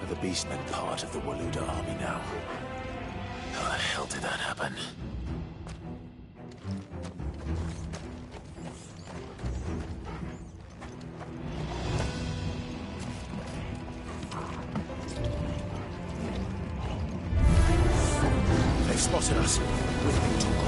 the beastmen part of the Waluda army now. How the hell did that happen? They've spotted us. With big toggle.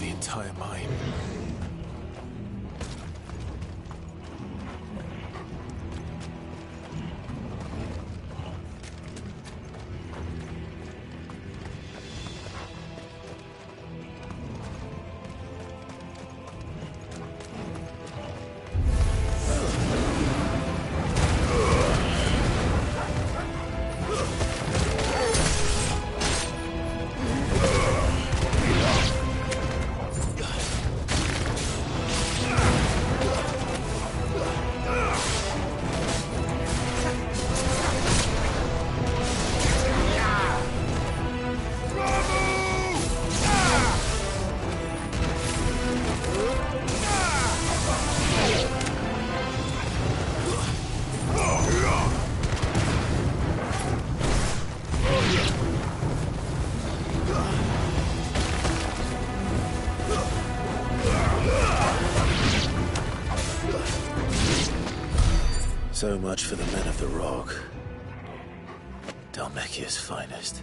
Entire mine. So much for the men of the Rock. Dhalmekia's finest.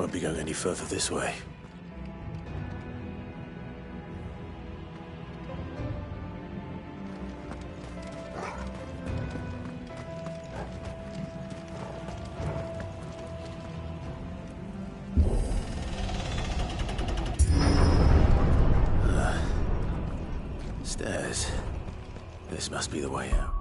Won't be going any further this way. Stairs. This must be the way out.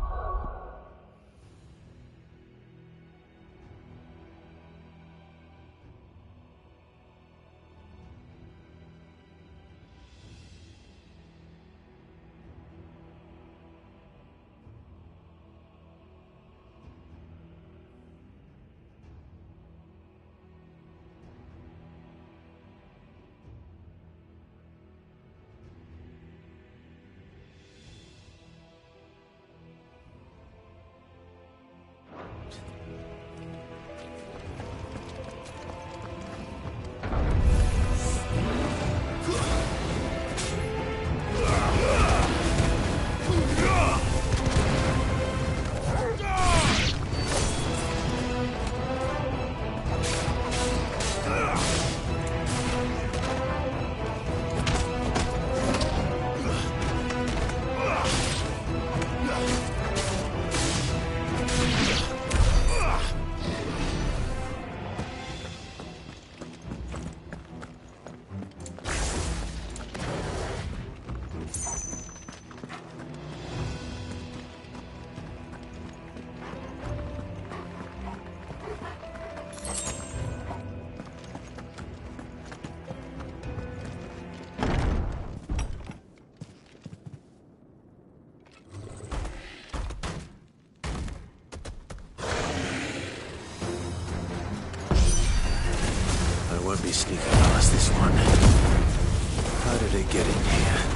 Won't be sneaking past this one. How did it get in here?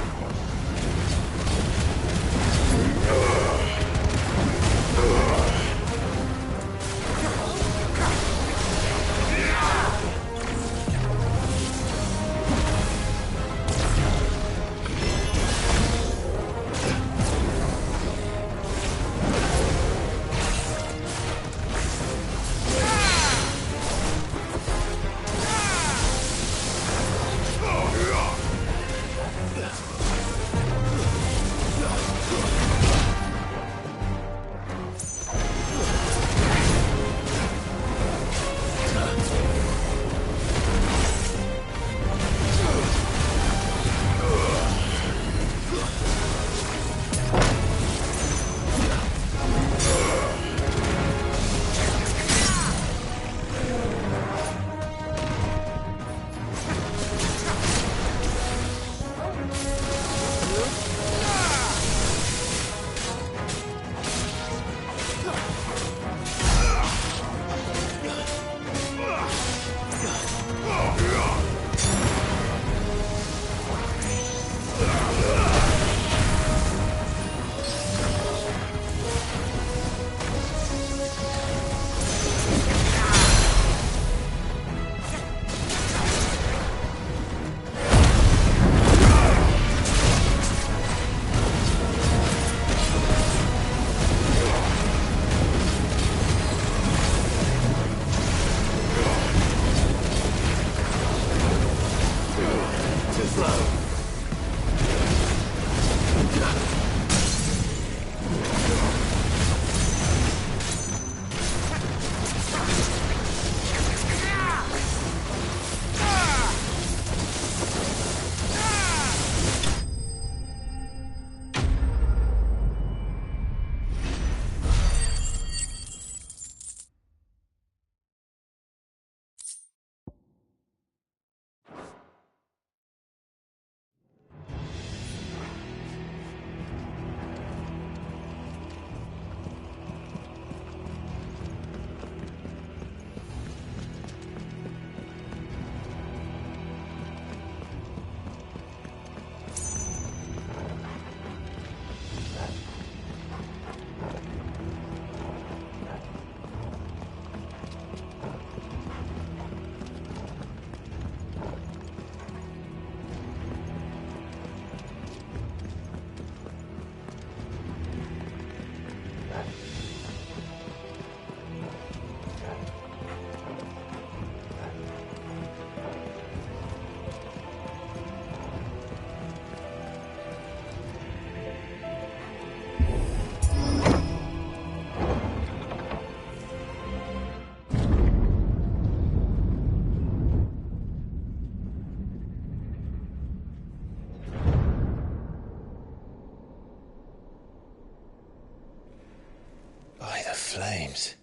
seems.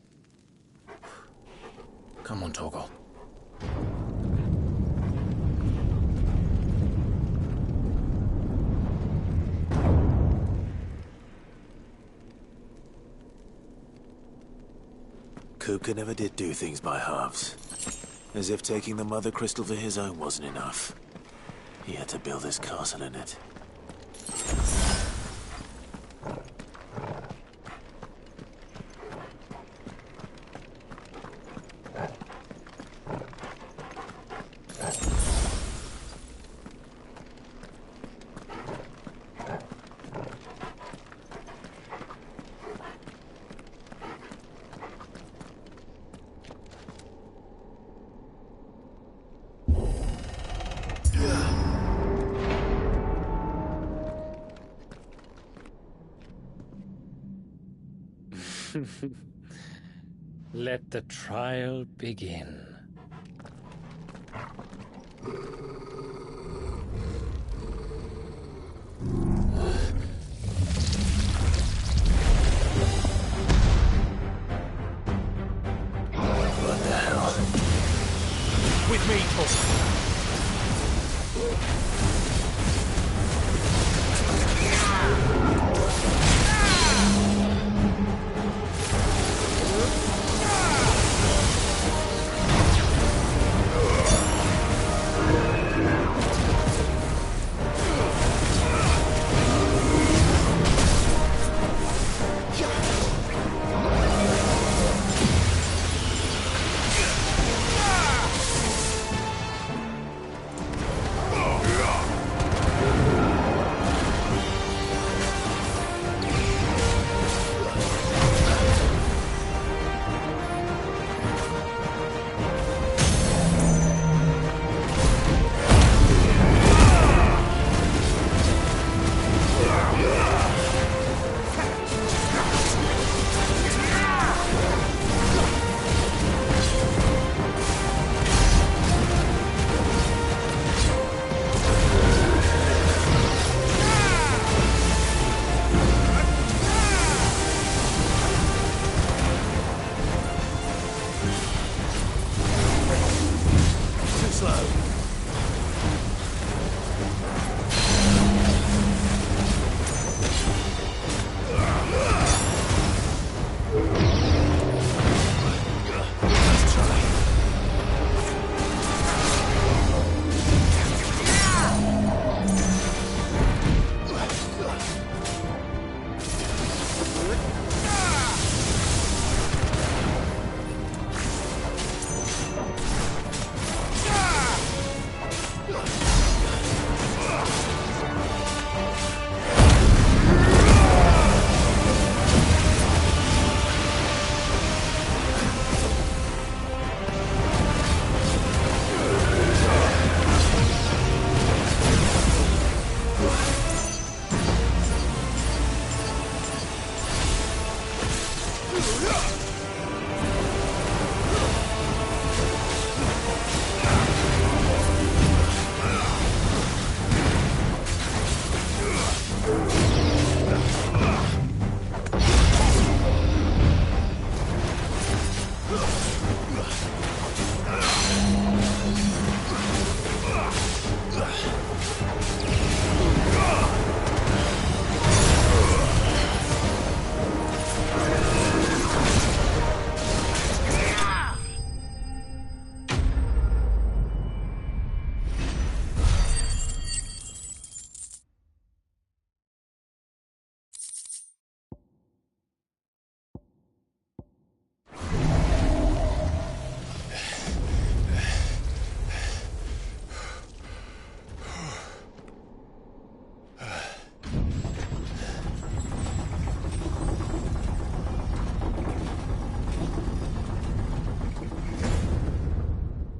Come on, Torgal. Kupka never did do things by halves. As if taking the Mother Crystal for his own wasn't enough. He had to build his castle in it. Let the trial begin. What the hell? With me, Torgal.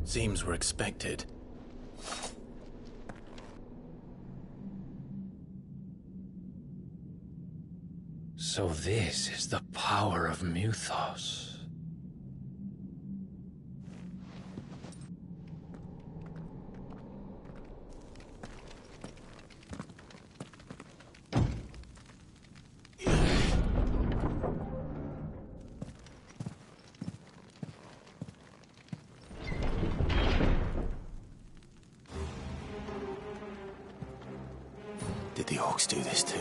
Seems we're expected. So this is the power of Mythos. Did the orcs do this too?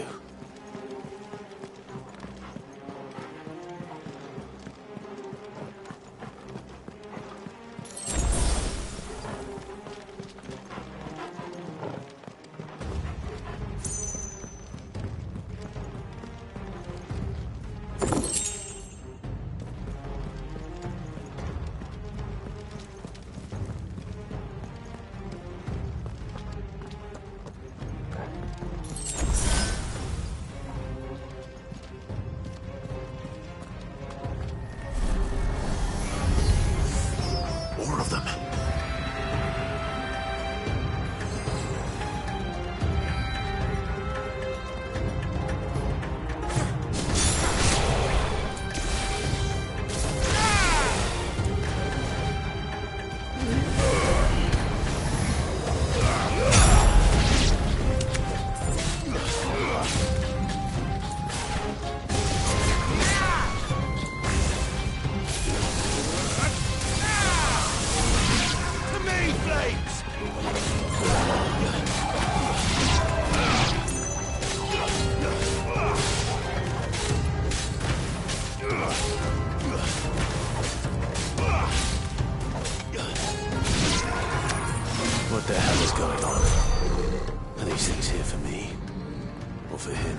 More of them. What the hell is going on? Are these things here for me? Or for him?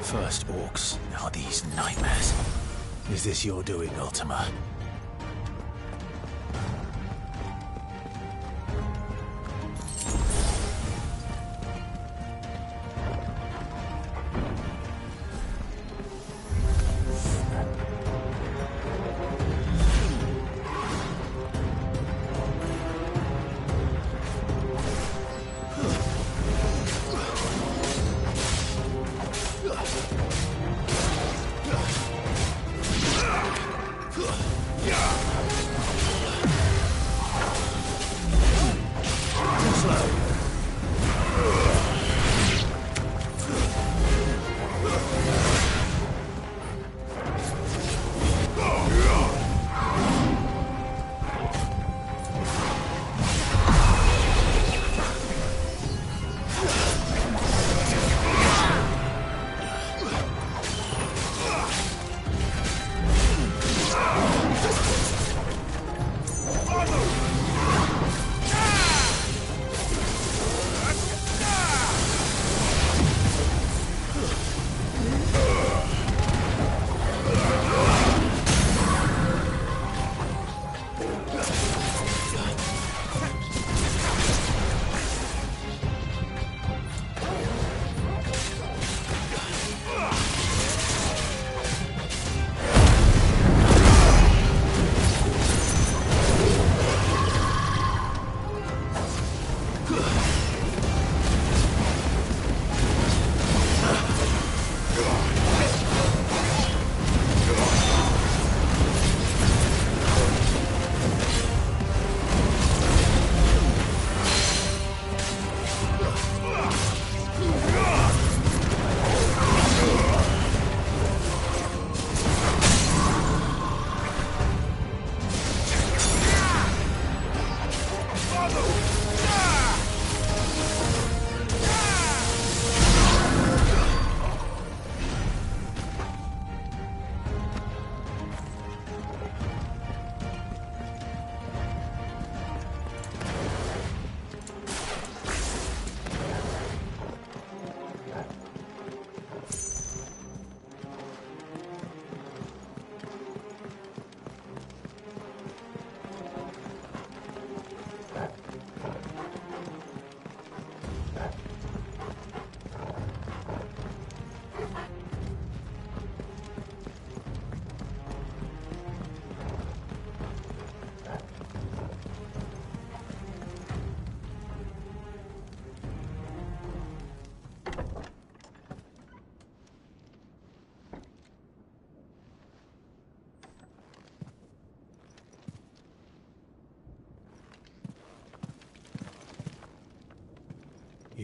First orcs, now these nightmares. Is this your doing, Ultima? Ugh.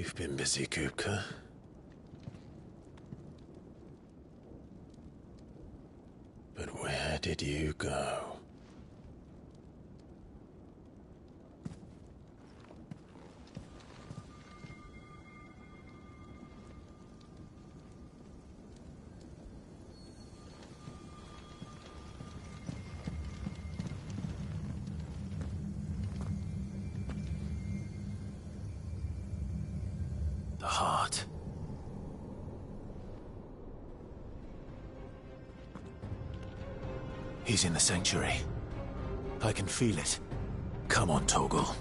You've been busy, Kupka. But where did you go? The heart. He's in the sanctuary. I can feel it. Come on, Toggle.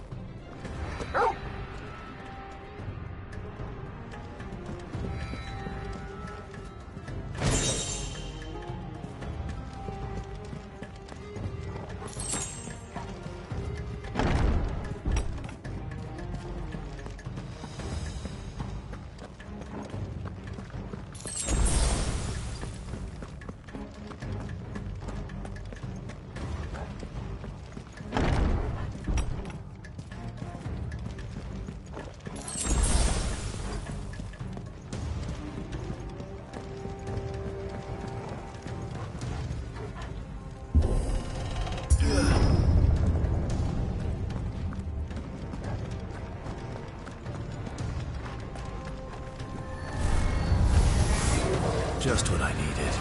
Just what I needed.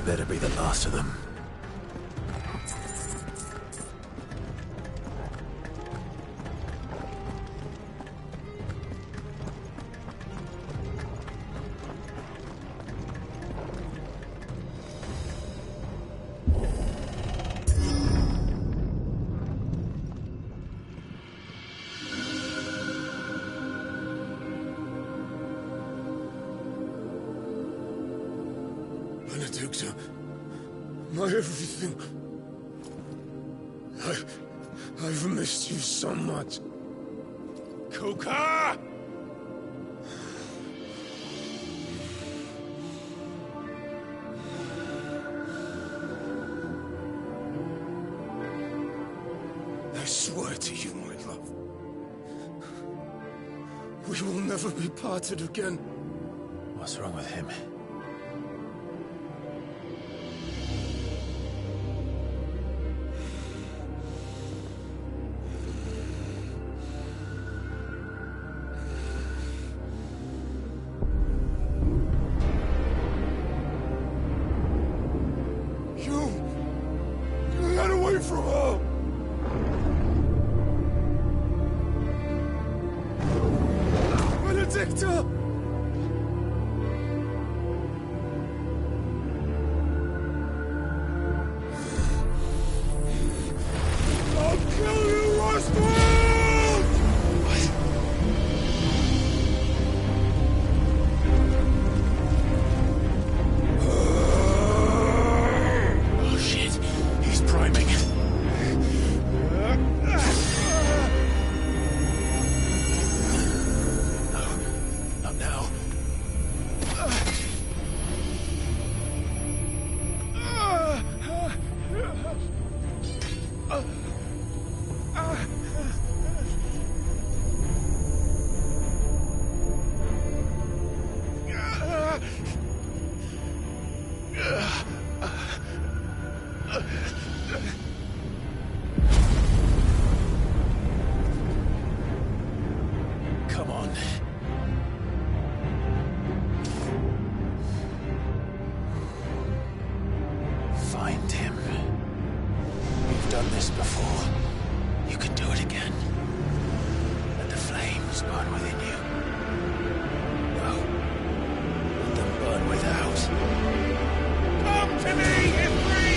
Better be the last of them. Benedicta, my everything. I've missed you so much. Coca! I swear to you, my love, we will never be parted again. What's wrong with him? You got away from her! Benedicta! find him. You've done this before. You can do it again. Let the flames burn within you. No. Let them burn without. Come to me, Ifrit!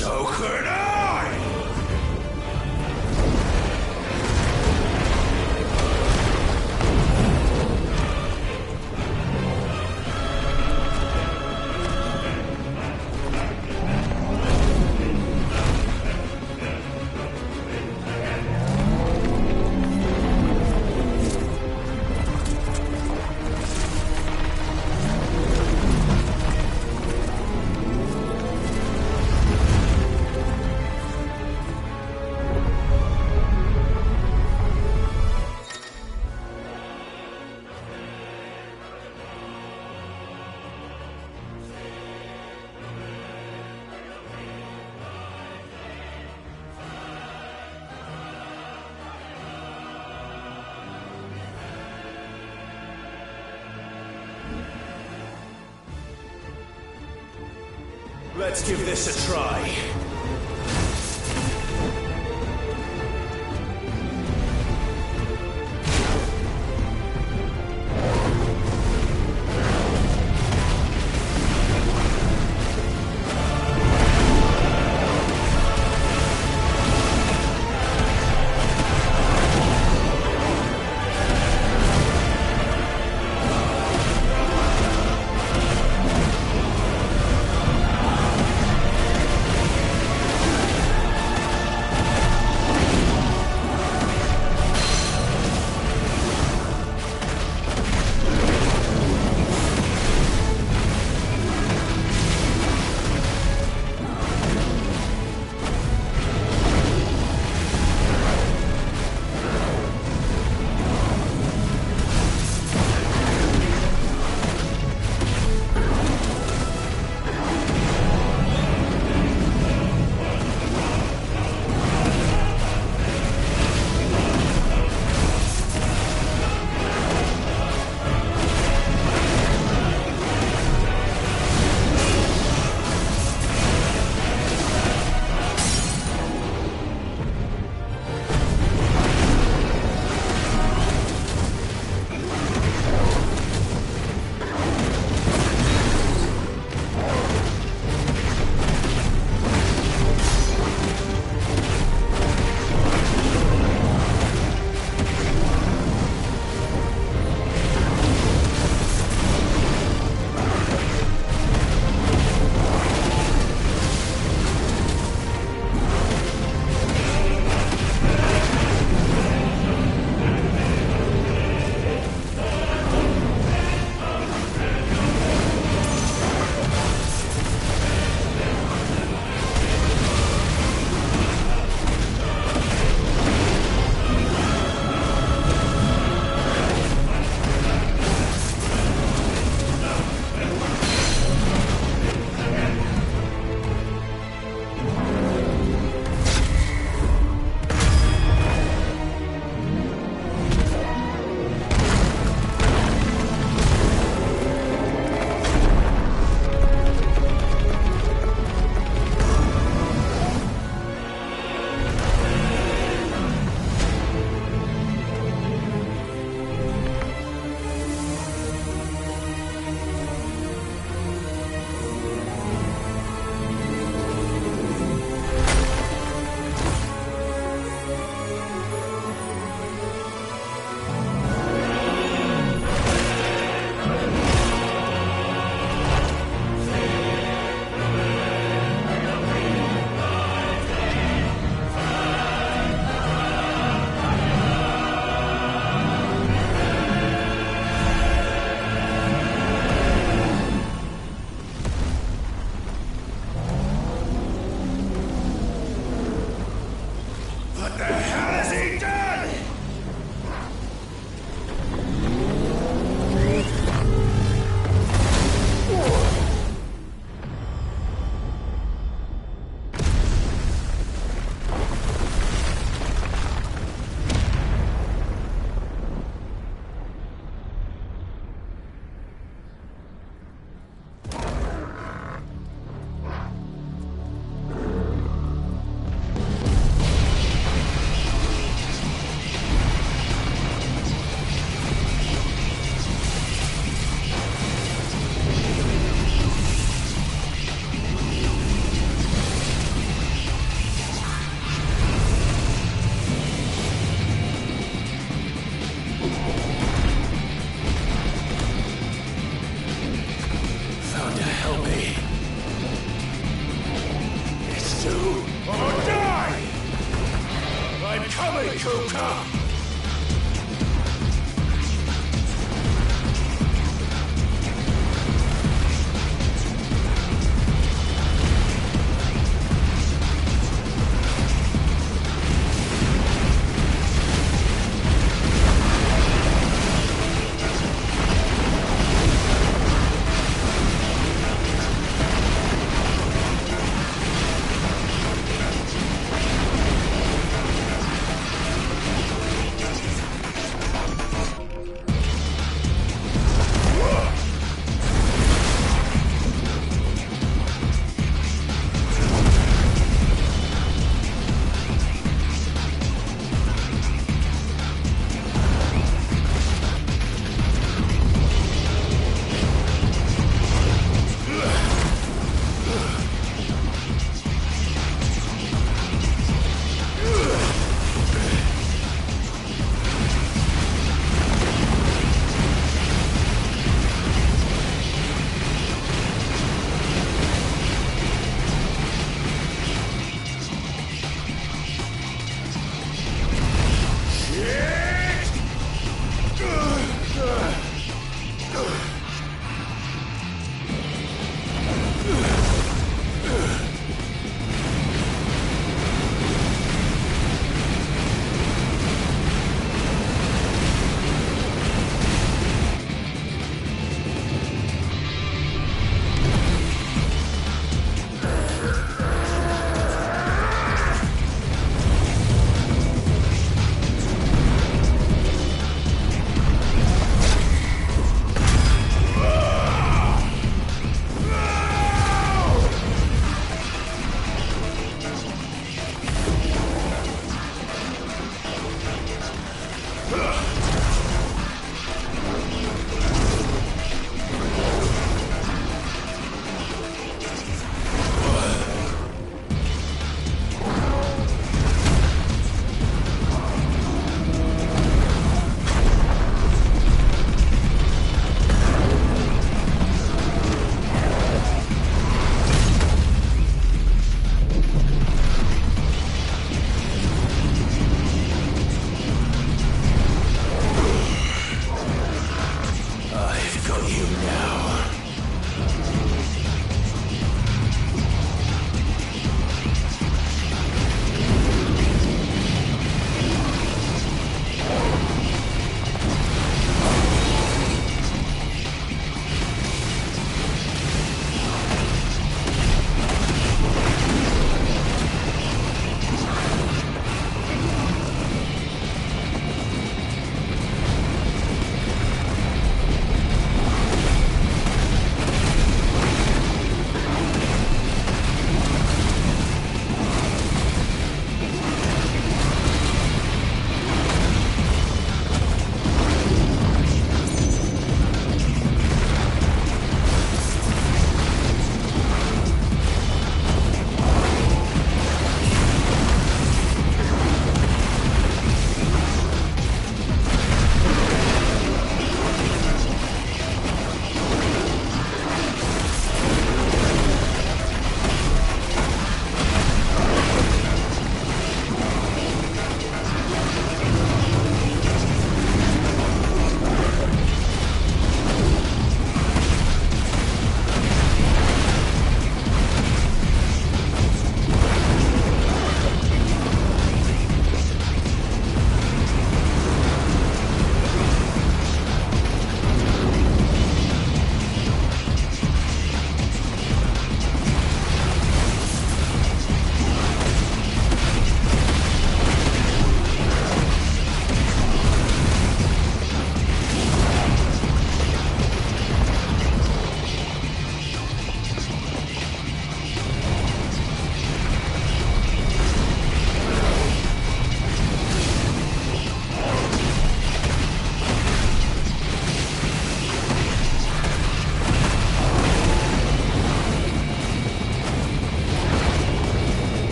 So could I! Let's give this a try.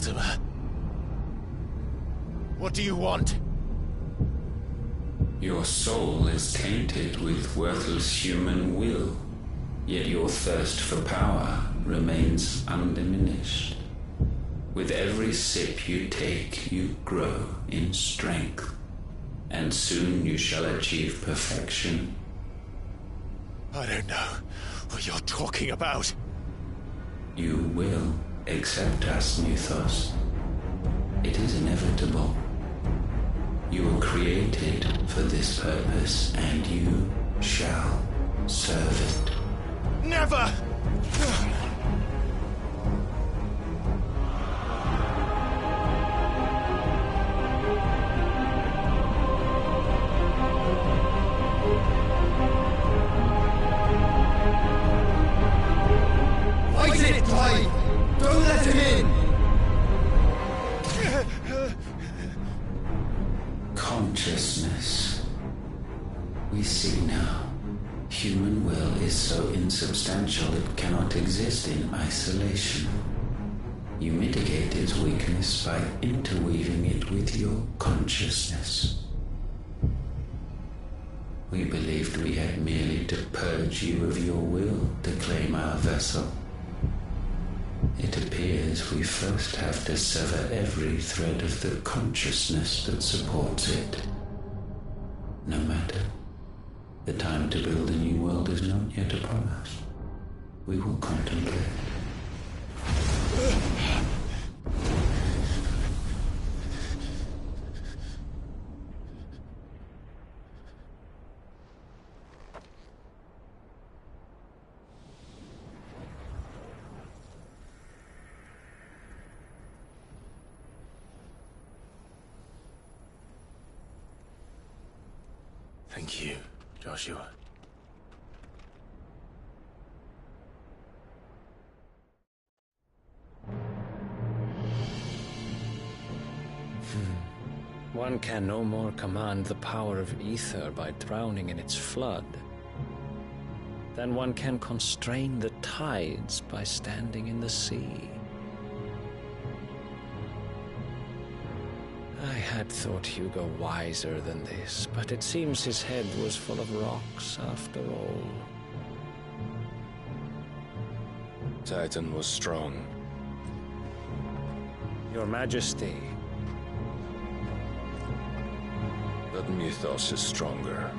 Mortimer. What do you want? Your soul is tainted with worthless human will, yet your thirst for power remains undiminished. With every sip you take, you grow in strength, and soon you shall achieve perfection. I don't know what you're talking about. You will accept us, Mythos. It is inevitable. You were created for this purpose, and you shall serve it. Never! Fight it, Clive! Don't let him in! Consciousness. We see now. Human will is so insubstantial it cannot exist in isolation. You mitigate its weakness by interweaving it with your consciousness. We believed we had merely to purge you of your will to claim our vessel. It appears we first have to sever every thread of the consciousness that supports it. No matter. The time to build a new world is not yet upon us. We will contemplate. Thank you, Joshua. One can no more command the power of ether by drowning in its flood than one can constrain the tides by standing in the sea. I had thought Hugo wiser than this, but it seems his head was full of rocks after all. Titan was strong. Your Majesty. But Mythos is stronger.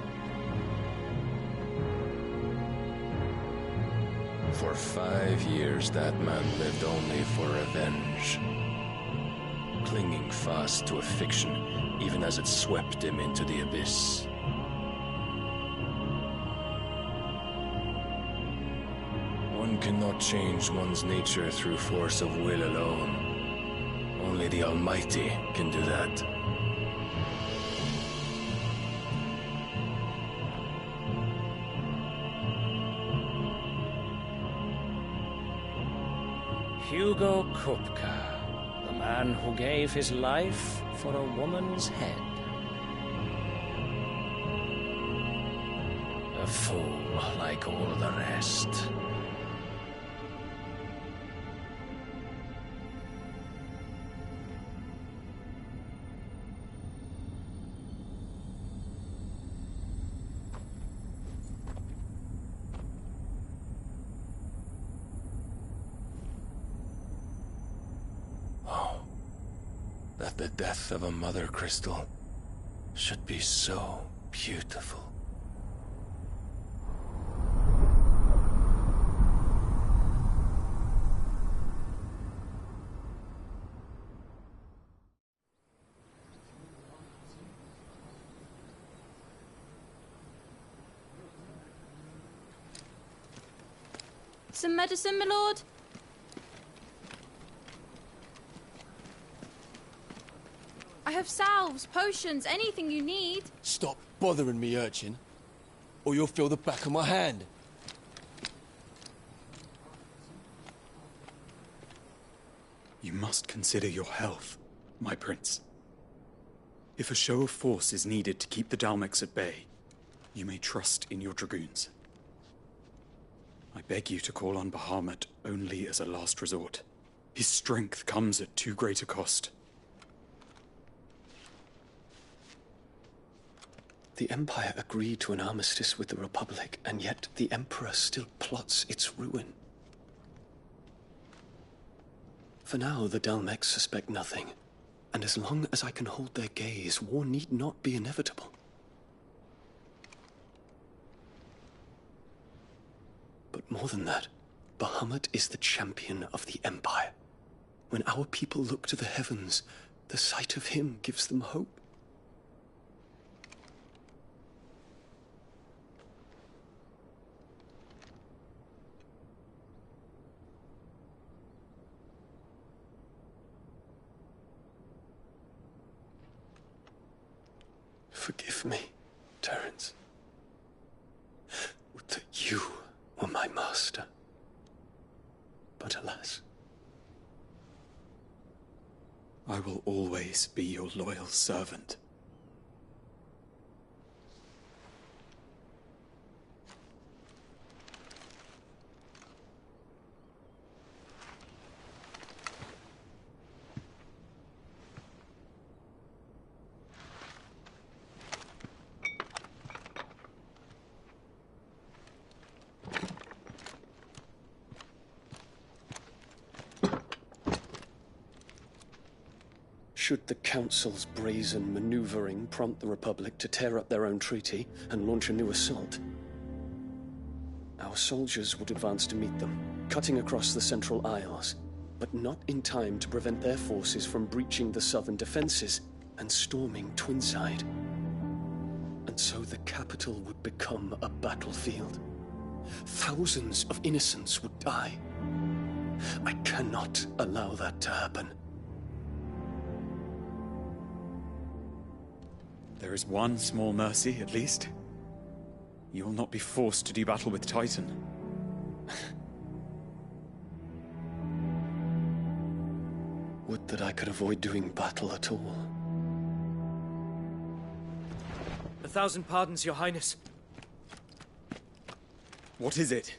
For 5 years, that man lived only for revenge. Clinging fast to a fiction, even as it swept him into the abyss. One cannot change one's nature through force of will alone. Only the Almighty can do that. Hugo Kupka, the man who gave his life for a woman's head. A fool like all the rest. That the death of a mother crystal should be so beautiful. Some medicine, my lord? I have salves, potions, anything you need. Stop bothering me, urchin, or you'll feel the back of my hand. You must consider your health, my prince. If a show of force is needed to keep the Dalmex at bay, you may trust in your dragoons. I beg you to call on Bahamut only as a last resort. His strength comes at too great a cost. The Empire agreed to an armistice with the Republic, and yet the Emperor still plots its ruin. For now, the Dalmex suspect nothing, and as long as I can hold their gaze, war need not be inevitable. But more than that, Bahamut is the champion of the Empire. When our people look to the heavens, the sight of him gives them hope. Forgive me, Terence. Would that you were my master. But alas. I will always be your loyal servant. Should the Council's brazen maneuvering prompt the Republic to tear up their own treaty and launch a new assault, our soldiers would advance to meet them, cutting across the Central Isles, but not in time to prevent their forces from breaching the southern defenses and storming Twinside. And so the capital would become a battlefield. Thousands of innocents would die. I cannot allow that to happen. There is one small mercy, at least. You will not be forced to do battle with Titan. Would that I could avoid doing battle at all. 1,000 pardons, Your Highness. What is it?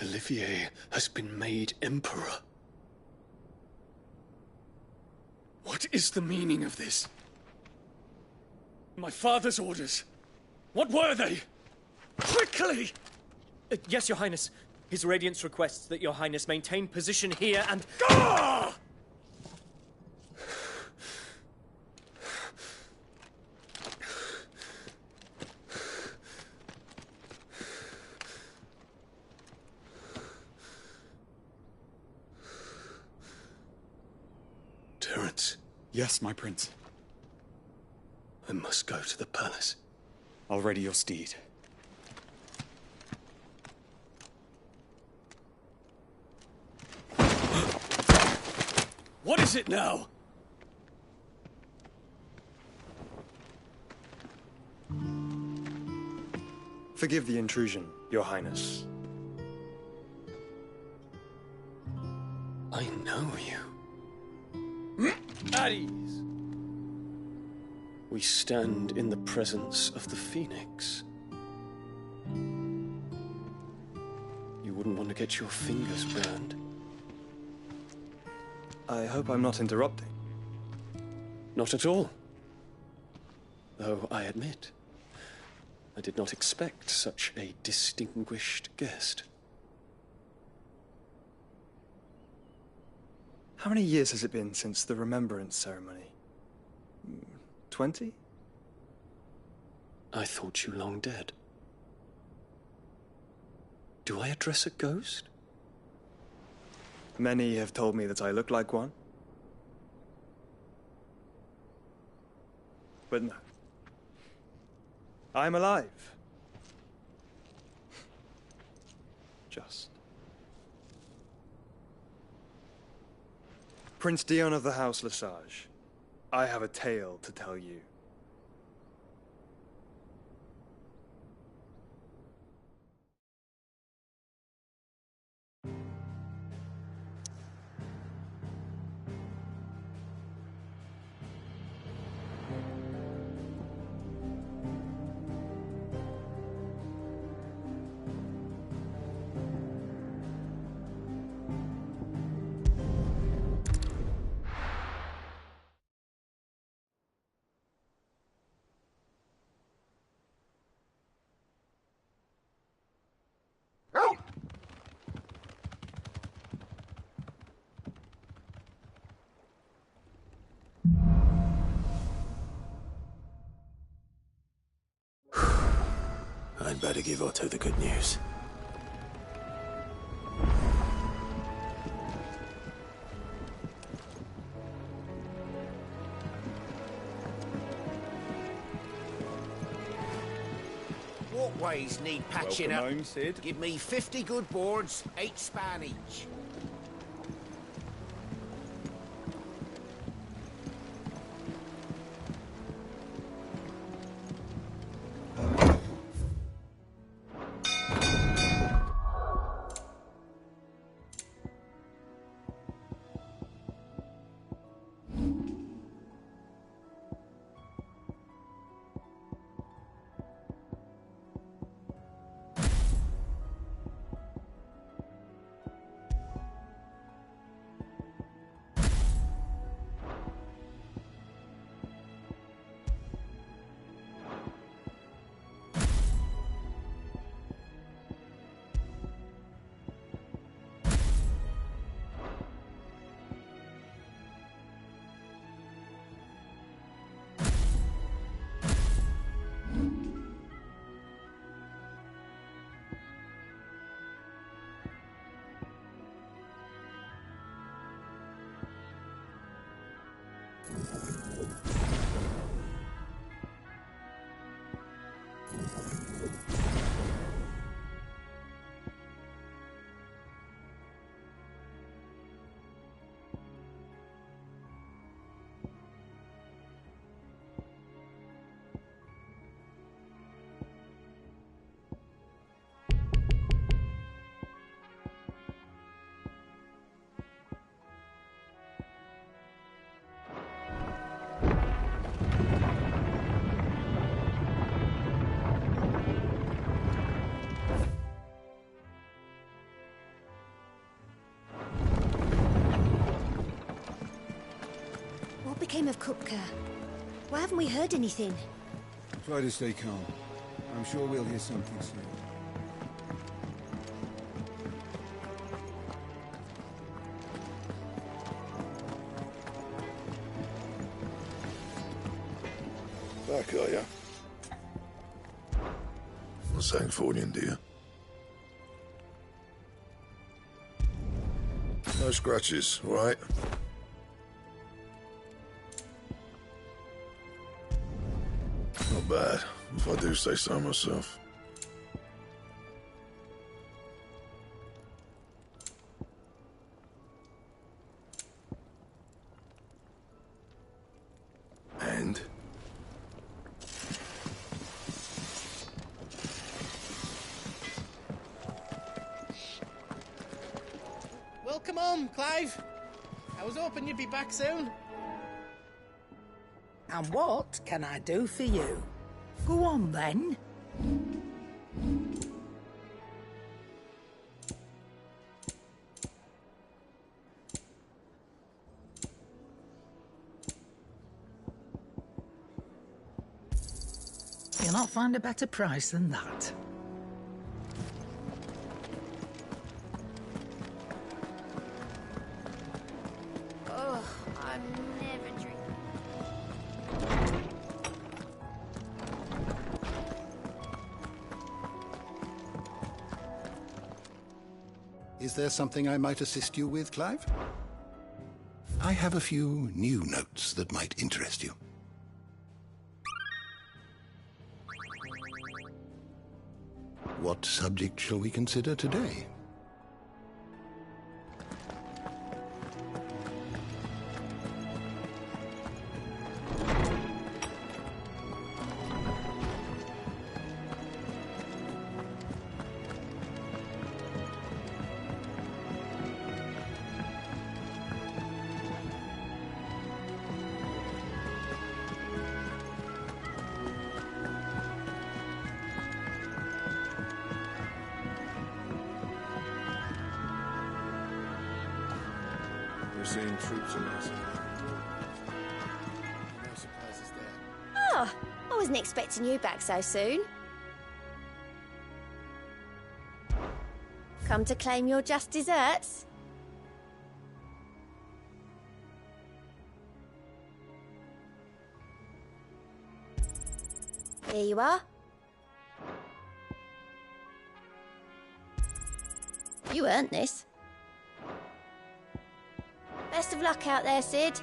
Olivier has been made Emperor. What is the meaning of this? My father's orders. What were they? Quickly! Yes, Your Highness. His Radiance requests that Your Highness maintain position here and... Ah! Terence. Yes, my prince. I must go to the palace. I'll ready your steed. What is it now? Forgive the intrusion, Your Highness. I know you. At ease. We stand in the presence of the Phoenix. You wouldn't want to get your fingers burned. I hope I'm not interrupting. Not at all. Though I admit, I did not expect such a distinguished guest. How many years has it been since the Remembrance ceremony? 20? I thought you long dead. Do I address a ghost? Many have told me that I look like one. But no. I'm alive. Just. Prince Dion of the House Lesage, I have a tale to tell you. I'd better give Otto the good news. Walkways need patching Welcome up. home, Sid. Give me 50 good boards, 8 span each. What became of Kupka? Why haven't we heard anything? Try to stay calm. I'm sure we'll hear something soon. Back, are ya? Not saying Fordian, do you? No scratches, all right? Not bad, if I do say so myself. And? Welcome home, Clive. I was hoping you'd be back soon. And what can I do for you? Go on, then. You'll not find a better price than that. Ugh, I never drink. Is there something I might assist you with, Clive? I have a few new notes that might interest you. What subject shall we consider today? We're seeing troops amassing. No surprises there. Oh, I wasn't expecting you back so soon. Come to claim your just desserts? Here you are. You earned this. Best of luck out there, Sid.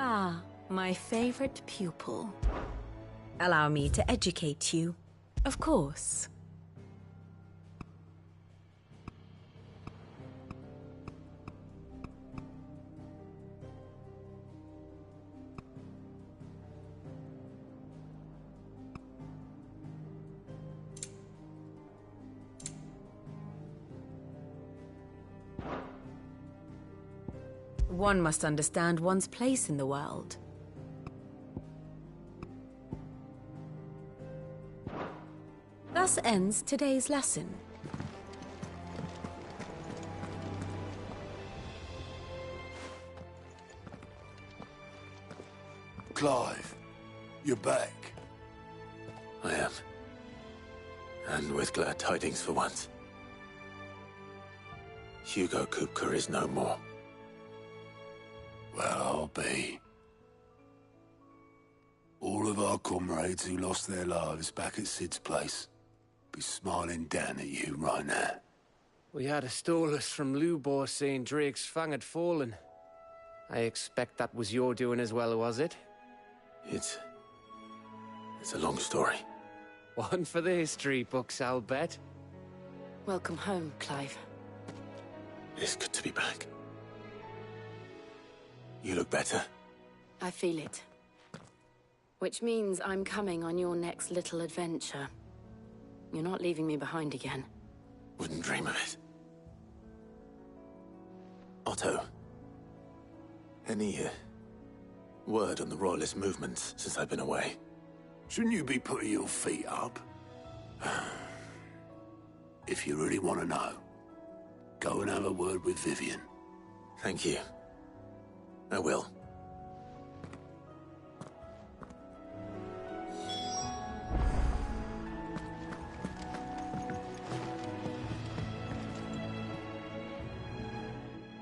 Ah, my favorite pupil. Allow me to educate you, of course. One must understand one's place in the world. Thus ends today's lesson. Clive, you're back. I am. And with glad tidings for once. Hugo Kupka is no more. Well, I'll be. All of our comrades who lost their lives back at Sid's place be smiling down at you right now. We had a stolus from Lubor saying Drake's fang had fallen. I expect that was your doing as well, was it? It's a long story. One for the history books, I'll bet. Welcome home, Clive. It's good to be back. You look better. I feel it. Which means I'm coming on your next little adventure. You're not leaving me behind again. Wouldn't dream of it. Otto. Any word on the Royalist movements since I've been away? Shouldn't you be putting your feet up? If you really want to know, go and have a word with Vivian. Thank you. I will.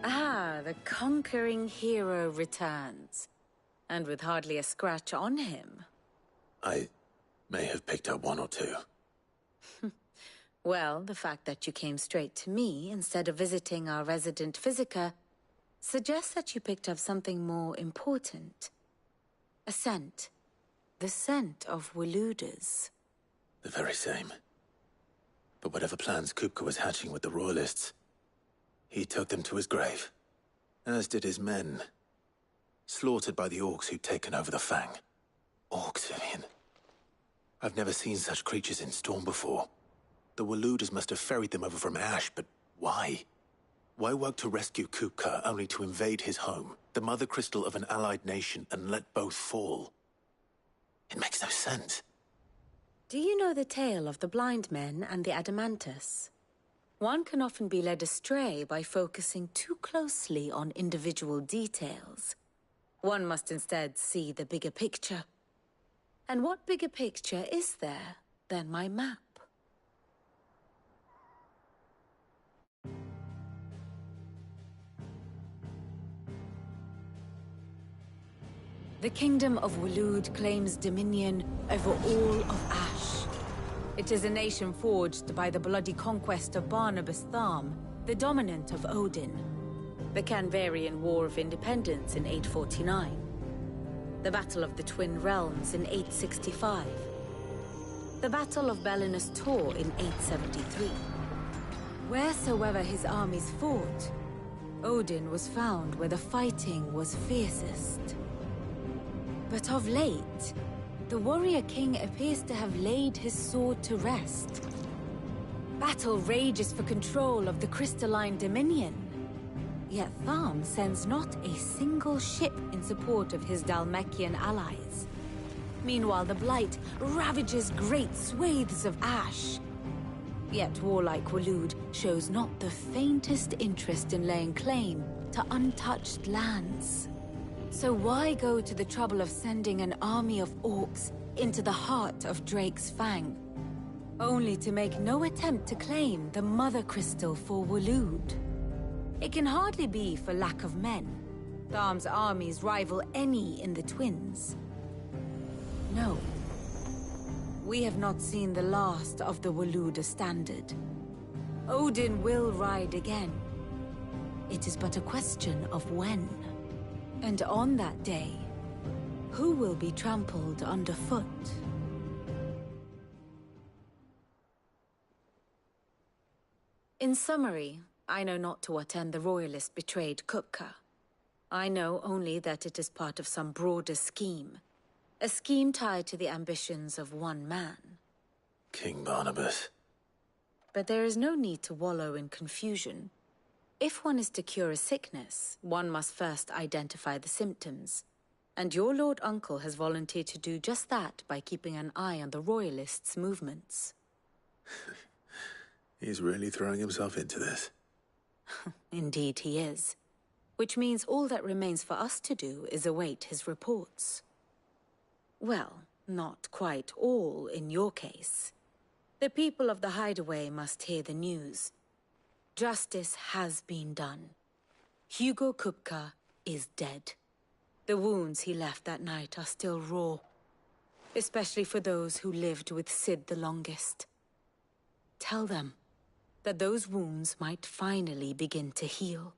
Ah, the conquering hero returns. And with hardly a scratch on him. I may have picked up one or two. Well, the fact that you came straight to me instead of visiting our resident physiker suggests that you picked up something more important. A scent. The scent of Waludas. The very same. But whatever plans Kupka was hatching with the Royalists, he took them to his grave. As did his men. Slaughtered by the orcs who'd taken over the Fang. Orcs, Vivian. I've never seen such creatures in Storm before. The Waludas must have ferried them over from Ash, but why? Why work to rescue Kupka only to invade his home, the mother crystal of an allied nation, and let both fall? It makes no sense. Do you know the tale of the blind men and the Adamantus? One can often be led astray by focusing too closely on individual details. One must instead see the bigger picture. And what bigger picture is there than my map? The Kingdom of Waloed claims dominion over all of Ash. It is a nation forged by the bloody conquest of Barnabas Tharm, the dominant of Odin. The Canvarian War of Independence in 849. The Battle of the Twin Realms in 865. The Battle of Belinus Tor in 873. Wheresoever his armies fought, Odin was found where the fighting was fiercest. But of late, the warrior king appears to have laid his sword to rest. Battle rages for control of the crystalline dominion. Yet Tharm sends not a single ship in support of his Dhalmekian allies. Meanwhile, the Blight ravages great swathes of Ash. Yet warlike Waloed shows not the faintest interest in laying claim to untouched lands. So So why go to the trouble of sending an army of orcs into the heart of Drake's Fang, only to make no attempt to claim the Mother Crystal for Waloed? It can hardly be for lack of men. Tharm's armies rival any in the Twins. No. We have not seen the last of the Waloed standard. Odin will ride again. It is but a question of when. And on that day, who will be trampled underfoot? In summary, I know not to what end the Royalists betrayed Kupka. I know only that it is part of some broader scheme. A scheme tied to the ambitions of one man. King Barnabas. But there is no need to wallow in confusion. If one is to cure a sickness, one must first identify the symptoms. And your Lord Uncle has volunteered to do just that by keeping an eye on the Royalists' movements. He's really throwing himself into this. Indeed he is. Which means all that remains for us to do is await his reports. Well, not quite all in your case. The people of the Hideaway must hear the news. Justice has been done. Hugo Kupka is dead. The wounds he left that night are still raw, especially for those who lived with Sid the longest. Tell them that those wounds might finally begin to heal.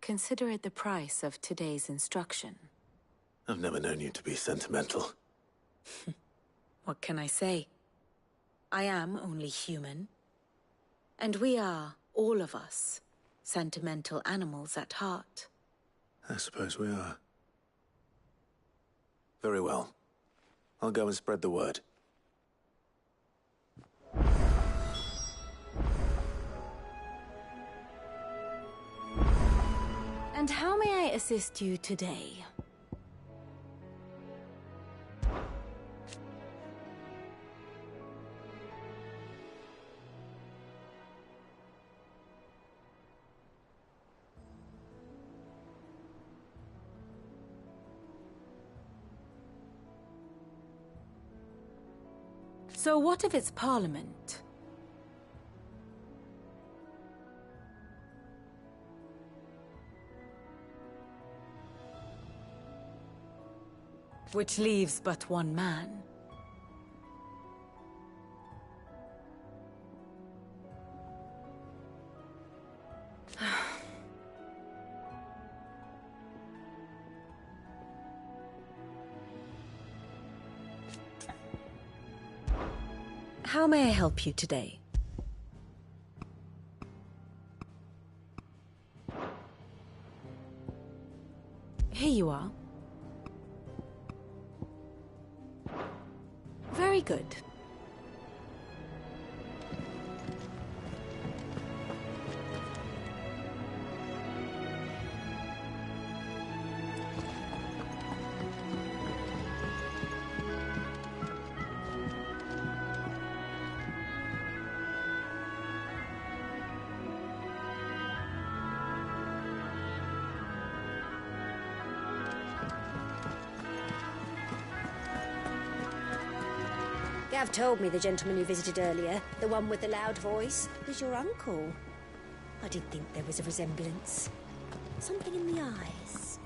Consider it the price of today's instruction. I've never known you to be sentimental. What can I say? I am only human. And we are, all of us, sentimental animals at heart. I suppose we are. Very well. I'll go and spread the word. And how may I assist you today? So what of its parliament? Which leaves but one man. How may I help you today? Here you are. Very good. Gav told me the gentleman you visited earlier, the one with the loud voice, was your uncle. I did think there was a resemblance. Something in the eyes.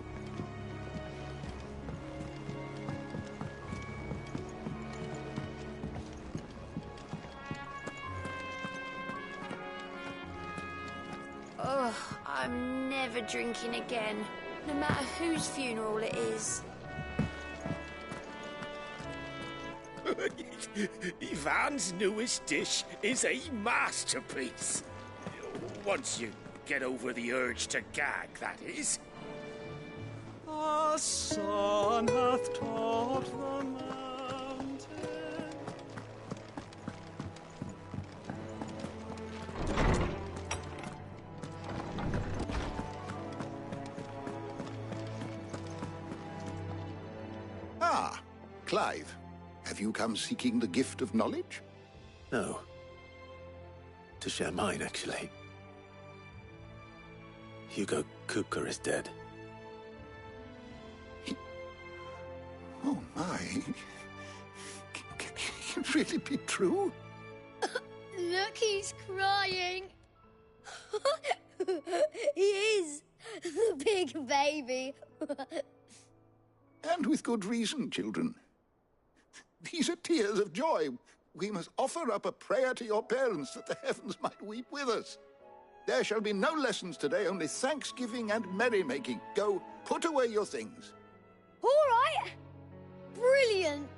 Ugh, I'm never drinking again, no matter whose funeral it is. Ivan's newest dish is a masterpiece. Once you get over the urge to gag, that is. Our son hath taught the mountain. Ah, Clive. Have you come seeking the gift of knowledge? No. To share mine, actually. Hugo Kupka is dead. Can it really be true? Look, he's crying. He is. The big baby. And with good reason, children. These are tears of joy. We must offer up a prayer to your parents that the heavens might weep with us. There shall be no lessons today, only thanksgiving and merrymaking. Go, put away your things. All right. Brilliant.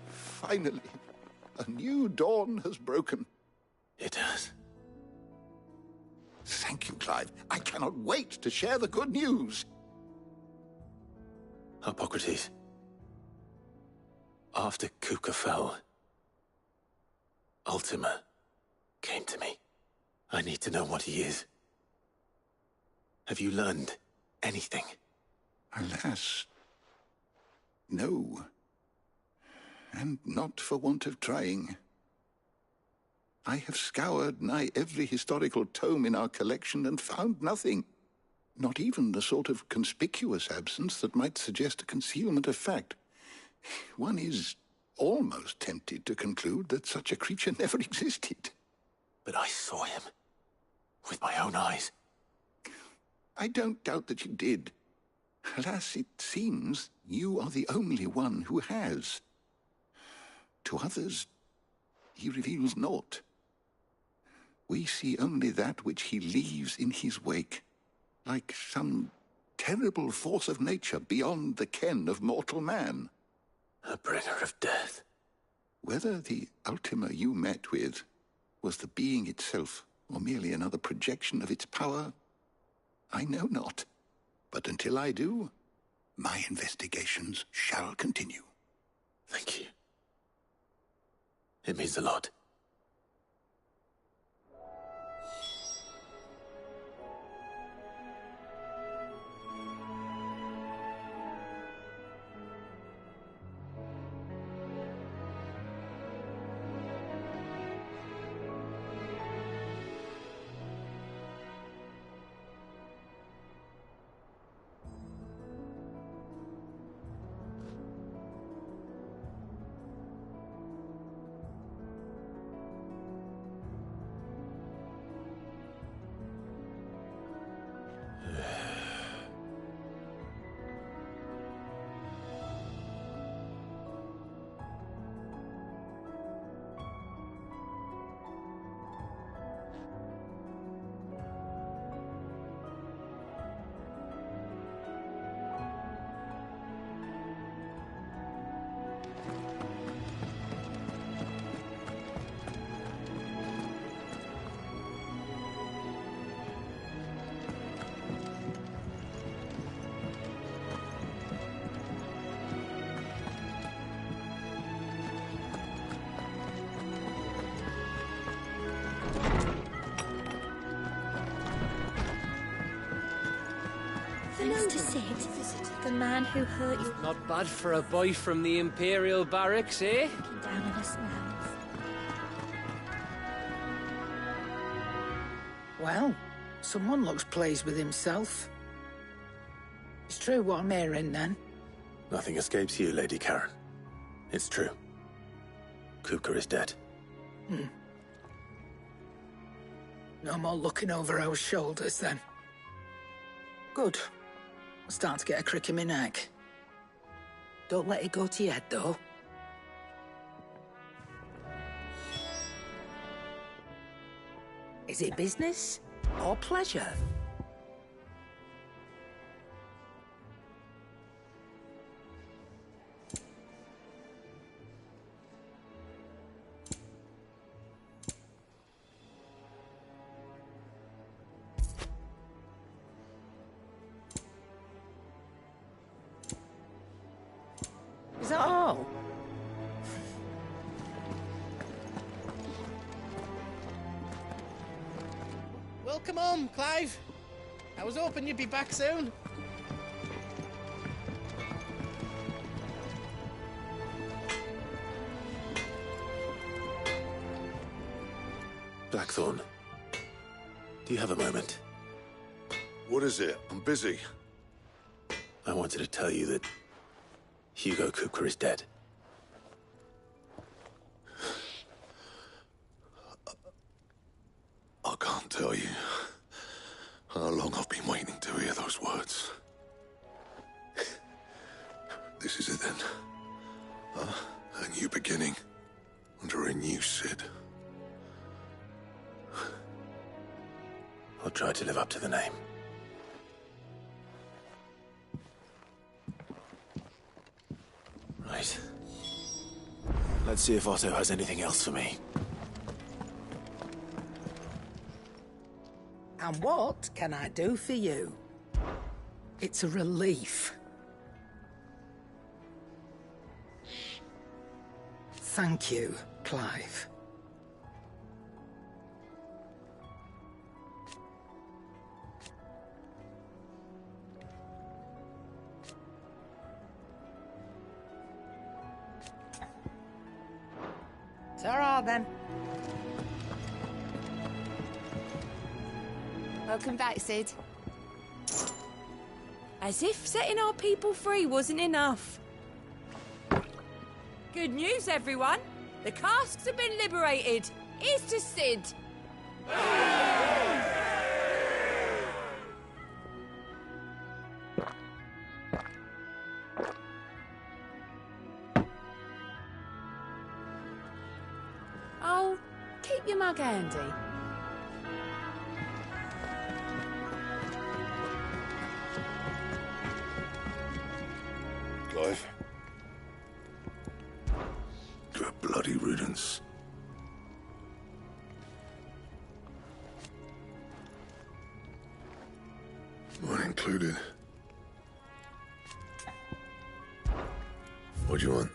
Finally, a new dawn has broken. It has. Thank you, Clive. I cannot wait to share the good news. Hippocrates. After Kuka fell, Ultima came to me. I need to know what he is. Have you learned anything? Alas, no. And not for want of trying. I have scoured nigh every historical tome in our collection and found nothing. Not even the sort of conspicuous absence that might suggest a concealment of fact. One is almost tempted to conclude that such a creature never existed. But I saw him. With my own eyes. I don't doubt that you did. Alas, it seems you are the only one who has. To others, he reveals naught. We see only that which he leaves in his wake, like some terrible force of nature beyond the ken of mortal man. A bringer of death. Whether the Ultima you met with was the being itself, or merely another projection of its power, I know not. But until I do, my investigations shall continue. Thank you. It means a lot. Thanks to Sid, the man who hurt you. Not bad for a boy from the Imperial Barracks, eh? Looking down on us now. Well, someone looks pleased with himself. It's true what I'm hearing, then. Nothing escapes you, Lady Karen. It's true. Kuka is dead. No more looking over our shoulders, then. Good. I'm starting to get a crick in my neck. Don't let it go to your head, though. Is it business or pleasure? Is that all? Welcome home, Clive. I was hoping you'd be back soon. Blackthorn, do you have a moment? What is it? I'm busy. I wanted to tell you that Hugo Kupka is dead. I can't tell you how long I've been waiting to hear those words. This is it then. A new beginning under a new Sid. I'll try to live up to the name. Right. Let's see if Otto has anything else for me. And what can I do for you? It's a relief. Thank you, Clive. Ta-ra, then. Welcome back, Sid. As if setting our people free wasn't enough. Good news, everyone. The casks have been liberated. Here's to Sid. Oh, keep your mug handy. Clive. Good bloody riddance. Mine included. What do you want?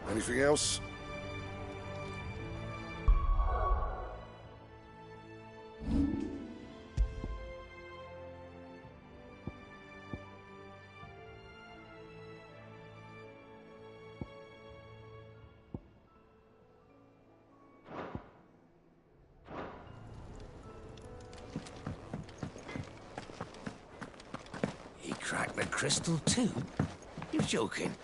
Anything else? He cracked the crystal too? You're joking.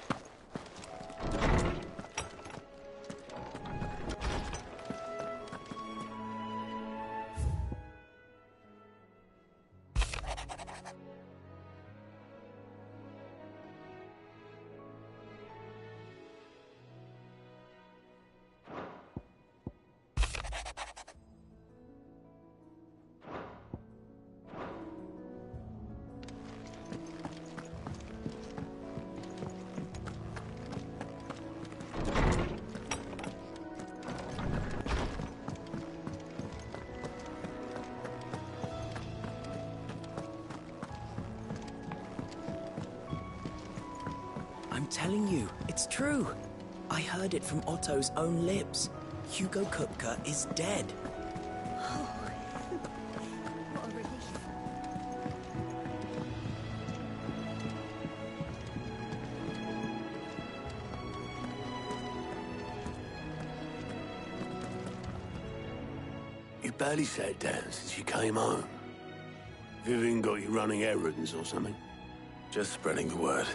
I'm telling you, it's true. I heard it from Otto's own lips. Hugo Kupka is dead. What a relief. You barely sat down since you came home. Vivian got you running errands or something? Just spreading the word.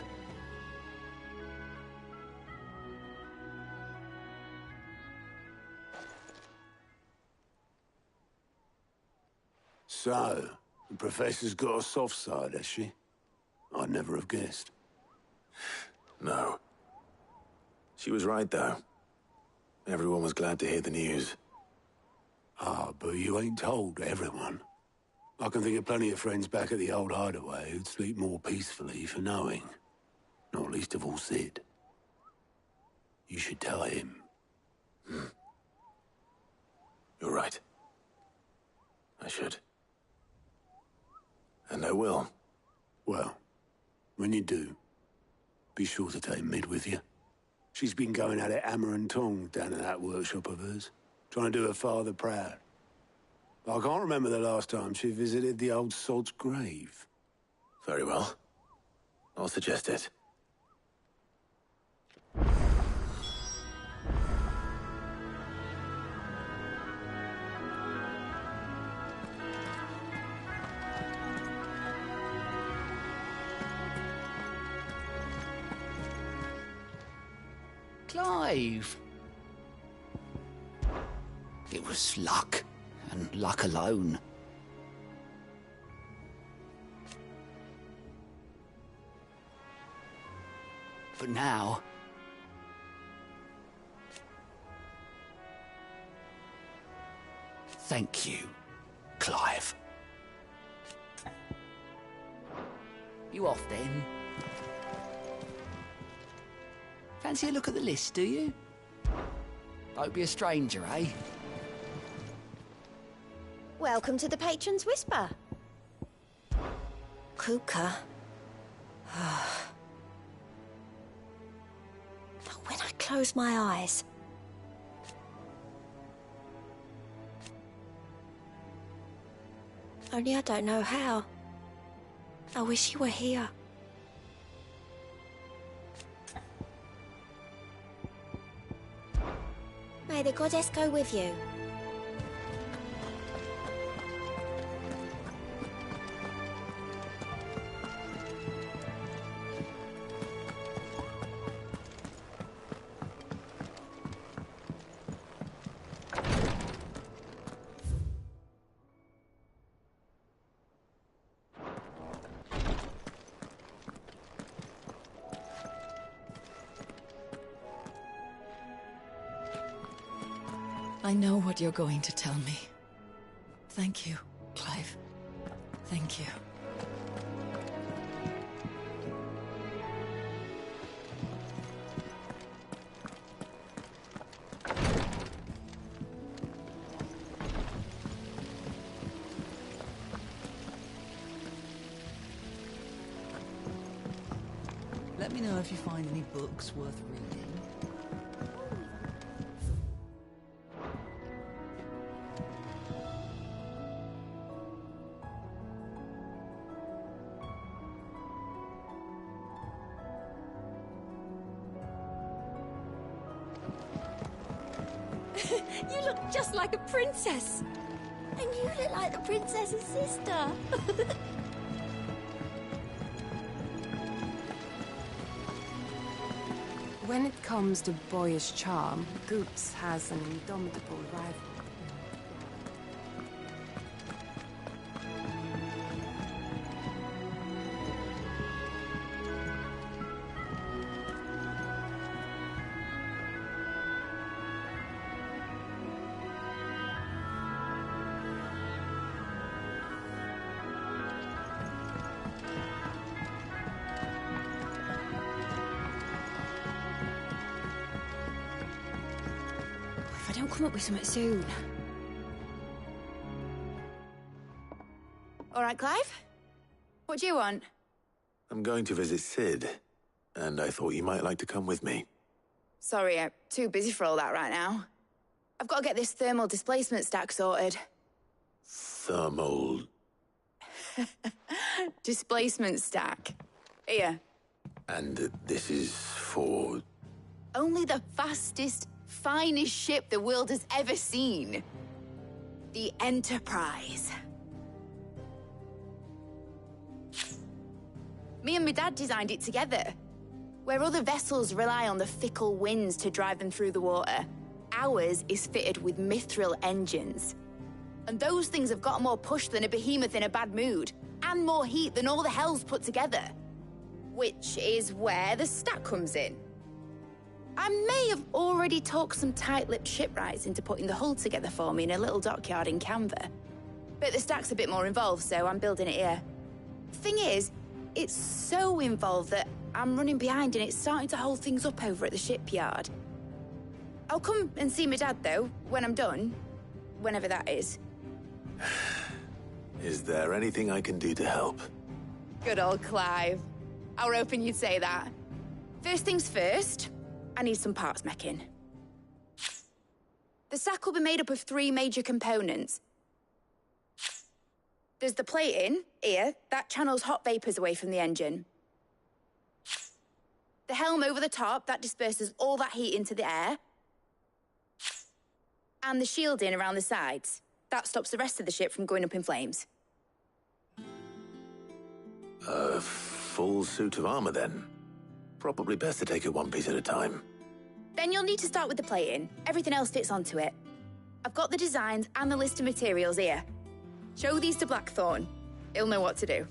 So, the Professor's got a soft side, has she? I'd never have guessed. No. She was right, though. Everyone was glad to hear the news. Ah, but you ain't told everyone. I can think of plenty of friends back at the old hideaway who'd sleep more peacefully for knowing. Not least of all Sid. You should tell him. You're right. I should. And I will. Well, when you do, be sure to take Mid with you. She's been going at it hammer and tong down in that workshop of hers, trying to do her father proud. I can't remember the last time she visited the old sod's grave. Very well. I'll suggest it. Clive! It was luck, and luck alone. But now... Thank you, Clive. You off then? Fancy a look at the list, do you? Don't be a stranger, eh? Welcome to the Patron's Whisper. Kuka. When I close my eyes... Only I don't know how. I wish you were here. May the goddess go with you. I know what you're going to tell me. Thank you, Clive. Thank you. Let me know if you find any books worth reading. You look just like a princess. And you look like the princess's sister. When it comes to boyish charm, Goops has an indomitable rival. If I don't come up with something soon. All right, Clive? What do you want? I'm going to visit Sid, and I thought you might like to come with me. Sorry, I'm too busy for all that right now. I've got to get this thermal displacement stack sorted. Thermal... Displacement stack. Here. And this is for... Only the fastest, finest ship the world has ever seen. The Enterprise. Me and my dad designed it together. Where other vessels rely on the fickle winds to drive them through the water, ours is fitted with mithril engines. And those things have got more push than a behemoth in a bad mood, and more heat than all the hells put together. Which is where the stack comes in. I may have already talked some tight-lipped shipwrights into putting the hull together for me in a little dockyard in Canva. But the stack's a bit more involved, so I'm building it here. Thing is, it's so involved that I'm running behind and it's starting to hold things up over at the shipyard. I'll come and see my dad, though, when I'm done. Whenever that is. Is there anything I can do to help? Good old Clive. I were hoping you'd say that. First things first, I need some parts meching. The sack will be made up of 3 major components. There's the plating, here, that channels hot vapors away from the engine. The helm over the top, that disperses all that heat into the air. And the shielding around the sides. That stops the rest of the ship from going up in flames. A full suit of armor, then. Probably best to take it one piece at a time. Then you'll need to start with the plating. Everything else fits onto it. I've got the designs and the list of materials here. Show these to Blackthorn. He'll know what to do.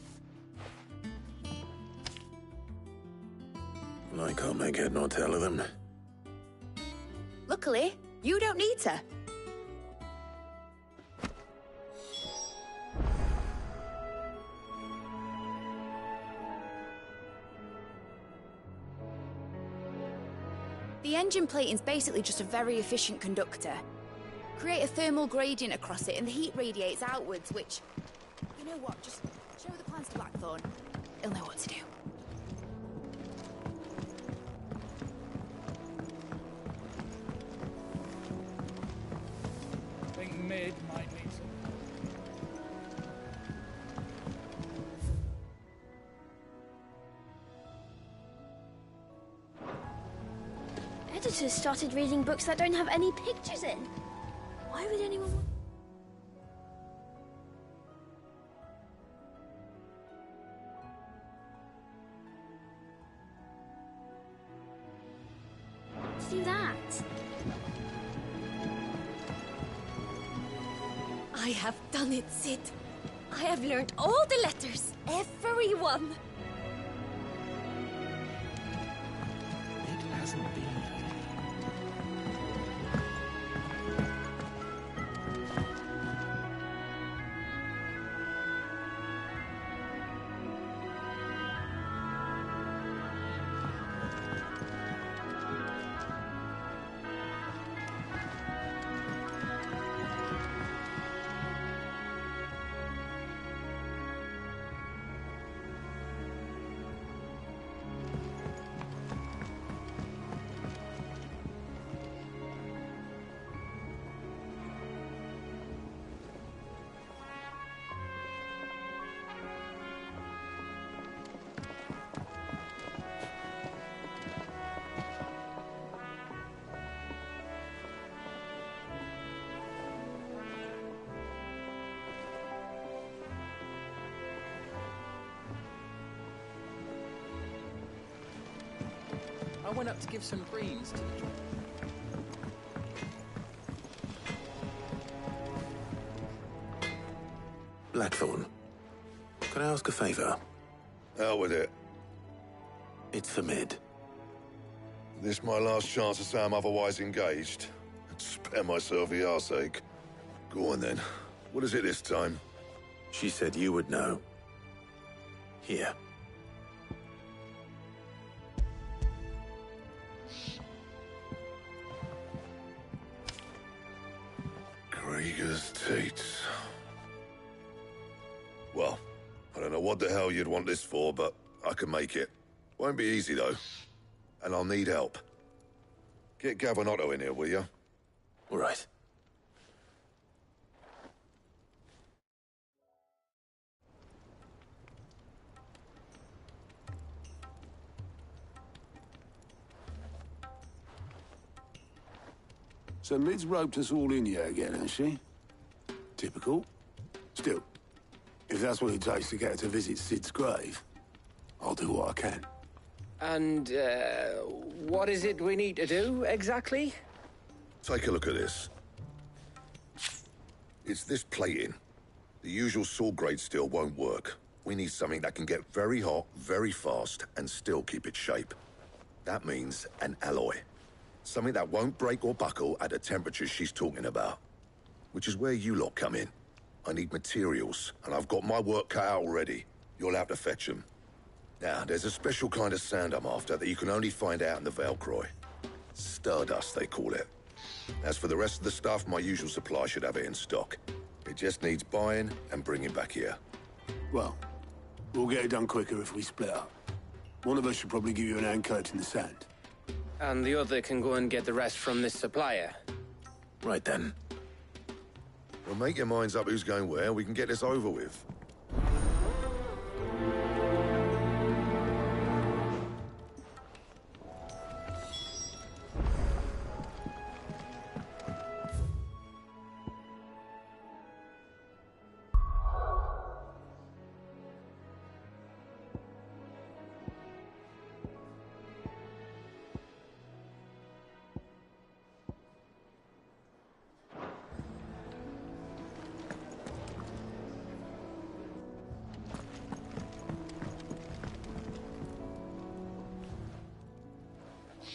I can't make head nor tail of them. Luckily, you don't need to. The engine plating's basically just a very efficient conductor. Create a thermal gradient across it and the heat radiates outwards, which... You know what, just show the plans to Blackthorn. He'll know what to do. I think mid might need some. Editors started reading books that don't have any pictures in. Why would anyone want... Let's do that. I have done it, Sid. I have learned all the letters, every one. It hasn't been. I went up to give some greens to the... Blackthorn, can I ask a favor? Out with it. It's for Mid. This my last chance to say I'm otherwise engaged. Spare myself the arseache. Go on then. What is it this time? She said you would know. Here. Krieger's teats. Well, I don't know what the hell you'd want this for, but I can make it. Won't be easy, though. And I'll need help. Get Gavin-Otto in here, will you? All right. So Mid's roped us all in here again, has she? Typical. Still, if that's what it takes to get her to visit Sid's grave, I'll do what I can. And, what is it we need to do, exactly? Take a look at this. It's this plating. The usual saw grade steel won't work. We need something that can get very hot, very fast, and still keep its shape. That means an alloy. Something that won't break or buckle at the temperatures she's talking about. Which is where you lot come in. I need materials, and I've got my work cut out already. You'll have to fetch them. Now, there's a special kind of sand I'm after that you can only find out in the Valcroy. Stardust, they call it. As for the rest of the stuff, my usual supply should have it in stock. It just needs buying and bringing back here. Well, we'll get it done quicker if we split up. One of us should probably give you an hand collecting the sand. And the other can go and get the rest from this supplier. Right then. Well, make your minds up who's going where. We can get this over with.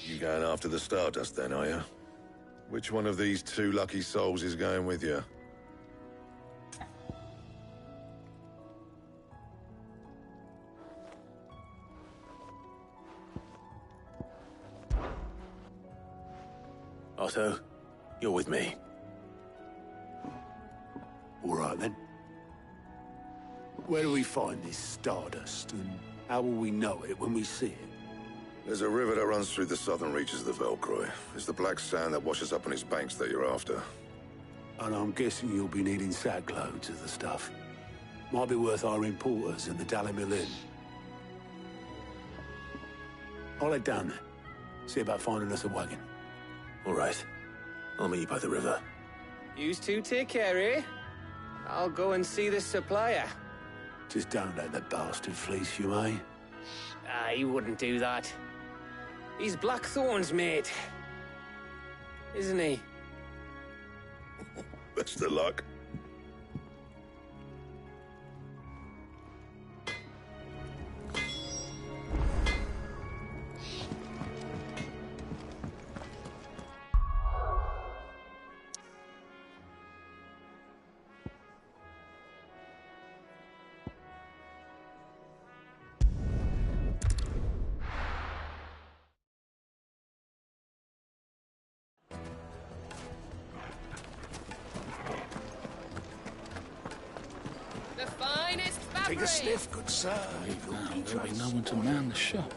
You going after the Stardust then, are you? Which one of these two lucky souls is going with you? Otto, you're with me. All right, then. Where do we find this Stardust, and how will we know it when we see it? There's a river that runs through the southern reaches of the Valcroy. It's the black sand that washes up on its banks that you're after. And I'm guessing you'll be needing sack loads of the stuff. Might be worth hiring porters at the Dalimil Inn. I'll head down there. See about finding us a wagon. All right. I'll meet you by the river. Yous two take care, eh? I'll go and see this supplier. Just don't let the bastard fleece you, eh? He wouldn't do that. He's Blackthorn's mate. Isn't he? Best of luck. The finest fabric! Take a sniff, good sir. Now there'll be no one to man the shop.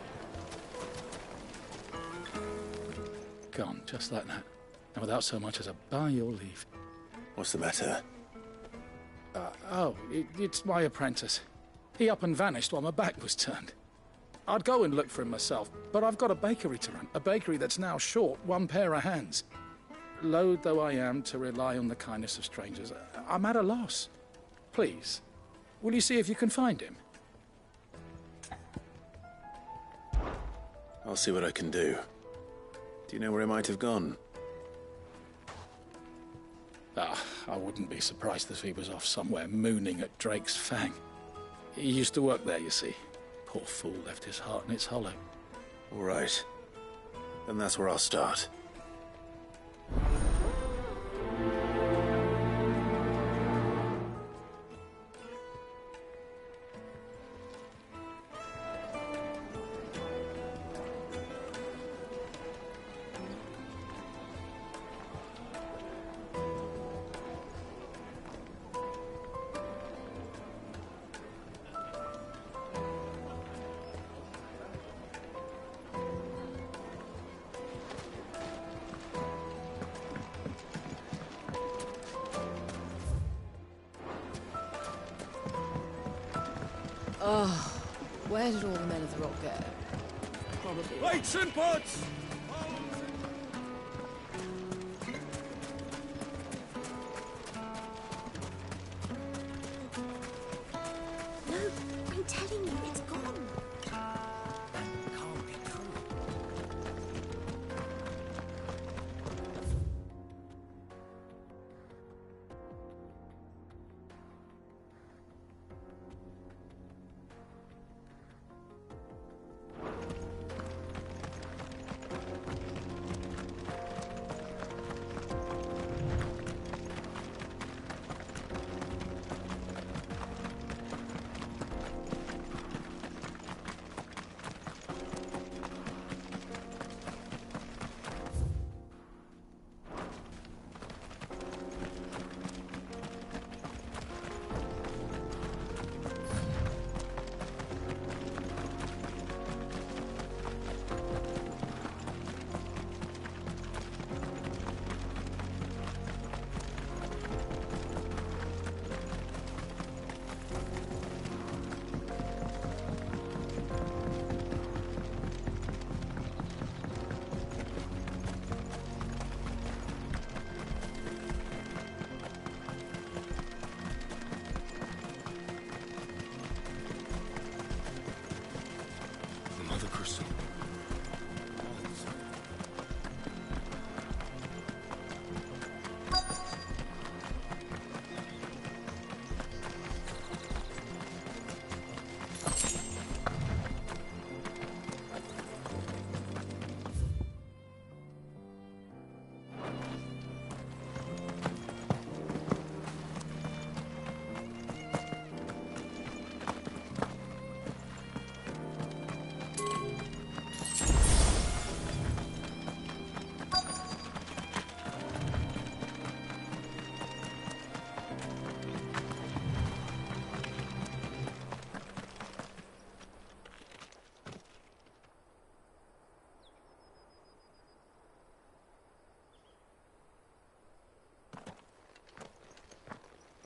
Gone, just like that. And without so much as a by your leave. What's the matter? It's my apprentice. He up and vanished while my back was turned. I'd go and look for him myself, but I've got a bakery to run. A bakery that's now short one pair of hands. Loath though I am to rely on the kindness of strangers, I'm at a loss. Please, will you see if you can find him? I'll see what I can do. Do you know where he might have gone? I wouldn't be surprised if he was off somewhere mooning at Drake's Fang. He used to work there, you see. Poor fool left his heart in its hollow. All right. Then that's where I'll start. Oh, where did all the men of the rock go? Probably. Lights and pots! No, I'm telling you, it's gone. That can't be true.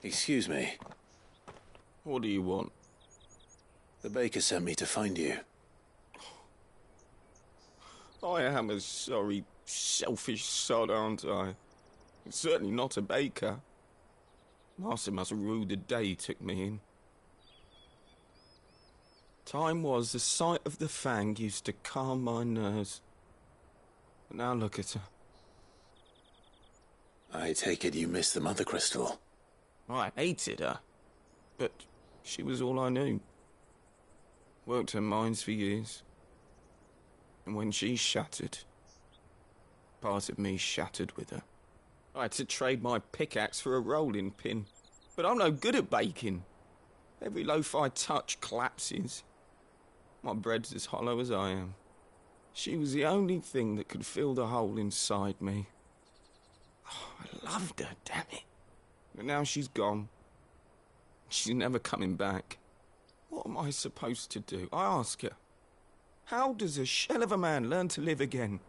Excuse me. What do you want? The baker sent me to find you. I am a sorry, selfish sod, aren't I? It's certainly not a baker. Master must have ruled the day he took me in. Time was the sight of the Fang used to calm my nerves. But now look at her. I take it you missed the Mother Crystal. I hated her, but she was all I knew. Worked her mines for years. And when she shattered, part of me shattered with her. I had to trade my pickaxe for a rolling pin. But I'm no good at baking. Every loaf I touch collapses. My bread's as hollow as I am. She was the only thing that could fill the hole inside me. Oh, I loved her, damn it. But now she's gone. She's never coming back. What am I supposed to do? I ask her. How does a shell of a man learn to live again?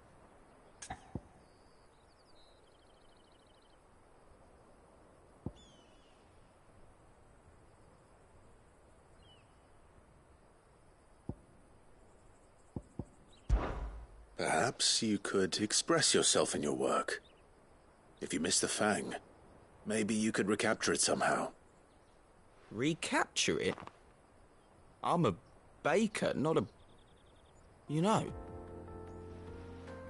Perhaps you could express yourself in your work. If you miss the Fang, maybe you could recapture it somehow. Recapture it? I'm a baker, not a... You know,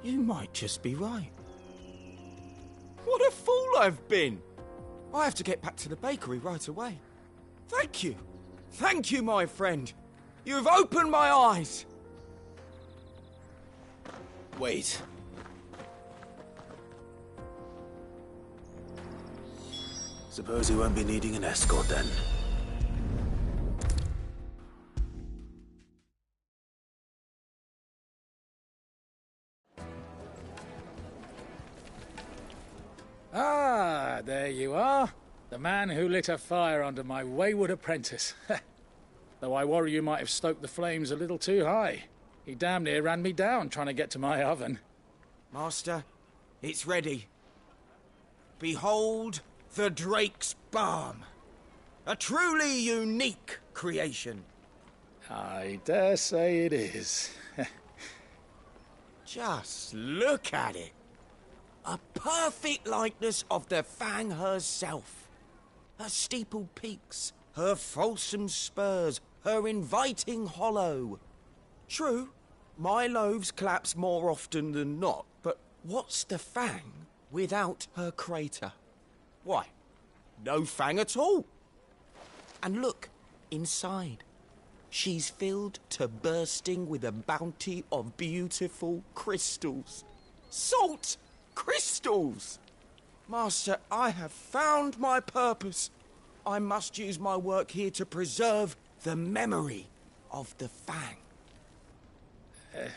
you might just be right. What a fool I've been! I have to get back to the bakery right away. Thank you. Thank you, my friend. You've opened my eyes. Wait. Suppose you won't be needing an escort then. Ah, there you are. The man who lit a fire under my wayward apprentice. Though I worry you might have stoked the flames a little too high. He damn near ran me down trying to get to my oven. Master, it's ready. Behold the Drake's Balm. A truly unique creation. I dare say it is. Just look at it. A perfect likeness of the Fang herself. Her steepled peaks, her fulsome spurs, her inviting hollow. True, my loaves collapse more often than not, but what's the Fang without her crater? Why, no Fang at all. And look, inside. She's filled to bursting with a bounty of beautiful crystals. Salt crystals! Master, I have found my purpose. I must use my work here to preserve the memory of the Fang.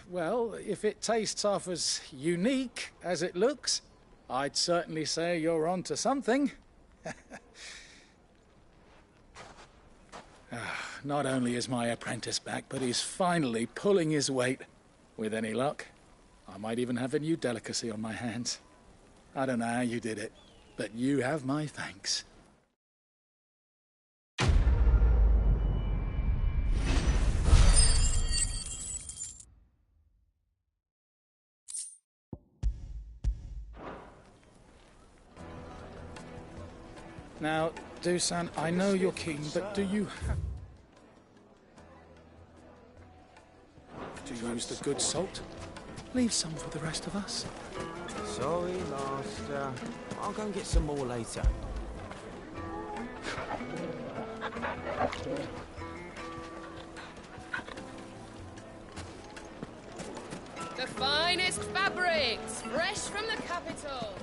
Well, if it tastes half as unique as it looks, I'd certainly say you're onto something. Not only is my apprentice back, but he's finally pulling his weight. With any luck, I might even have a new delicacy on my hands. I don't know how you did it, but you have my thanks. Now, Dusan, I know you're keen, but do you have to use the good salt? Leave some for the rest of us. Sorry, Master. I'll go and get some more later. The finest fabrics, fresh from the capital.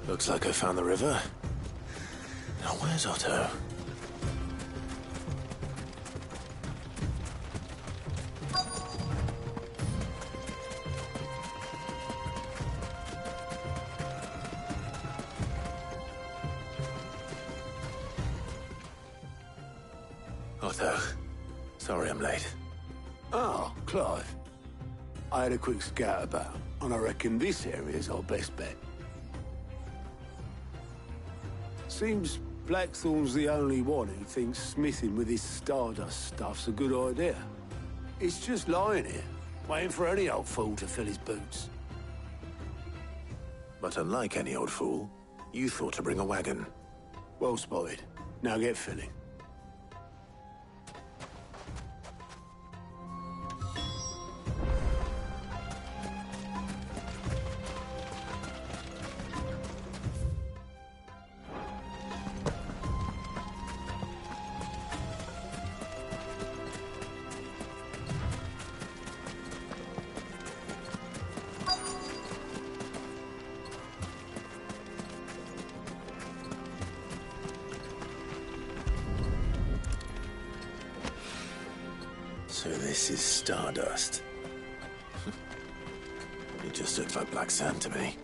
Looks like I found the river. Now where's Otto? Otto, sorry I'm late. Oh, Clive. I had a quick scout about, and I reckon this area's our best bet. Seems Blackthorn's the only one who thinks smithing with his Stardust stuff's a good idea. It's just lying here, waiting for any old fool to fill his boots. But unlike any old fool, you thought to bring a wagon. Well spotted. Now get filling. So this is Stardust. It just looks like black sand to me.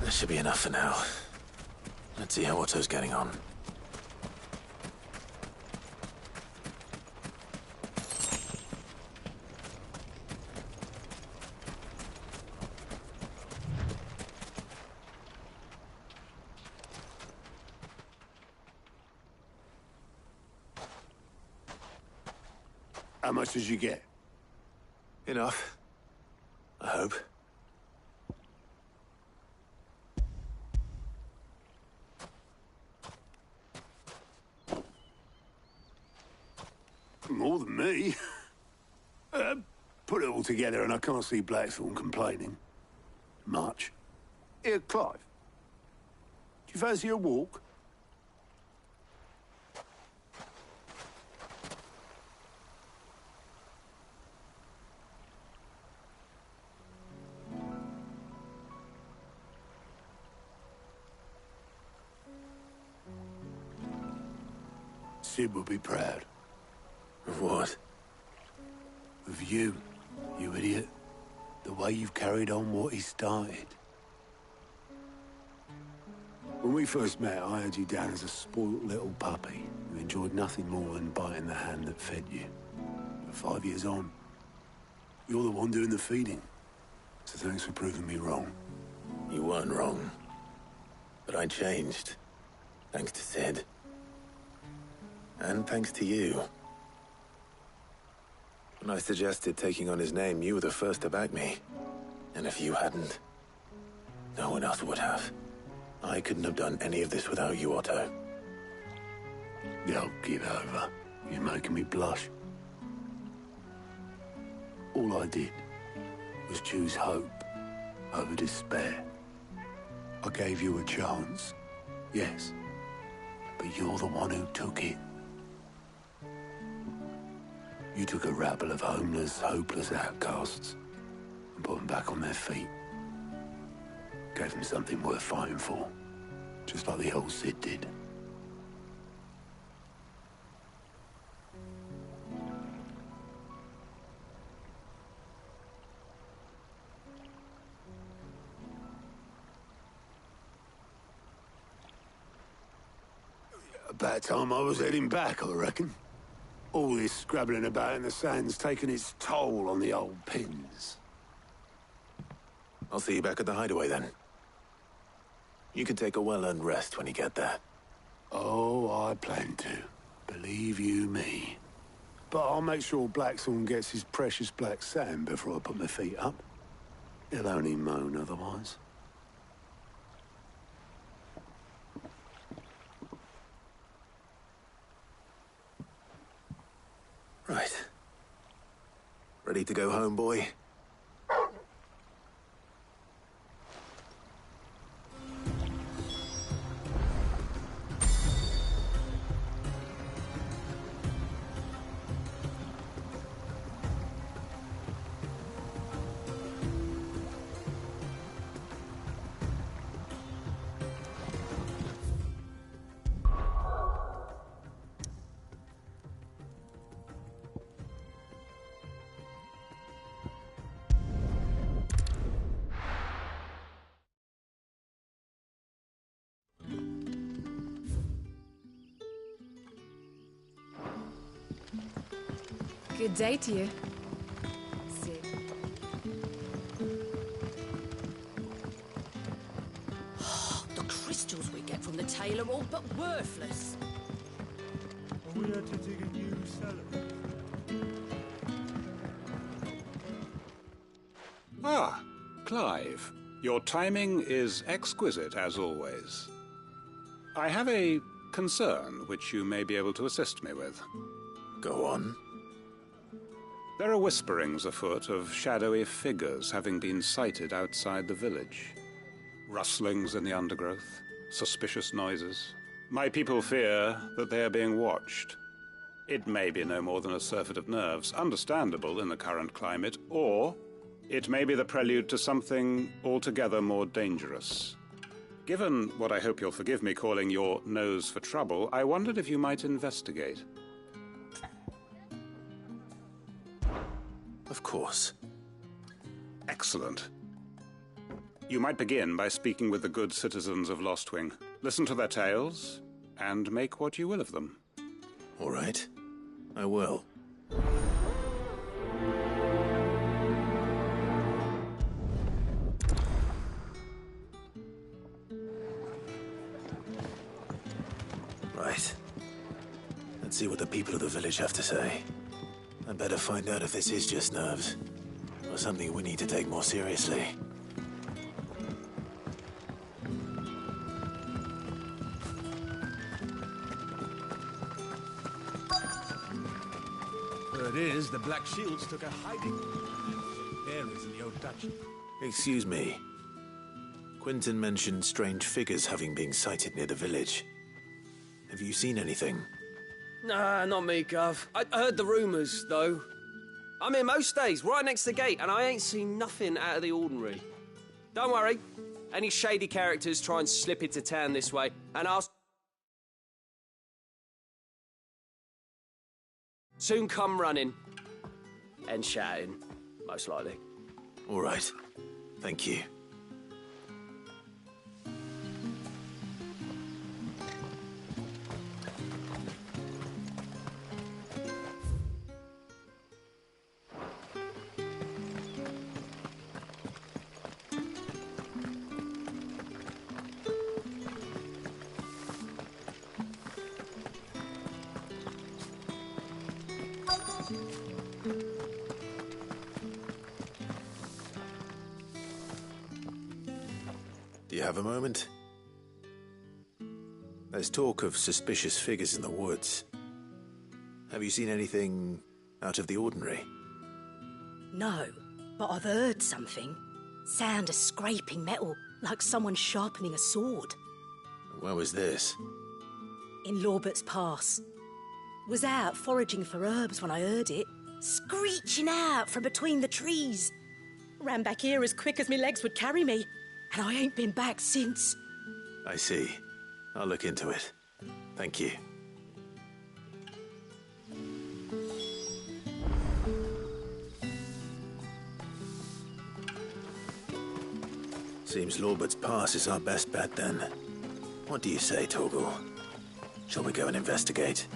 This should be enough for now. Let's see how Otto's getting on. How much did you get? Enough. I hope. More than me. Put it all together and I can't see Blackthorn complaining. Much. Here, Clive. Do you fancy a walk? Sid will be proud. Of what? Of you, you idiot. The way you've carried on what he started. When we first met, I had you down as a spoilt little puppy who enjoyed nothing more than biting the hand that fed you. But 5 years on, you're the one doing the feeding. So thanks for proving me wrong. You weren't wrong. But I changed. Thanks to Sid. And thanks to you. When I suggested taking on his name, you were the first to back me. And if you hadn't, no one else would have. I couldn't have done any of this without you, Otto. Yo, give over. You're making me blush. All I did was choose hope over despair. I gave you a chance, yes, but you're the one who took it. You took a rabble of homeless, hopeless outcasts and put them back on their feet. Gave them something worth fighting for, just like the old Sid did. About time I was heading back, I reckon. All this scrabbling about in the sand's taken its toll on the old pins. I'll see you back at the hideaway then. You can take a well-earned rest when you get there. Oh, I plan to. Believe you me. But I'll make sure Blackthorn gets his precious black sand before I put my feet up. He'll only moan otherwise. Right. Ready to go home, boy? Good day to you. Sit. The crystals we get from the tailor are all but worthless. We had to dig a new cellar. Ah, Clive. Your timing is exquisite, as always. I have a concern which you may be able to assist me with. Go on. There are whisperings afoot of shadowy figures having been sighted outside the village. Rustlings in the undergrowth, suspicious noises. My people fear that they are being watched. It may be no more than a surfeit of nerves, understandable in the current climate, or it may be the prelude to something altogether more dangerous. Given what I hope you'll forgive me calling your nose for trouble, I wondered if you might investigate. Of course. Excellent. You might begin by speaking with the good citizens of Lostwing. Listen to their tales, and make what you will of them. All right. I will. Right. Let's see what the people of the village have to say. I'd better find out if this is just nerves, or something we need to take more seriously. Word is, the Black Shields took a hiding. There is in the old duchy. Excuse me. Quentin mentioned strange figures having been sighted near the village. Have you seen anything? Nah, not me, Gov. I heard the rumours, though. I'm here most days, right next to the gate, and I ain't seen nothing out of the ordinary. Don't worry. Any shady characters try and slip into town this way, and I'll soon come running. And shouting, most likely. All right. Thank you. Do you have a moment? There's talk of suspicious figures in the woods. Have you seen anything out of the ordinary? No, but I've heard something. Sound of scraping metal, like someone sharpening a sword. Where was this? In Lorbert's Pass. Was out foraging for herbs when I heard it, screeching out from between the trees. Ran back here as quick as my legs would carry me, and I ain't been back since. I see. I'll look into it. Thank you. Seems Lorbert's Pass is our best bet then. What do you say, Torgal? Shall we go and investigate?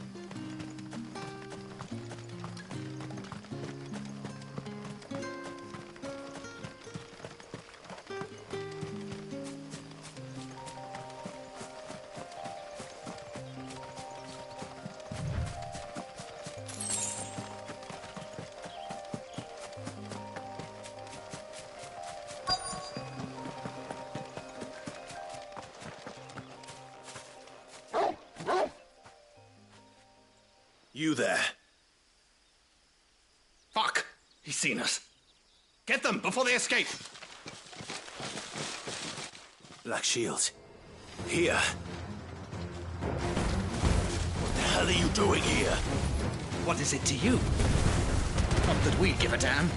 You there. Fuck! He's seen us. Get them before they escape! Black Shields. Here. What the hell are you doing here? What is it to you? Not that we give a damn.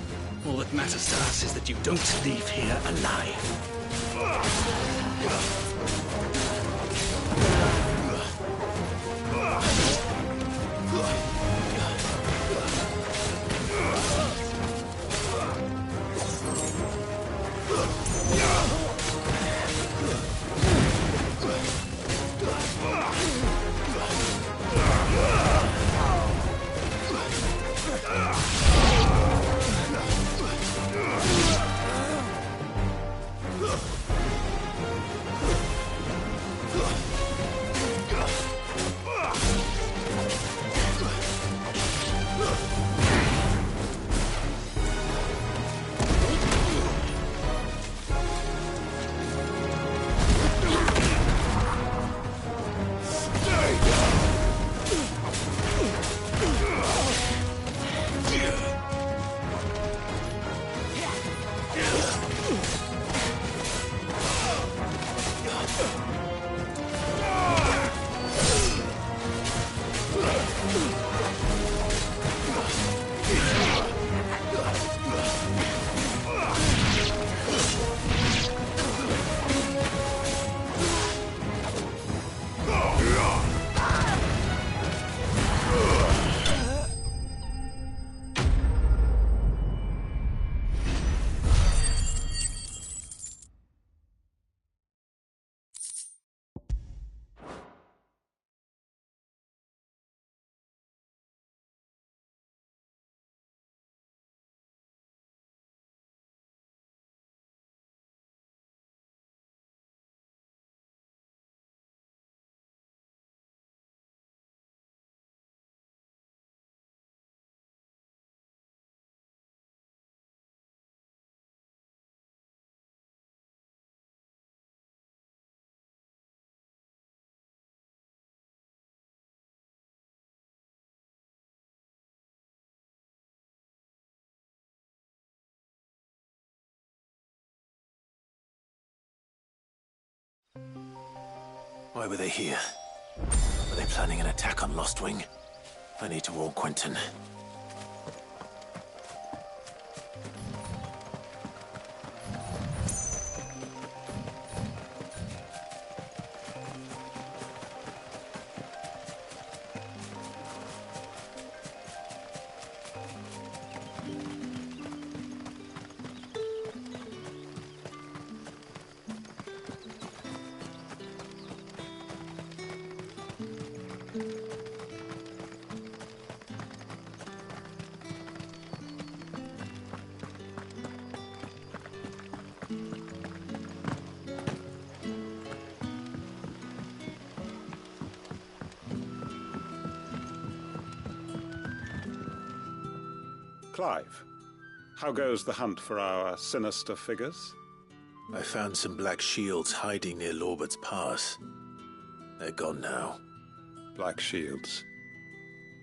All that matters to us is that you don't leave here alive. Why were they here? Were they planning an attack on Lostwing? I need to warn Quentin. Clive, how goes the hunt for our sinister figures? I found some black shields hiding near Lorbert's Pass. They're gone now. Black Shields.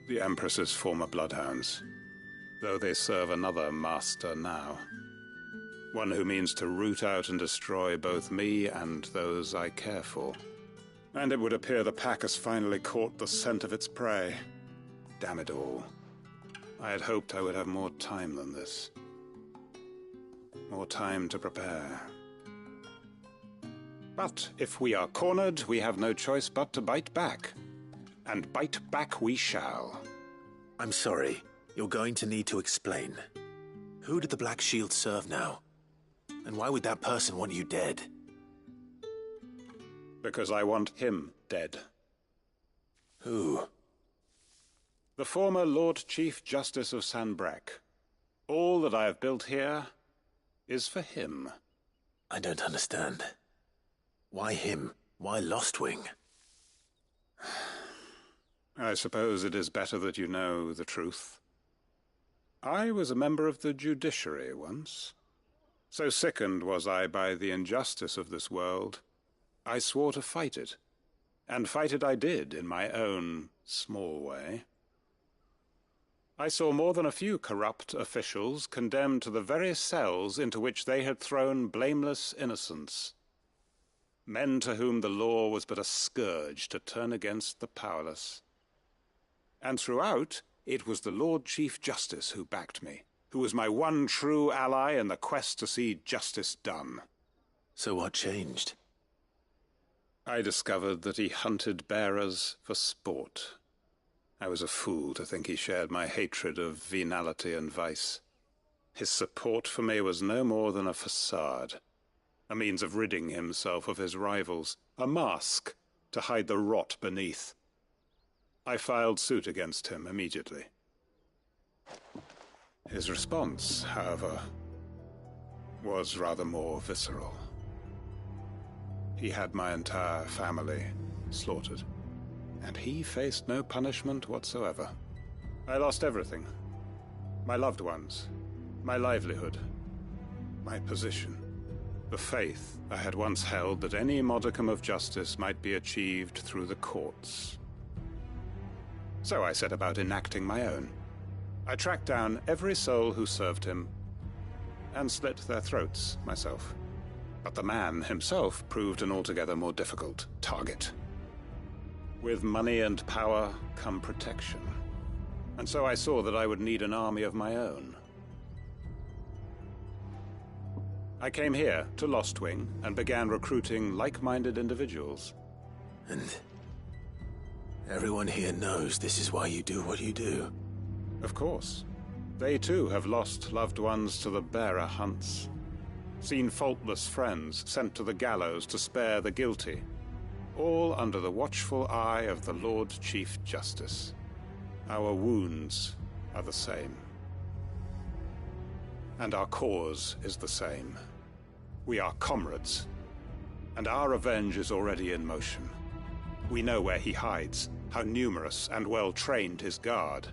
The Empress's former bloodhounds. Though they serve another master now. One who means to root out and destroy both me and those I care for. And it would appear the pack has finally caught the scent of its prey. Damn it all. I had hoped I would have more time than this. More time to prepare. But if we are cornered, we have no choice but to bite back. And bite back we shall. I'm sorry. You're going to need to explain. Who did the Black Shield serve now? And why would that person want you dead? Because I want him dead. Who? The former Lord Chief Justice of Sanbreque. All that I have built here is for him. I don't understand. Why him? Why Lostwing? I suppose it is better that you know the truth. I was a member of the judiciary once. So sickened was I by the injustice of this world, I swore to fight it. And fight it I did, in my own small way. I saw more than a few corrupt officials condemned to the very cells into which they had thrown blameless innocents. Men to whom the law was but a scourge to turn against the powerless. And throughout, it was the Lord Chief Justice who backed me, who was my one true ally in the quest to see justice done. So what changed? I discovered that he hunted bearers for sport. I was a fool to think he shared my hatred of venality and vice. His support for me was no more than a facade, a means of ridding himself of his rivals, a mask to hide the rot beneath. I filed suit against him immediately. His response, however, was rather more visceral. He had my entire family slaughtered, and he faced no punishment whatsoever. I lost everything. My loved ones, my livelihood, my position, the faith I had once held that any modicum of justice might be achieved through the courts. So I set about enacting my own. I tracked down every soul who served him, and slit their throats myself. But the man himself proved an altogether more difficult target. With money and power come protection. And so I saw that I would need an army of my own. I came here to Lostwing and began recruiting like-minded individuals. And everyone here knows this is why you do what you do. Of course. They too have lost loved ones to the bearer hunts. Seen faultless friends sent to the gallows to spare the guilty. All under the watchful eye of the Lord Chief Justice. Our wounds are the same. And our cause is the same. We are comrades. And our revenge is already in motion. We know where he hides, how numerous and well-trained his guard.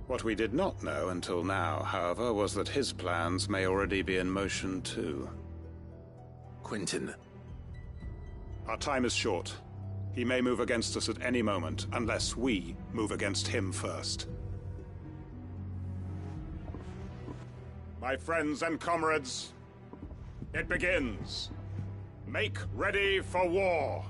What we did not know until now, however, was that his plans may already be in motion too. Quentin. Our time is short. He may move against us at any moment, unless we move against him first. My friends and comrades, it begins. Make ready for war.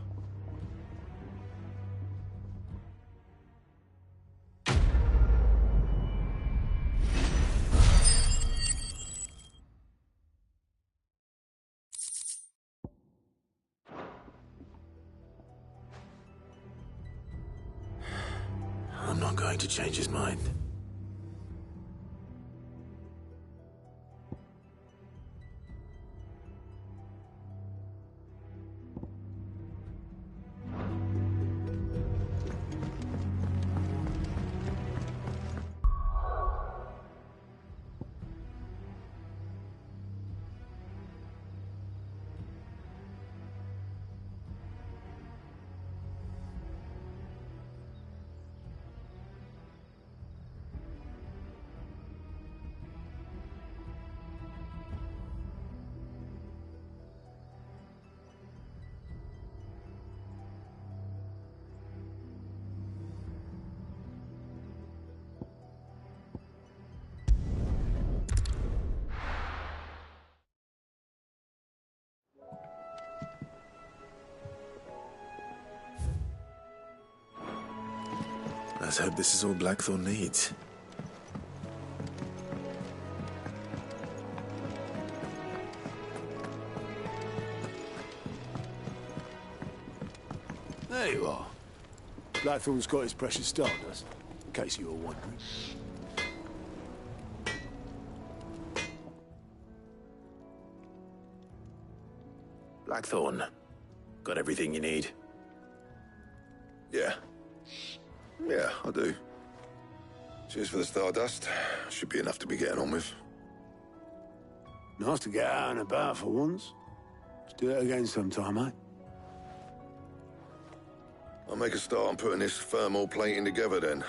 I'm not going to change his mind. Let's hope this is all Blackthorn needs. There you are. Blackthorn's got his precious stardust, in case you were wondering. Blackthorn, got everything you need? Yeah. Yeah, I do. Cheers for the stardust. Should be enough to be getting on with. Nice to get out and about for once. Let's do it again sometime, eh? I'll make a start on putting this thermal plating together then.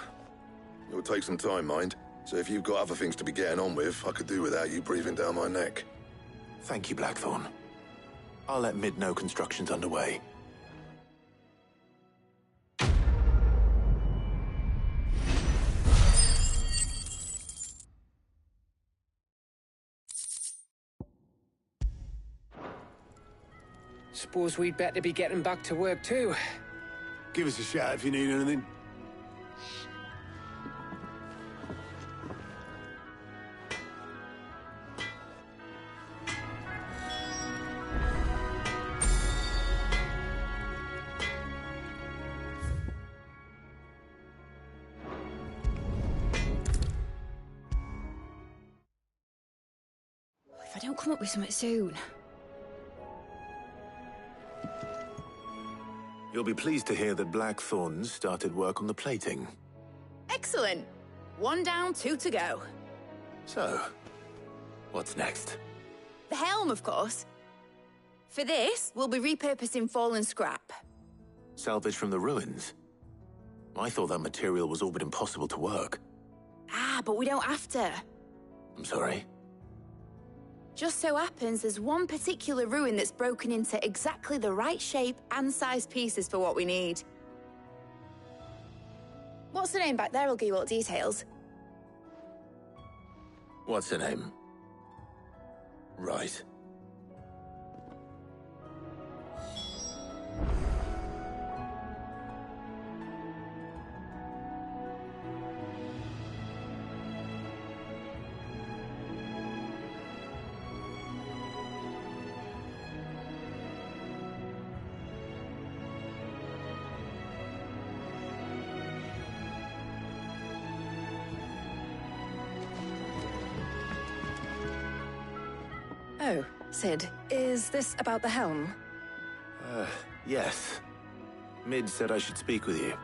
It'll take some time, mind. So if you've got other things to be getting on with, I could do without you breathing down my neck. Thank you, Blackthorn. I'll let Mid know construction's underway. Suppose we'd better be getting back to work too. Give us a shout if you need anything. If I don't come up with something soon. You'll be pleased to hear that Blackthorn started work on the plating. Excellent. 1 down, 2 to go. So, what's next? The helm, of course. For this, we'll be repurposing fallen scrap. Salvage from the ruins? I thought that material was all but impossible to work. Ah, but we don't have to. I'm sorry? Just so happens there's one particular ruin that's broken into exactly the right shape and size pieces for what we need. What's the name back there? I'll give you all the details. What's her name? Right. Oh, Sid, is this about the helm? Yes. Mid said I should speak with you.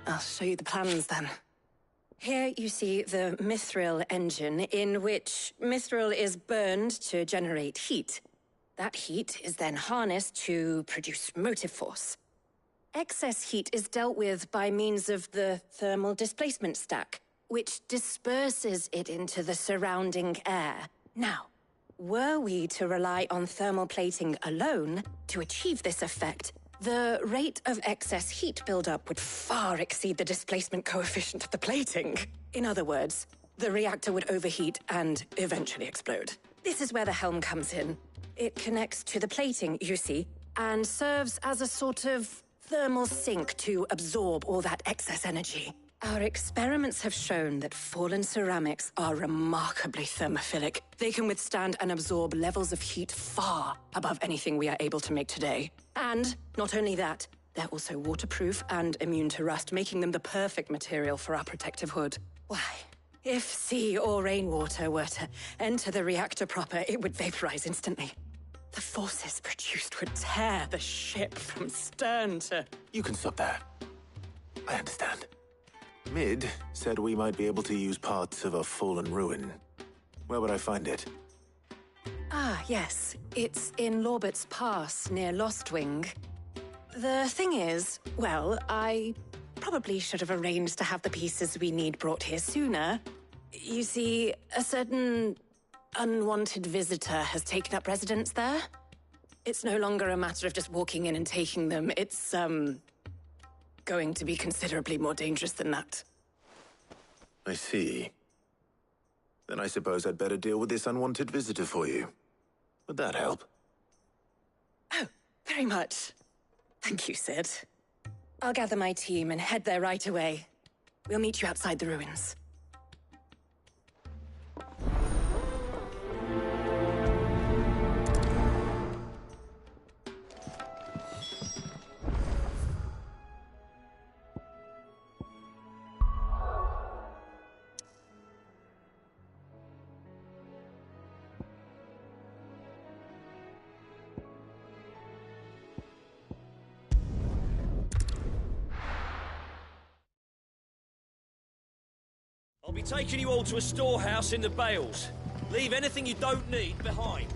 I'll show you the plans then. Here you see the mithril engine, in which mithril is burned to generate heat. That heat is then harnessed to produce motive force. Excess heat is dealt with by means of the thermal displacement stack, which disperses it into the surrounding air. Now, were we to rely on thermal plating alone to achieve this effect, the rate of excess heat buildup would far exceed the displacement coefficient of the plating. In other words, the reactor would overheat and eventually explode. This is where the helm comes in. It connects to the plating, you see, and serves as a sort of thermal sink to absorb all that excess energy. Our experiments have shown that fallen ceramics are remarkably thermophilic. They can withstand and absorb levels of heat far above anything we are able to make today. And not only that, they're also waterproof and immune to rust, making them the perfect material for our protective hood. Why, if sea or rainwater were to enter the reactor proper, it would vaporize instantly. The forces produced would tear the ship from stern to... You can stop there. I understand. Mid said we might be able to use parts of a fallen ruin. Where would I find it? Ah, yes. It's in Lorbert's Pass, near Lostwing. The thing is, well, I probably should have arranged to have the pieces we need brought here sooner. You see, a certain unwanted visitor has taken up residence there. It's no longer a matter of just walking in and taking them. It's, going to be considerably more dangerous than that. I see. Then I suppose I'd better deal with this unwanted visitor for you. Would that help? Oh, very much. Thank you, Sid. I'll gather my team and head there right away. We'll meet you outside the ruins. I'll be taking you all to a storehouse in the Bales. Leave anything you don't need behind.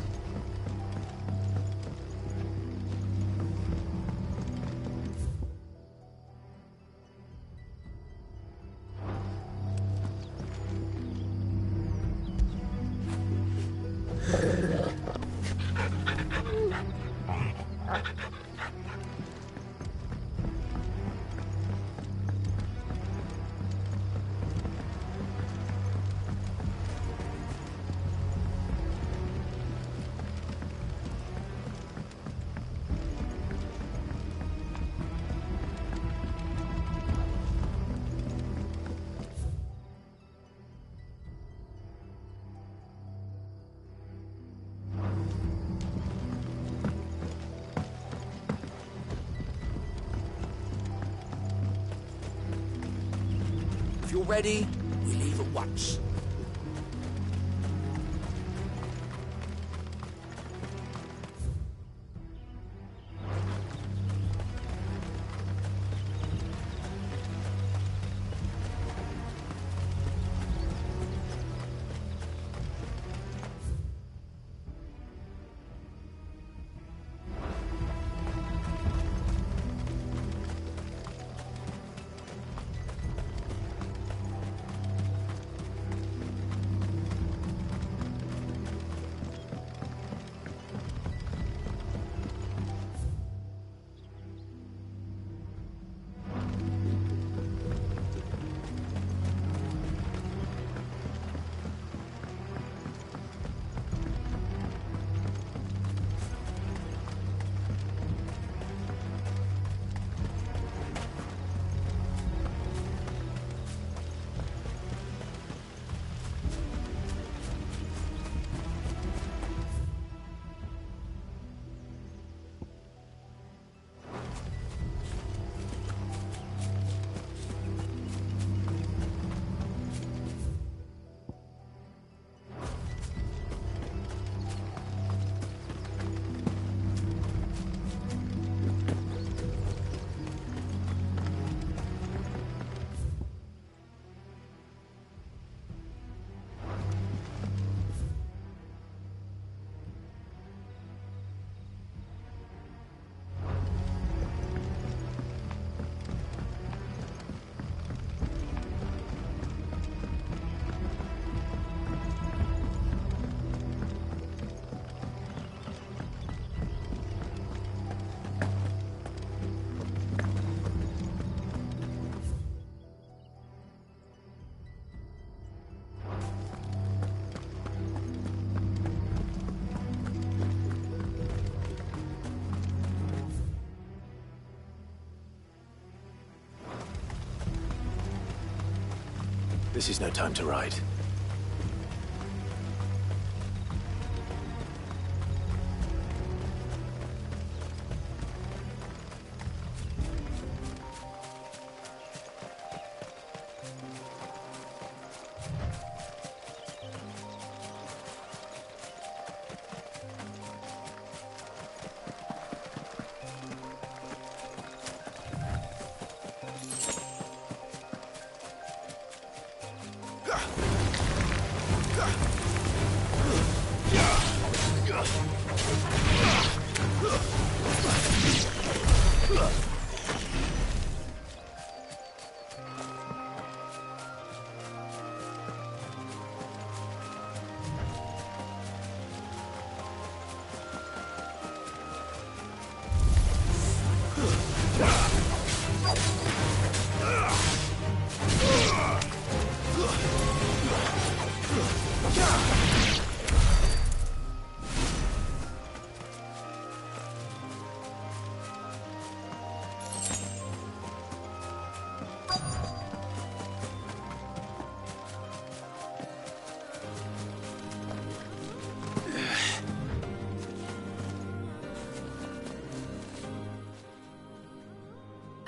If you're ready, we leave at once. This is no time to ride.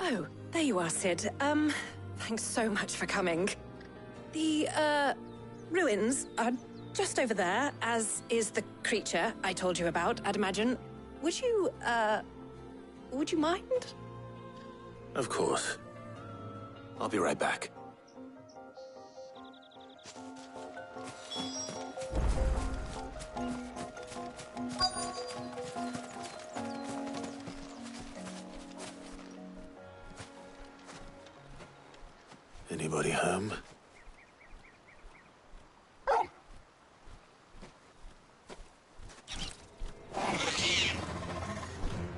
Oh, there you are, Sid. Thanks so much for coming. The, ruins are just over there, as is the creature I told you about, I'd imagine. Would you mind? Of course. I'll be right back. Anybody home?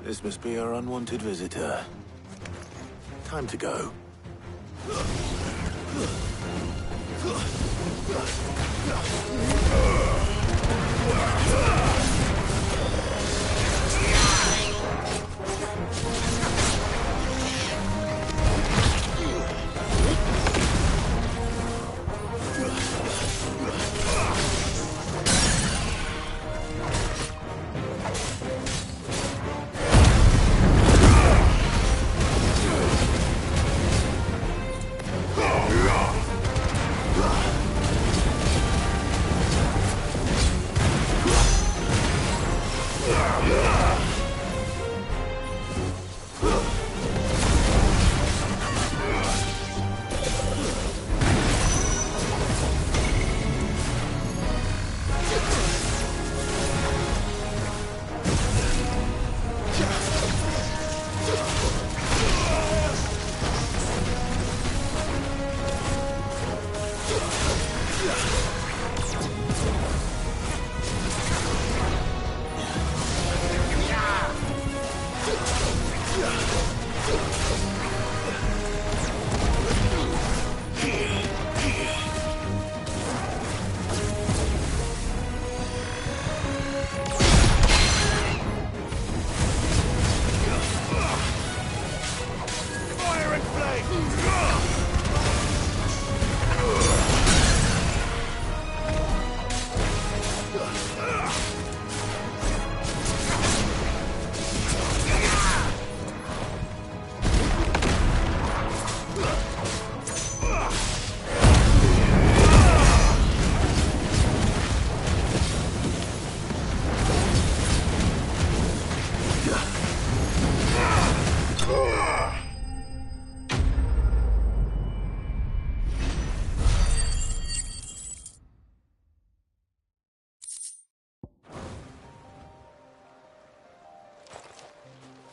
This must be our unwanted visitor. Time to go.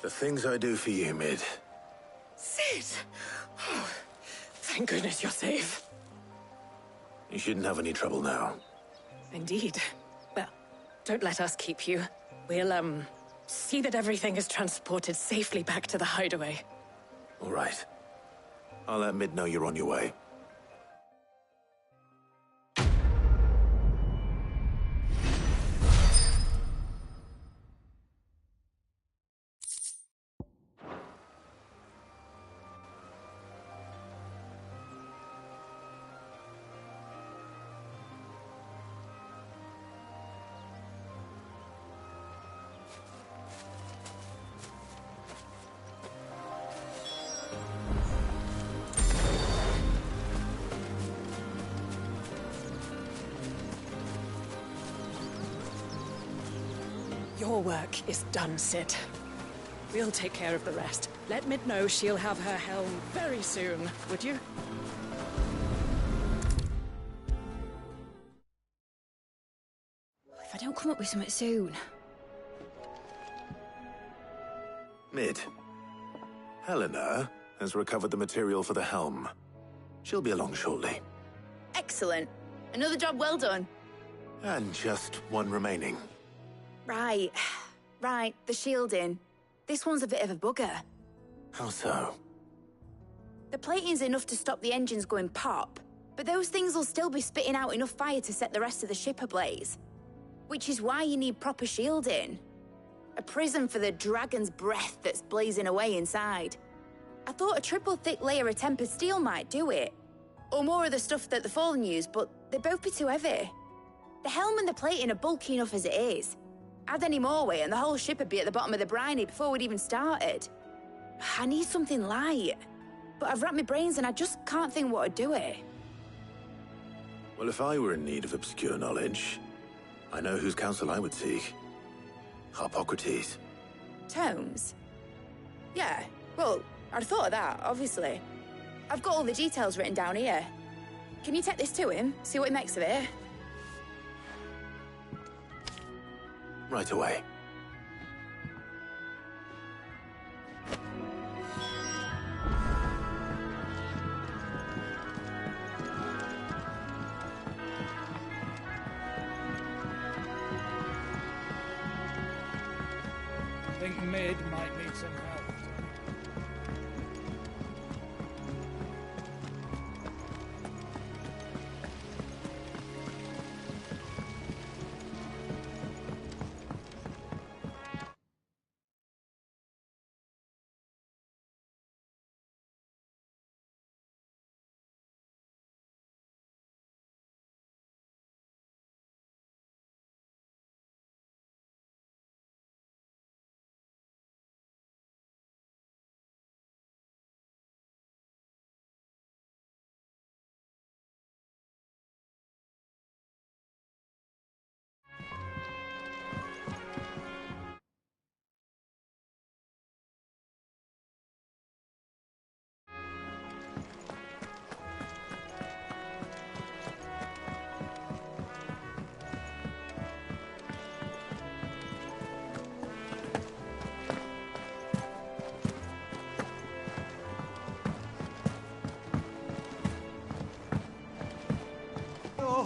The things I do for you, Mid. Sid! Oh, thank goodness you're safe. You shouldn't have any trouble now. Indeed. Well, don't let us keep you. We'll, see that everything is transported safely back to the hideaway. All right. I'll let Mid know you're on your way. Your work is done, Sid. We'll take care of the rest. Let Mid know she'll have her helm very soon, would you? If I don't come up with something soon. Mid. Helena has recovered the material for the helm. She'll be along shortly. Excellent. Another job well done. And just one remaining. Right, the shielding. This one's a bit of a bugger. How so? The plating's enough to stop the engines going pop, but those things will still be spitting out enough fire to set the rest of the ship ablaze. Which is why you need proper shielding. A prison for the dragon's breath that's blazing away inside. I thought a triple thick layer of tempered steel might do it. Or more of the stuff that the Fallen use, but they'd both be too heavy. The helm and the plating are bulky enough as it is. Add any more weight and the whole ship would be at the bottom of the briny before we'd even started. I need something light. But I've racked my brains and I just can't think what would do it. Well, if I were in need of obscure knowledge, I know whose counsel I would seek. Harpocrates. Tomes? Yeah, well, I'd thought of that, obviously. I've got all the details written down here. Can you take this to him, see what he makes of it? Right away. think Mid might need some help.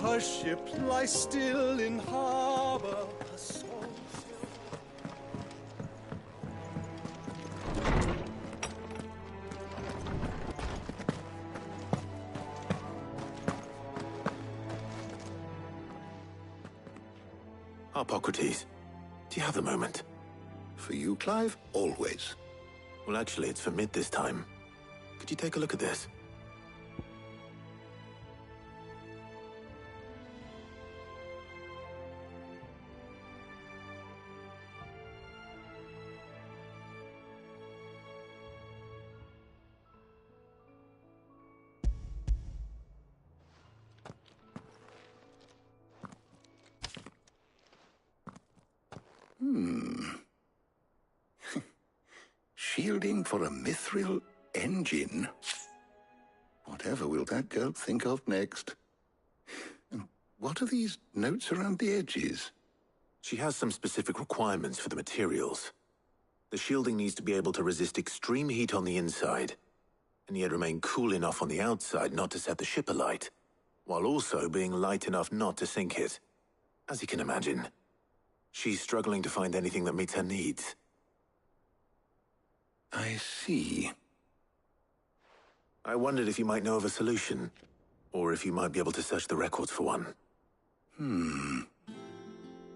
Her ship lies still in harbor. Her soul Hippocrates, do you have a moment? For you, Clive? Always. Well, actually, it's for Mid this time. Could you take a look at this? Shielding for a mithril engine? Whatever will that girl think of next? And what are these notes around the edges? She has some specific requirements for the materials. The shielding needs to be able to resist extreme heat on the inside, and yet remain cool enough on the outside not to set the ship alight, while also being light enough not to sink it. As you can imagine, she's struggling to find anything that meets her needs. I see. I wondered if you might know of a solution, or if you might be able to search the records for one.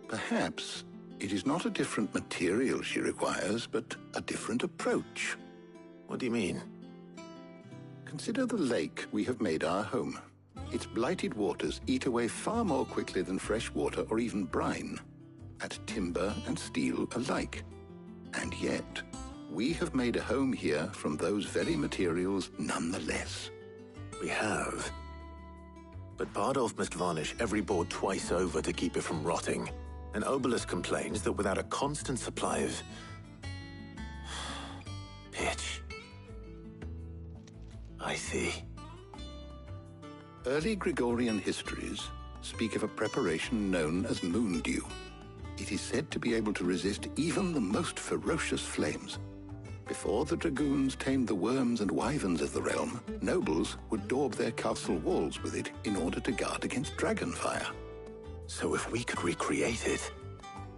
Perhaps it is not a different material she requires, but a different approach. What do you mean? Consider the lake we have made our home. Its blighted waters eat away far more quickly than fresh water or even brine, at timber and steel alike. And yet, we have made a home here from those very materials nonetheless. We have. But Bardolph must varnish every board twice over to keep it from rotting. And Obelus complains that without a constant supply of pitch. I see. Early Gregorian histories speak of a preparation known as moon dew. It is said to be able to resist even the most ferocious flames. Before the dragoons tamed the worms and wyverns of the realm, nobles would daub their castle walls with it in order to guard against dragonfire. So if we could recreate it...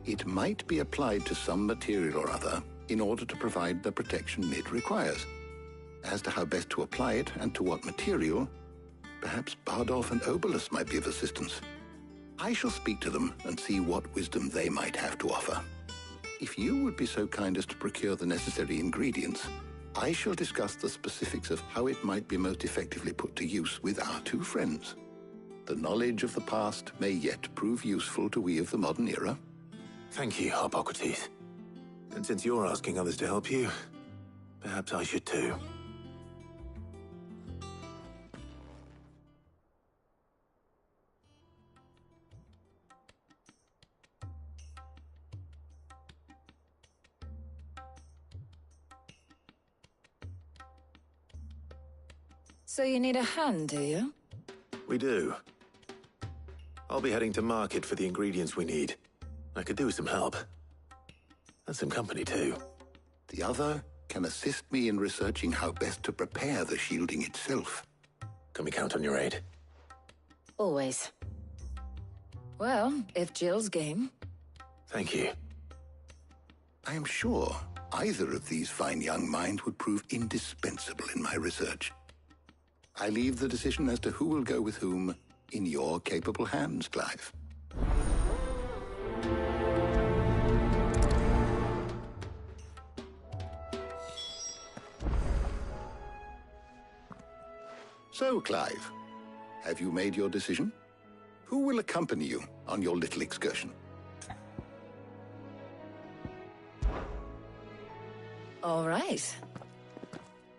It might be applied to some material or other in order to provide the protection Mid requires. As to how best to apply it and to what material, perhaps Bardolph and Obelus might be of assistance. I shall speak to them and see what wisdom they might have to offer. If you would be so kind as to procure the necessary ingredients, I shall discuss the specifics of how it might be most effectively put to use with our two friends. The knowledge of the past may yet prove useful to we of the modern era. Thank you, Hippocrates. And since you're asking others to help you, perhaps I should too. So you need a hand, do you? We do. I'll be heading to market for the ingredients we need. I could do with some help. And some company, too. The other can assist me in researching how best to prepare the shielding itself. Can we count on your aid? Always. Well, if Jill's game. Thank you. I am sure either of these fine young minds would prove indispensable in my research. I leave the decision as to who will go with whom in your capable hands, Clive. So, Clive, have you made your decision? Who will accompany you on your little excursion? All right.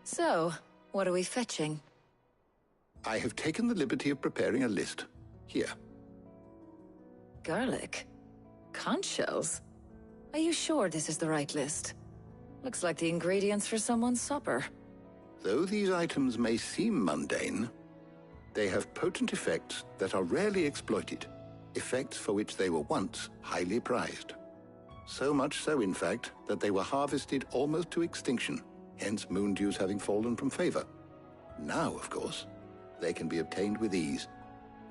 So, what are we fetching? I have taken the liberty of preparing a list. Here. Garlic? Conch shells? Are you sure this is the right list? Looks like the ingredients for someone's supper. Though these items may seem mundane, they have potent effects that are rarely exploited, effects for which they were once highly prized. So much so, in fact, that they were harvested almost to extinction, hence moon dews having fallen from favor. Now, of course, they can be obtained with ease.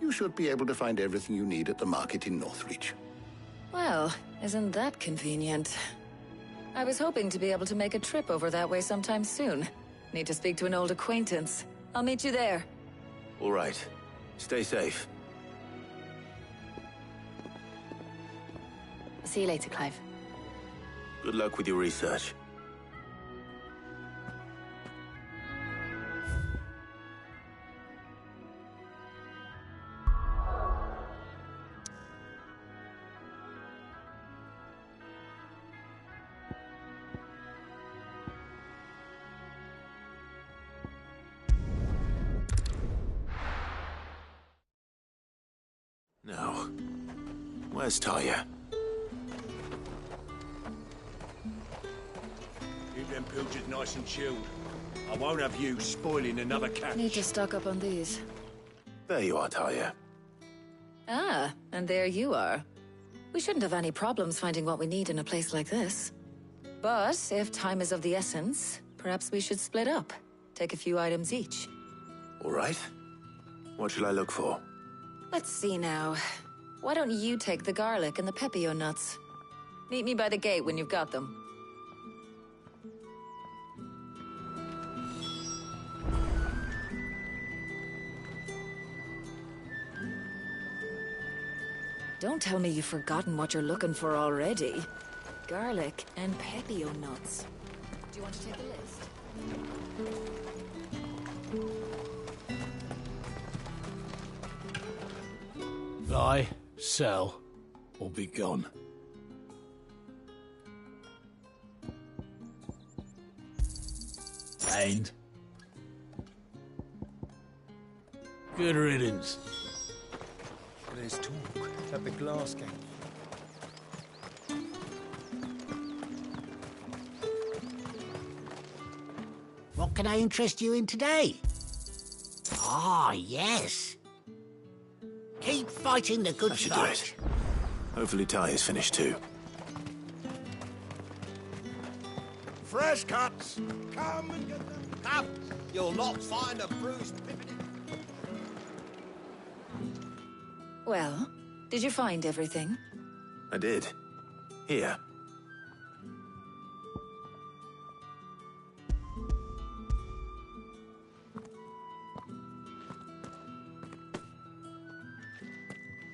You should be able to find everything you need at the market in Northreach. Well, isn't that convenient? I was hoping to be able to make a trip over that way sometime soon. Need to speak to an old acquaintance. I'll meet you there. All right. Stay safe. See you later, Clive. Good luck with your research. Now, where's Taya? Keep them pilchards nice and chilled. I won't have you spoiling another catch. Need to stock up on these. There you are, Taya. Ah, and there you are. We shouldn't have any problems finding what we need in a place like this. But if time is of the essence, perhaps we should split up. Take a few items each. All right. What shall I look for? Let's see now. Why don't you take the garlic and the pepio nuts? Meet me by the gate when you've got them. Don't tell me you've forgotten what you're looking for already. Garlic and pepio nuts. Do you want to take the list? Buy, sell, or be gone. And good riddance. There's talk at the glass gate. What can I interest you in today? Ah, yes. Keep fighting the good I should fight. do it. Hopefully Taya's finished too. Fresh cuts! Come and get them. Come! You'll not find a bruised pippin. Well, did you find everything? I did. Here.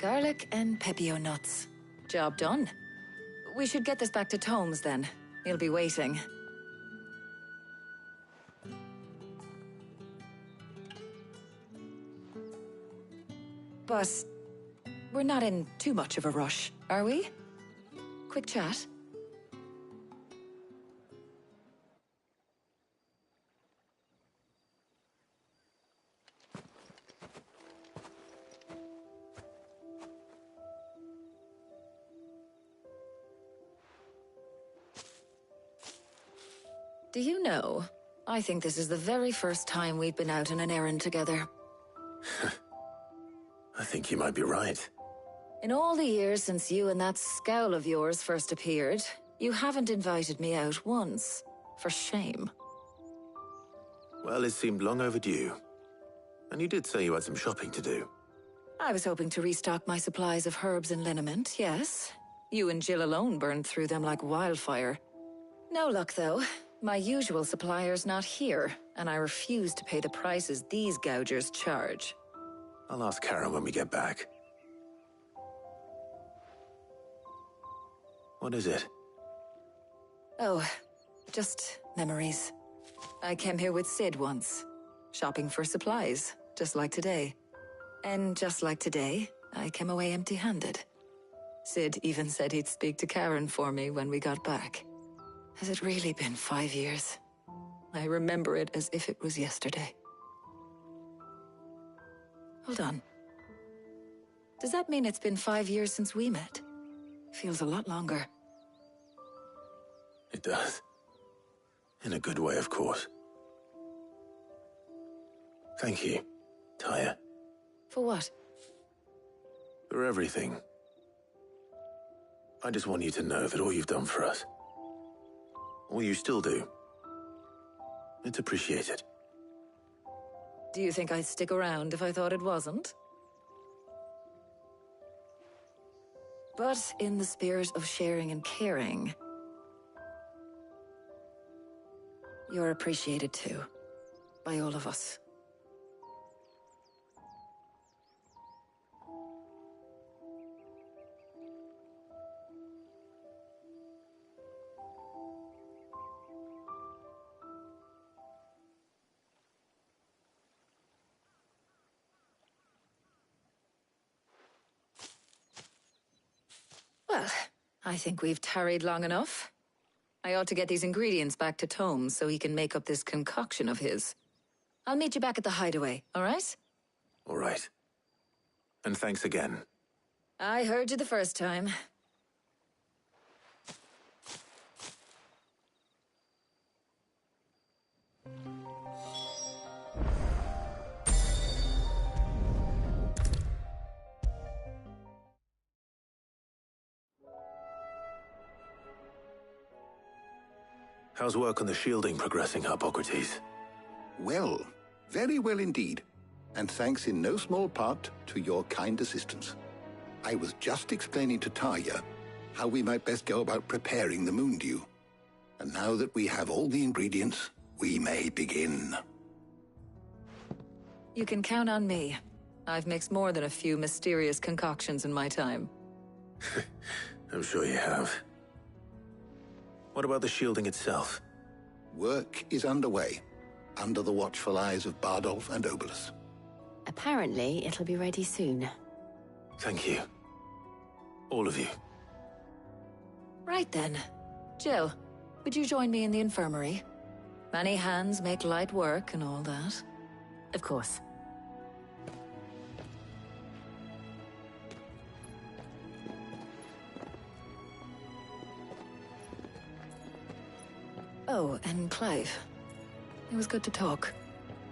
Garlic and pepio nuts. Job done. We should get this back to Tomes then. He'll be waiting. But we're not in too much of a rush, are we? Quick chat. Do you know, I think this is the very first time we've been out on an errand together. I think you might be right. In all the years since you and that scowl of yours first appeared, you haven't invited me out once. For shame. Well, it seemed long overdue. And you did say you had some shopping to do. I was hoping to restock my supplies of herbs and liniment, yes. You and Jill alone burned through them like wildfire. No luck, though. My usual supplier's not here, and I refuse to pay the prices these gougers charge. I'll ask Karen when we get back. What is it? Oh, just memories. I came here with Sid once, shopping for supplies, just like today. And just like today, I came away empty-handed. Sid even said he'd speak to Karen for me when we got back. Has it really been 5 years? I remember it as if it was yesterday. Hold on. Does that mean it's been 5 years since we met? Feels a lot longer. It does. In a good way, of course. Thank you, Tyre. For what? For everything. I just want you to know that all you've done for us, all you still do, it's appreciated. Do you think I'd stick around if I thought it wasn't? But in the spirit of sharing and caring, you're appreciated too, by all of us. Well, I think we've tarried long enough. I ought to get these ingredients back to Tome so he can make up this concoction of his. I'll meet you back at the hideaway, all right? All right. And thanks again. I heard you the first time. How's work on the shielding progressing, Hippocrates? Well, very well indeed. And thanks in no small part to your kind assistance. I was just explaining to Tarja how we might best go about preparing the moon dew. And now that we have all the ingredients, we may begin. You can count on me. I've mixed more than a few mysterious concoctions in my time. I'm sure you have. What about the shielding itself? Work is underway, under the watchful eyes of Bardolph and Obolus. Apparently, it'll be ready soon. Thank you. All of you. Right then. Jill, would you join me in the infirmary? Many hands make light work and all that. Of course. Oh, and Clive. It was good to talk.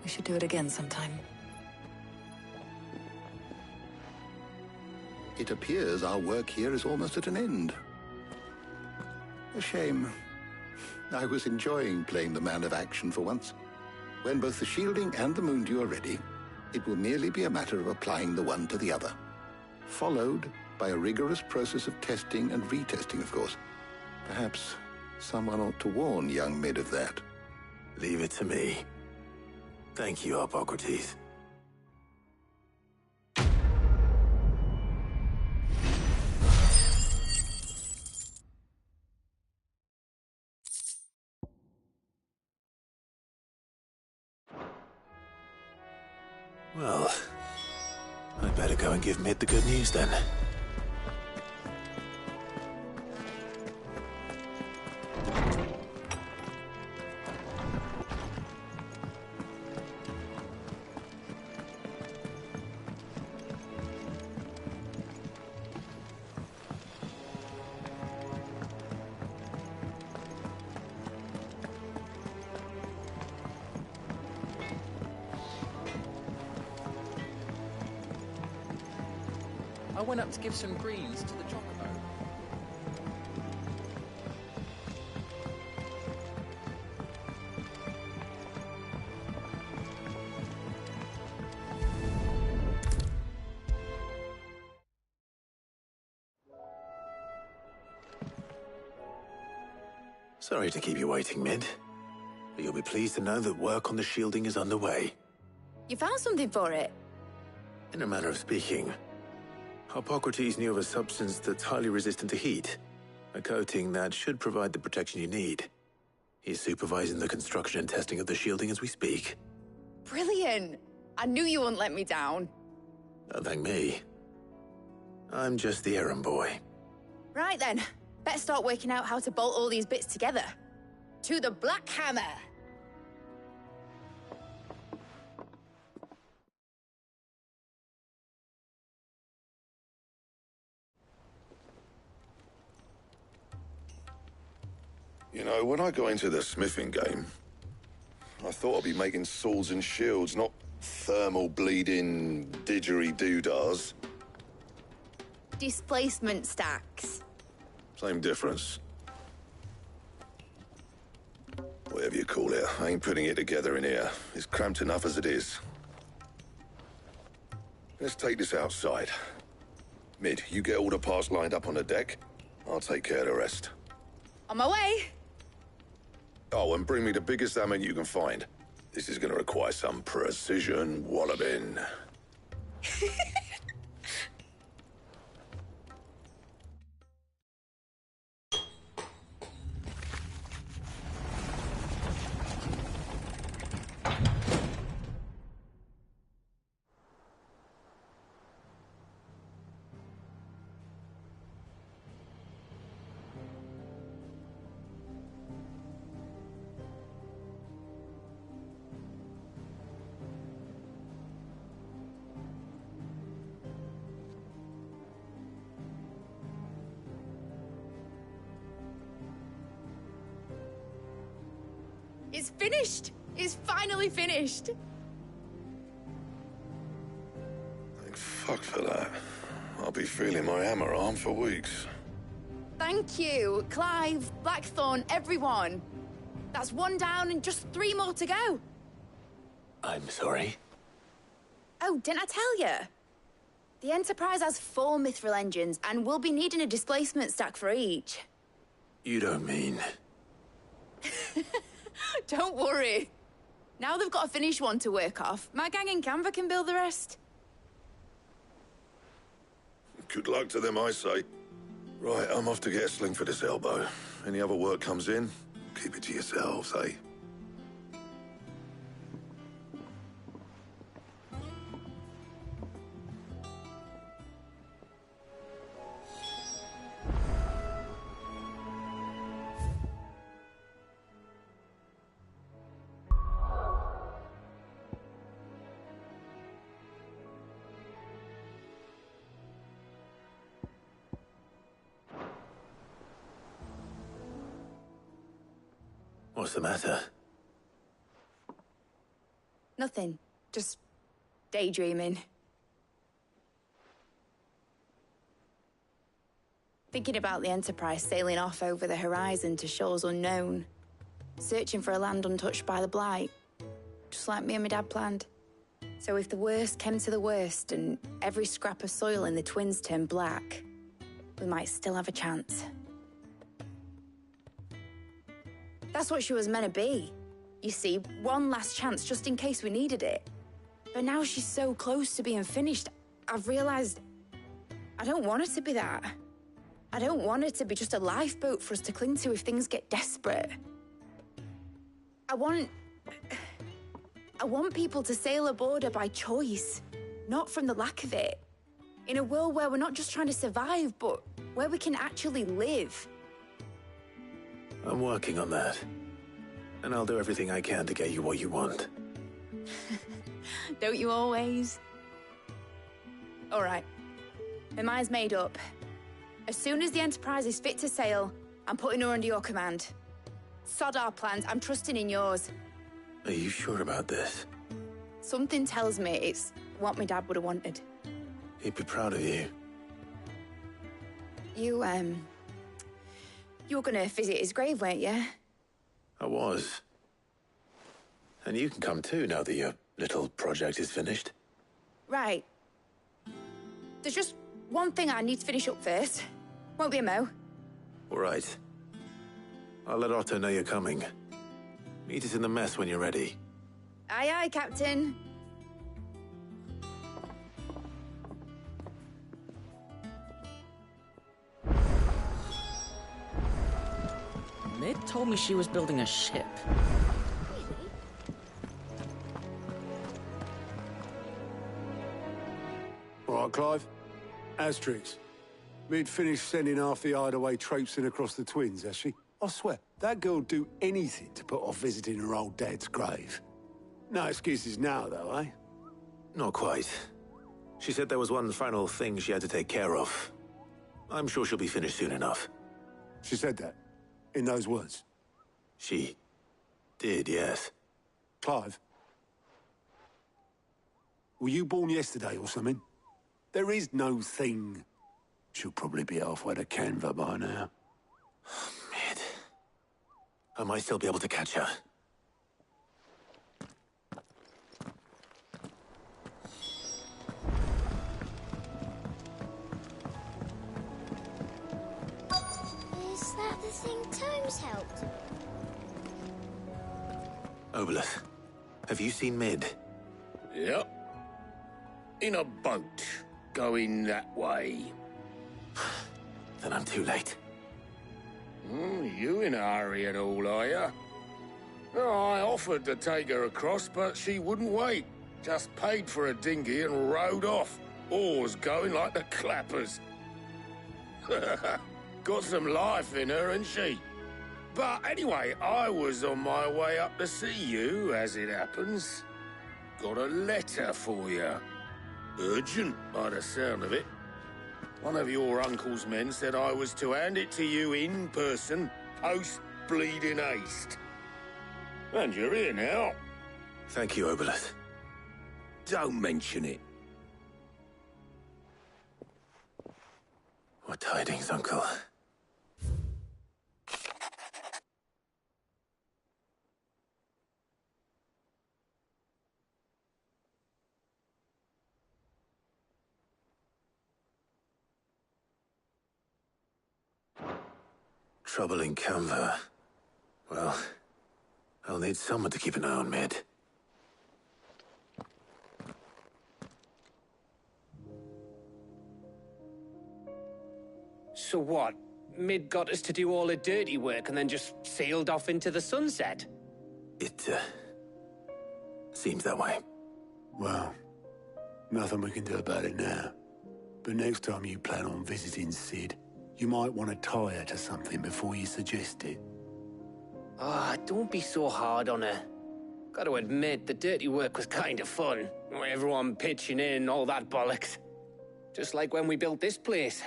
We should do it again sometime. It appears our work here is almost at an end. A shame. I was enjoying playing the man of action for once. When both the shielding and the moon dew are ready, it will merely be a matter of applying the one to the other. Followed by a rigorous process of testing and retesting, of course. Perhaps someone ought to warn young Mid of that. Leave it to me. Thank you, Hippocrates. Well, I'd better go and give Mid the good news then. I went up to give some greens to the chocobo. Sorry to keep you waiting, Mid. But you'll be pleased to know that work on the shielding is underway. You found something for it? In a manner of speaking, Hippocrates knew of a substance that's highly resistant to heat. A coating that should provide the protection you need. He's supervising the construction and testing of the shielding as we speak. Brilliant! I knew you wouldn't let me down. Don't thank me. I'm just the errand boy. Right then, better start working out how to bolt all these bits together. To the Black Hammer! You know, when I got into the smithing game, I thought I'd be making swords and shields, not thermal bleeding didgeridoo-dahs. Displacement stacks. Same difference. Whatever you call it, I ain't putting it together in here. It's cramped enough as it is. Let's take this outside. Mid, you get all the parts lined up on the deck. I'll take care of the rest. On my way! Oh, and bring me the biggest hammer you can find. This is gonna require some precision walloping. It's finished! It's finally finished! Thank fuck for that. I'll be feeling my hammer arm for weeks. Thank you, Clive, Blackthorn, everyone. That's one down and just 3 more to go. I'm sorry. Oh, didn't I tell you? The Enterprise has 4 mithril engines, and we'll be needing a displacement stack for each. You don't mean... Don't worry. Now they've got a finished one to work off, my gang in Canva can build the rest. Good luck to them, I say. Right, I'm off to get a sling for this elbow. Any other work comes in, keep it to yourselves, eh? What's the matter? Nothing. Just daydreaming. Thinking about the Enterprise sailing off over the horizon to shores unknown. Searching for a land untouched by the Blight. Just like me and my dad planned. So if the worst came to the worst and every scrap of soil in the Twins turned black, we might still have a chance. That's what she was meant to be. You see, one last chance just in case we needed it. But now she's so close to being finished, I've realized I don't want it to be that. I don't want it to be just a lifeboat for us to cling to if things get desperate. I want people to sail aboard her by choice, not from the lack of it. In a world where we're not just trying to survive, but where we can actually live. I'm working on that. And I'll do everything I can to get you what you want. Don't you always? All right. My mind's made up. As soon as the Enterprise is fit to sail, I'm putting her under your command. Sod our plans, I'm trusting in yours. Are you sure about this? Something tells me it's what my dad would have wanted. He'd be proud of you. You were gonna visit his grave, weren't you? I was. And you can come too now that your little project is finished. Right. There's just one thing I need to finish up first. Won't be a mo. All right. I'll let Otto know you're coming. Meet us in the mess when you're ready. Aye, aye, Captain. Mid told me she was building a ship. All right, Clive. Asterix. Mid finished sending half the hideaway traipsing across the twins, has she? I swear, that girl'd do anything to put off visiting her old dad's grave. No excuses now, though, eh? Not quite. She said there was one final thing she had to take care of. I'm sure she'll be finished soon enough. She said that? In those words? She did, yes. Clive? Were you born yesterday or something? There is no thing. She'll probably be halfway to Canva by now. Mid. I might still be able to catch her. Is that the thing Tomes helped? Obelus, have you seen Mid? Yep. In a boat, going that way. Then I'm too late. You in a hurry and all, are you? Oh, I offered to take her across, but she wouldn't wait. Just paid for a dinghy and rowed off. Oars going like the clappers. Got some life in her, ain't she? But anyway, I was on my way up to see you, as it happens. Got a letter for you. Urgent, by the sound of it. One of your uncle's men said I was to hand it to you in person, post-bleeding haste. And you're here now. Thank you, Obelus. Don't mention it. What tidings, Uncle? Trouble in Canva. Well, I'll need someone to keep an eye on Mid. So what? Mid got us to do all the dirty work and then just sailed off into the sunset? It, seems that way. Well, nothing we can do about it now. But next time you plan on visiting Sid, you might want to tie her to something before you suggest it. Ah, don't be so hard on her. Gotta admit, the dirty work was kind of fun. Everyone pitching in, all that bollocks. Just like when we built this place.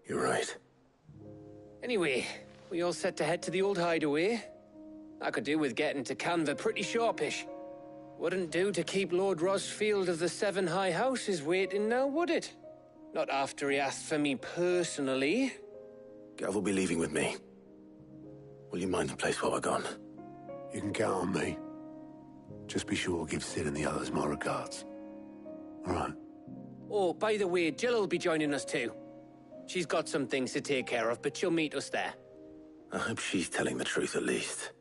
You're right. Anyway, we all set to head to the old hideaway. I could do with getting to Canva pretty sharpish. Wouldn't do to keep Lord Rosfield of the Seven High Houses waiting now, would it? Not after he asked for me personally. Gav will be leaving with me. Will you mind the place while we're gone? You can count on me. Just be sure to give Sid and the others my regards. All right. Oh, by the way, Jill will be joining us too. She's got some things to take care of, but she'll meet us there. I hope she's telling the truth at least.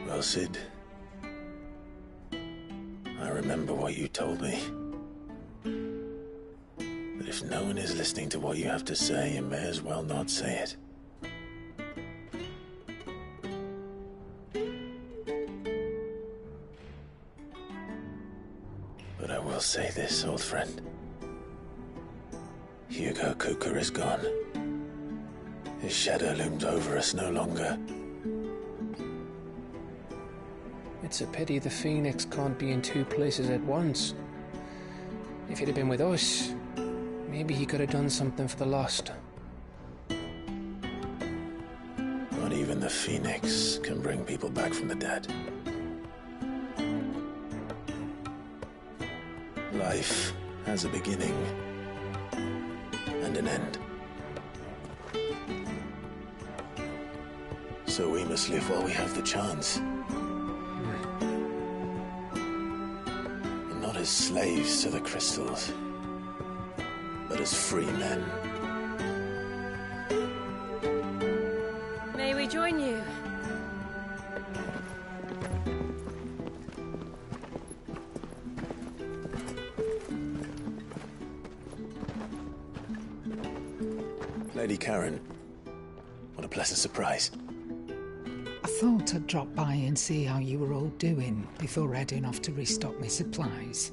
Well, Sid, I remember what you told me. That if no one is listening to what you have to say, you may as well not say it. say this, old friend. Hugo Cooker is gone. His shadow looms over us no longer. It's a pity the Phoenix can't be in two places at once. If he'd have been with us, maybe he could have done something for the lost. Not even the Phoenix can bring people back from the dead. Life has a beginning and an end. So we must live while we have the chance. And not as slaves to the crystals, but as free men. May we join you? Lady Karen, what a pleasant surprise. I thought I'd drop by and see how you were all doing before heading off to restock my supplies.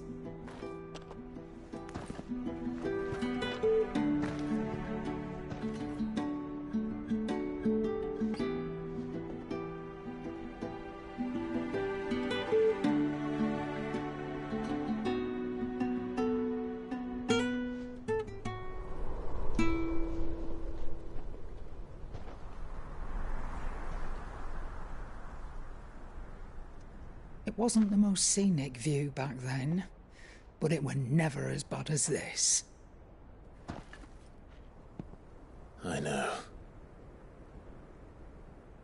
It wasn't the most scenic view back then, but it were never as bad as this. I know.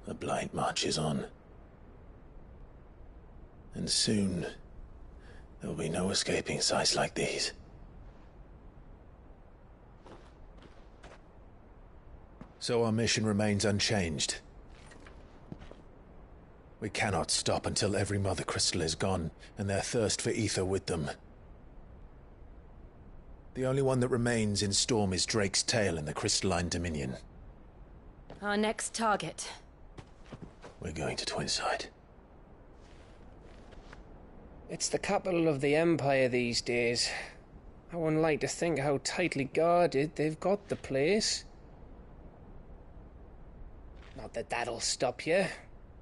The blight marches on. And soon, there'll be no escaping sights like these. So our mission remains unchanged. We cannot stop until every Mother Crystal is gone, and their thirst for ether with them. The only one that remains in Storm is Drake's tail in the Crystalline Dominion. Our next target. We're going to Twinside. It's the capital of the Empire these days. I wouldn't like to think how tightly guarded they've got the place. Not that that'll stop you.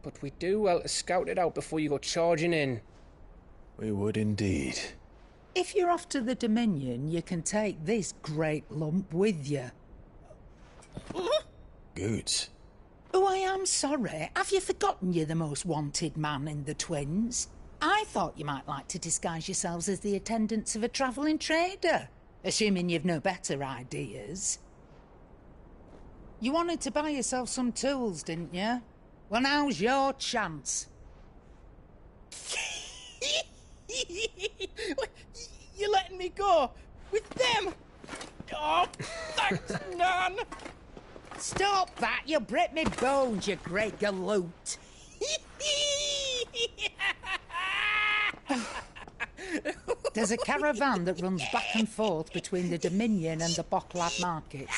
But we do well to scout it out before you go charging in. We would indeed. If you're off to the Dominion, you can take this great lump with you. Goods. Oh, I am sorry. Have you forgotten you're the most wanted man in the Twins? I thought you might like to disguise yourselves as the attendants of a travelling trader, assuming you've no better ideas. You wanted to buy yourself some tools, didn't you? Well, now's your chance. You're letting me go? With them? Oh, thanks, Nan! Stop that! You'll break me bones, you great galoot! There's a caravan that runs back and forth between the Dominion and the Bocklad markets.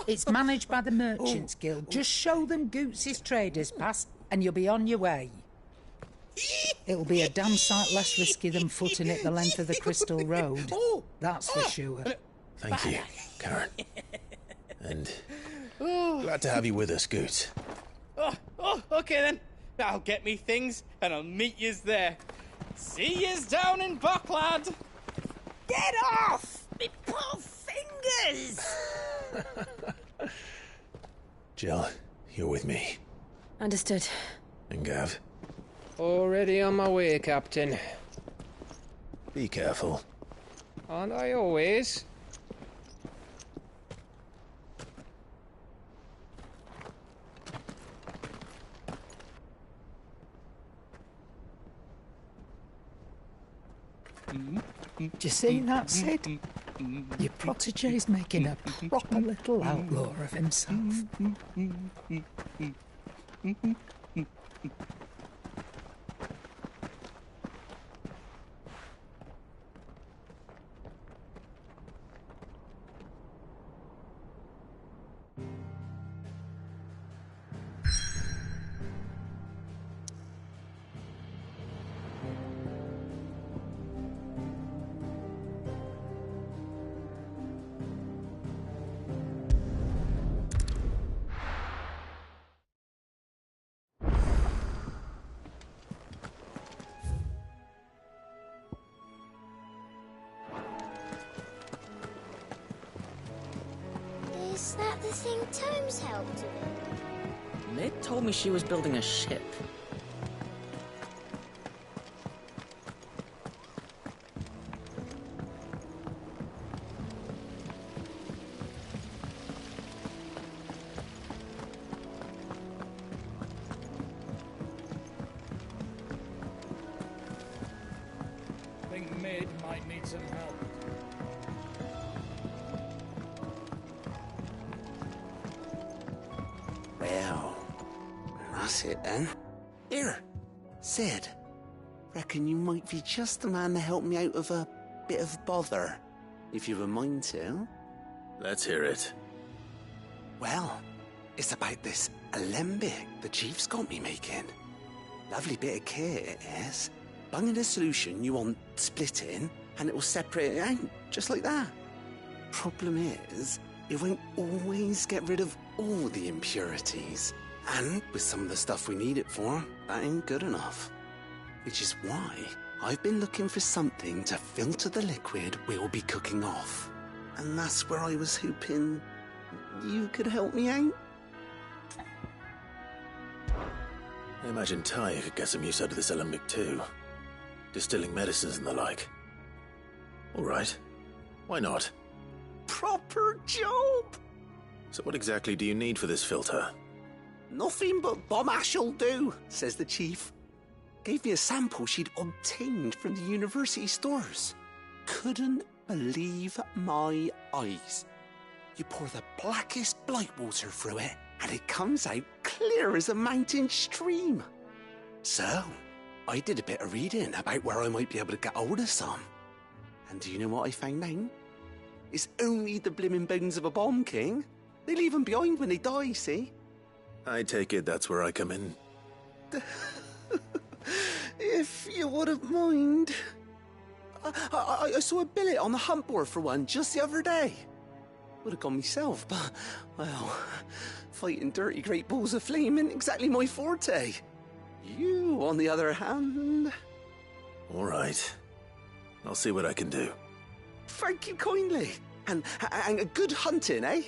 It's managed by the Merchants Guild. Just show them Goots' traders pass and you'll be on your way. It'll be a damn sight less risky than footing it the length of the Crystal Road. That's for sure. Thank you, Karen. And glad to have you with us, Goots. Okay then. I'll get me things and I'll meet yous there. See yous down in Bocklad. Get off! Me poor fingers! Jill, you're with me. Understood. And Gav? Already on my way, Captain. Be careful. Aren't I always? Do you see that, Sid? Your protege's making a proper little outlaw of himself. Is that the thing Tomes helped with? Mid told me she was building a ship. Think Mid might need some help. Well, that's it then. Here, Sid. Reckon you might be just the man to help me out of a bit of bother, if you've a mind to. Let's hear it. Well, it's about this alembic the chief's got me making. Lovely bit of kit it is. Bung in a solution you want splitting, and it will separate it out, just like that. Problem is, it won't always get rid of all the impurities. And with some of the stuff we need it for, that ain't good enough. Which is why I've been looking for something to filter the liquid we'll be cooking off. And that's where I was hoping you could help me out. I imagine Ty could get some use out of this alembic too. Distilling medicines and the like. All right. Why not? Proper job! So what exactly do you need for this filter? Nothing but bomb ash'll do, says the chief. Gave me a sample she'd obtained from the university stores. Couldn't believe my eyes. You pour the blackest blight water through it, and it comes out clear as a mountain stream. So, I did a bit of reading about where I might be able to get hold of some. And do you know what I found out? It's only the blimmin' bones of a bomb king. They leave them behind when they die, see? I take it that's where I come in. If you wouldn't mind. I saw a billet on the hunt board for one just the other day. Would have gone myself, but, well, fighting dirty great balls of flame isn't exactly my forte. You, on the other hand... All right. I'll see what I can do. Thank you kindly. And a good hunting, eh?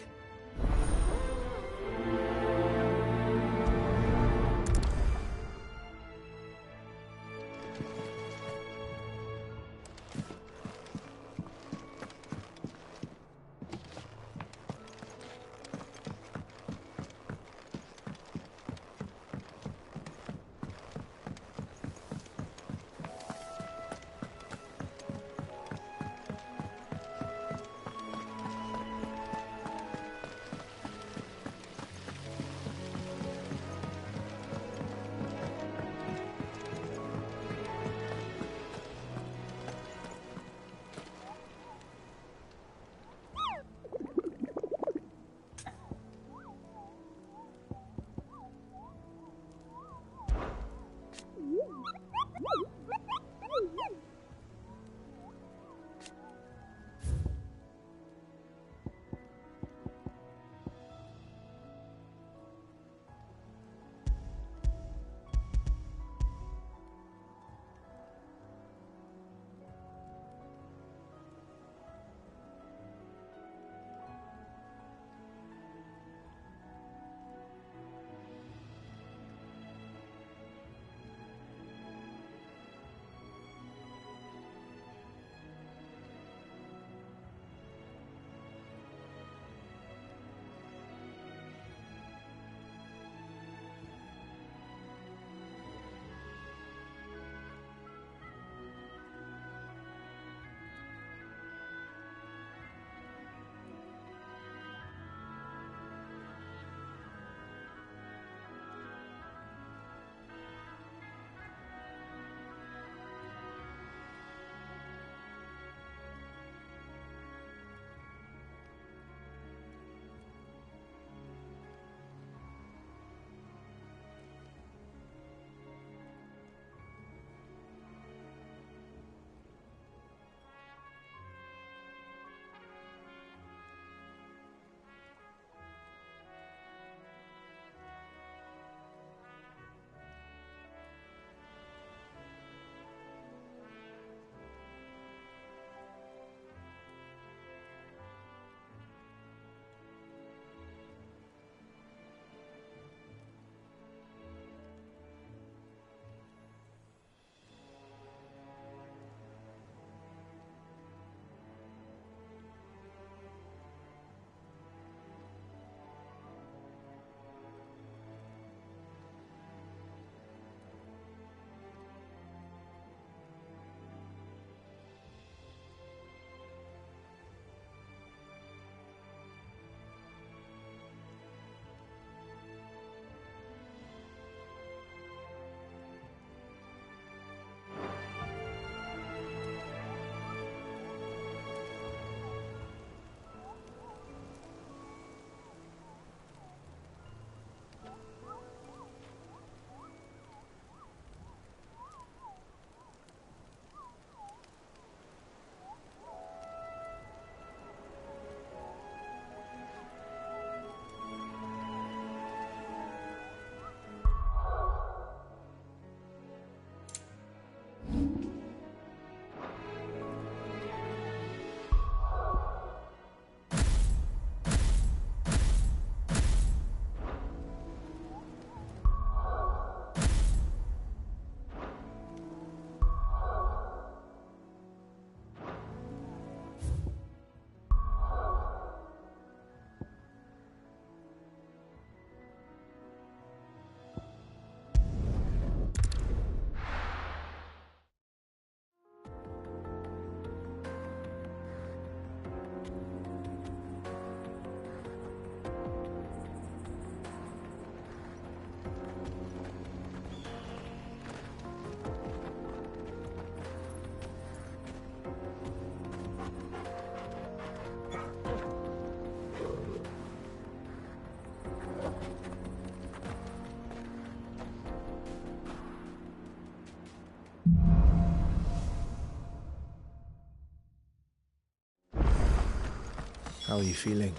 How are you feeling?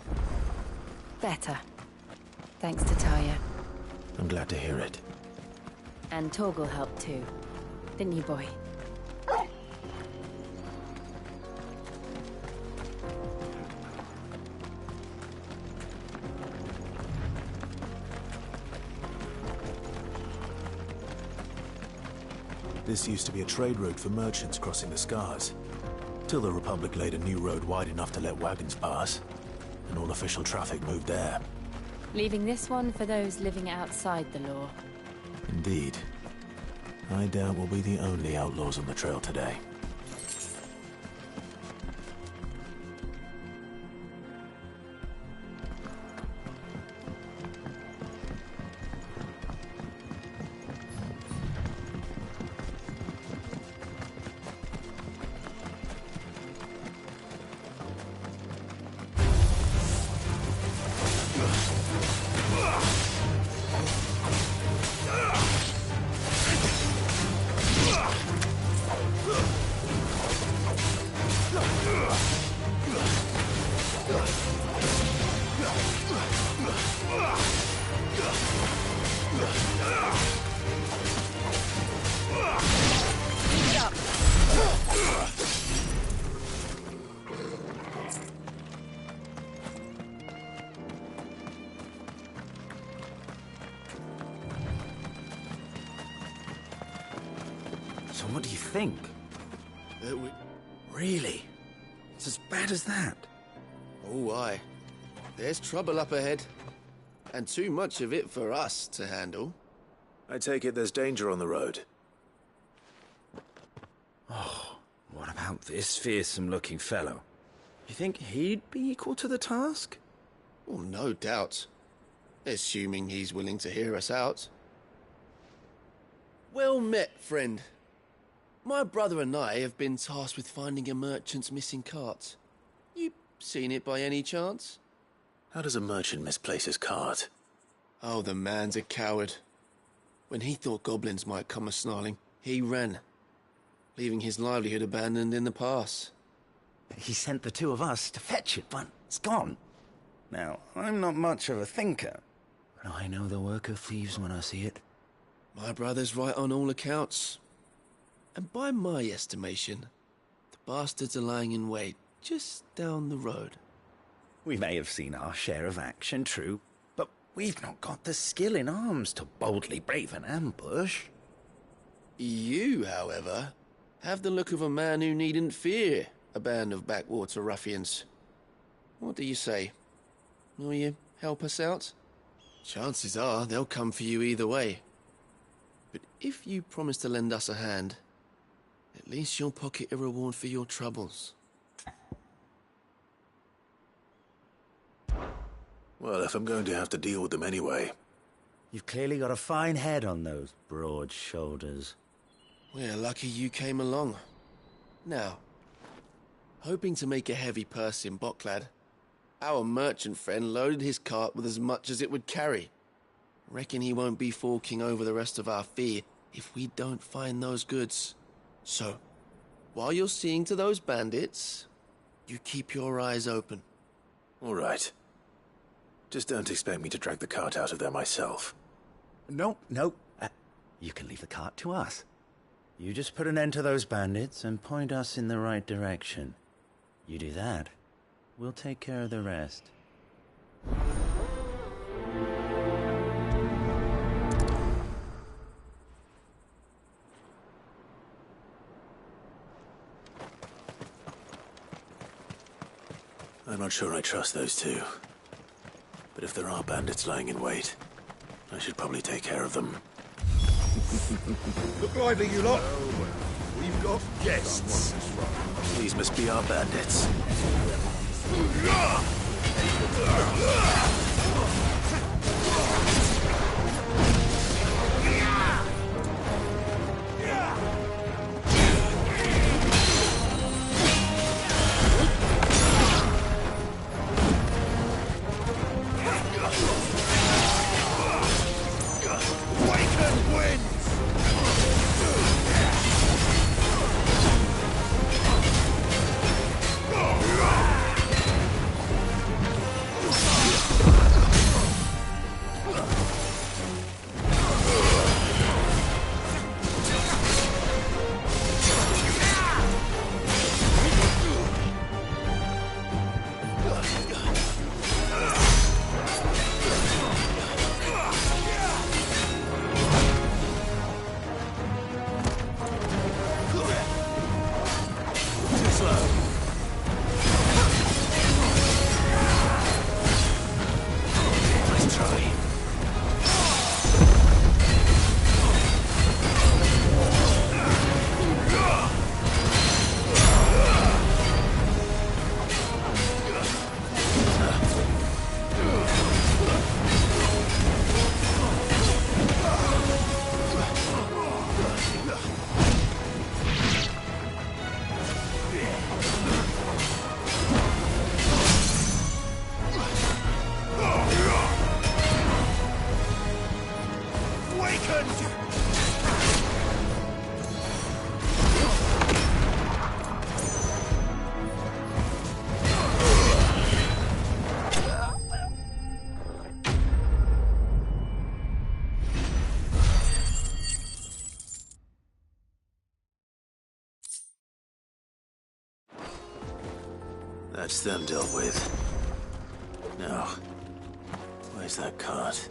Better. Thanks to Talia. I'm glad to hear it. And Torgal helped too. Didn't you, boy? This used to be a trade route for merchants crossing the Scars. Till the Republic laid a new road wide enough to let wagons pass, and all official traffic moved there. Leaving this one for those living outside the law. Indeed. I doubt we'll be the only outlaws on the trail today. So what do you think? Really? It's as bad as that? Oh, aye. There's trouble up ahead. And too much of it for us to handle. I take it there's danger on the road. Oh, what about this fearsome-looking fellow? You think he'd be equal to the task? Well, no doubt. Assuming he's willing to hear us out. Well met, friend. My brother and I have been tasked with finding a merchant's missing cart. You seen it by any chance? How does a merchant misplace his cart? Oh, the man's a coward. When he thought goblins might come a-snarling, he ran, leaving his livelihood abandoned in the pass. He sent the two of us to fetch it, but it's gone. Now, I'm not much of a thinker, but I know the work of thieves when I see it. My brother's right on all accounts. And by my estimation, the bastards are lying in wait just down the road. We may have seen our share of action, true, but we've not got the skill in arms to boldly brave an ambush. You, however, have the look of a man who needn't fear a band of backwater ruffians. What do you say? Will you help us out? Chances are they'll come for you either way. But if you promise to lend us a hand, at least you'll pocket a reward for your troubles. Well, if I'm going to have to deal with them anyway. You've clearly got a fine head on those broad shoulders. We're lucky you came along. Now, hoping to make a heavy purse in Bocklad, our merchant friend loaded his cart with as much as it would carry. Reckon he won't be forking over the rest of our fee if we don't find those goods. So, while you're seeing to those bandits, you keep your eyes open. All right. Just don't expect me to drag the cart out of there myself. Nope. You can leave the cart to us. You just put an end to those bandits and point us in the right direction. You do that, we'll take care of the rest. I'm not sure I trust those two. But if there are bandits lying in wait, I should probably take care of them. Look lively, you lot. We've got guests. These must be our bandits. That's them dealt with. Now, where's that cart?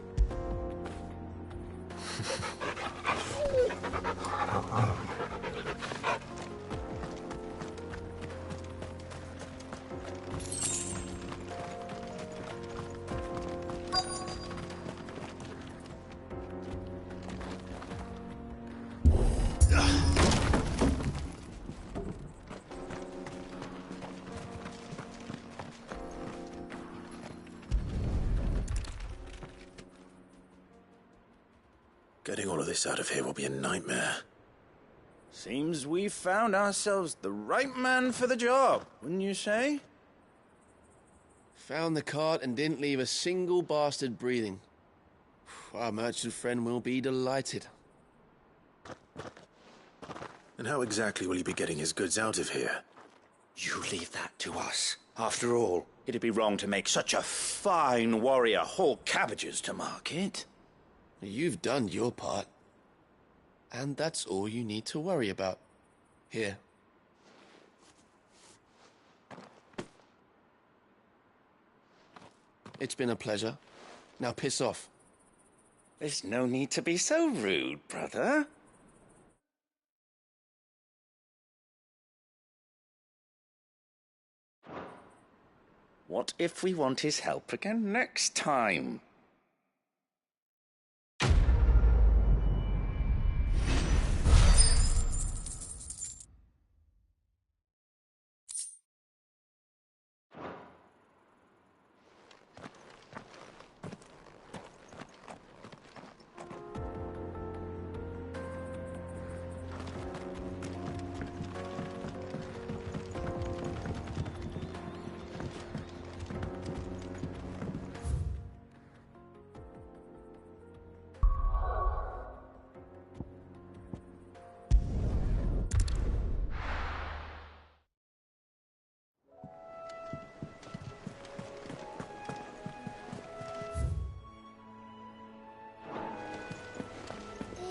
Getting all of this out of here will be a nightmare. Seems we've found ourselves the right man for the job, wouldn't you say? Found the cart and didn't leave a single bastard breathing. Our merchant friend will be delighted. And how exactly will he be getting his goods out of here? You leave that to us. After all, it'd be wrong to make such a fine warrior haul cabbages to market. You've done your part. And that's all you need to worry about. Here. It's been a pleasure. Now piss off. There's no need to be so rude, brother. What if we want his help again next time?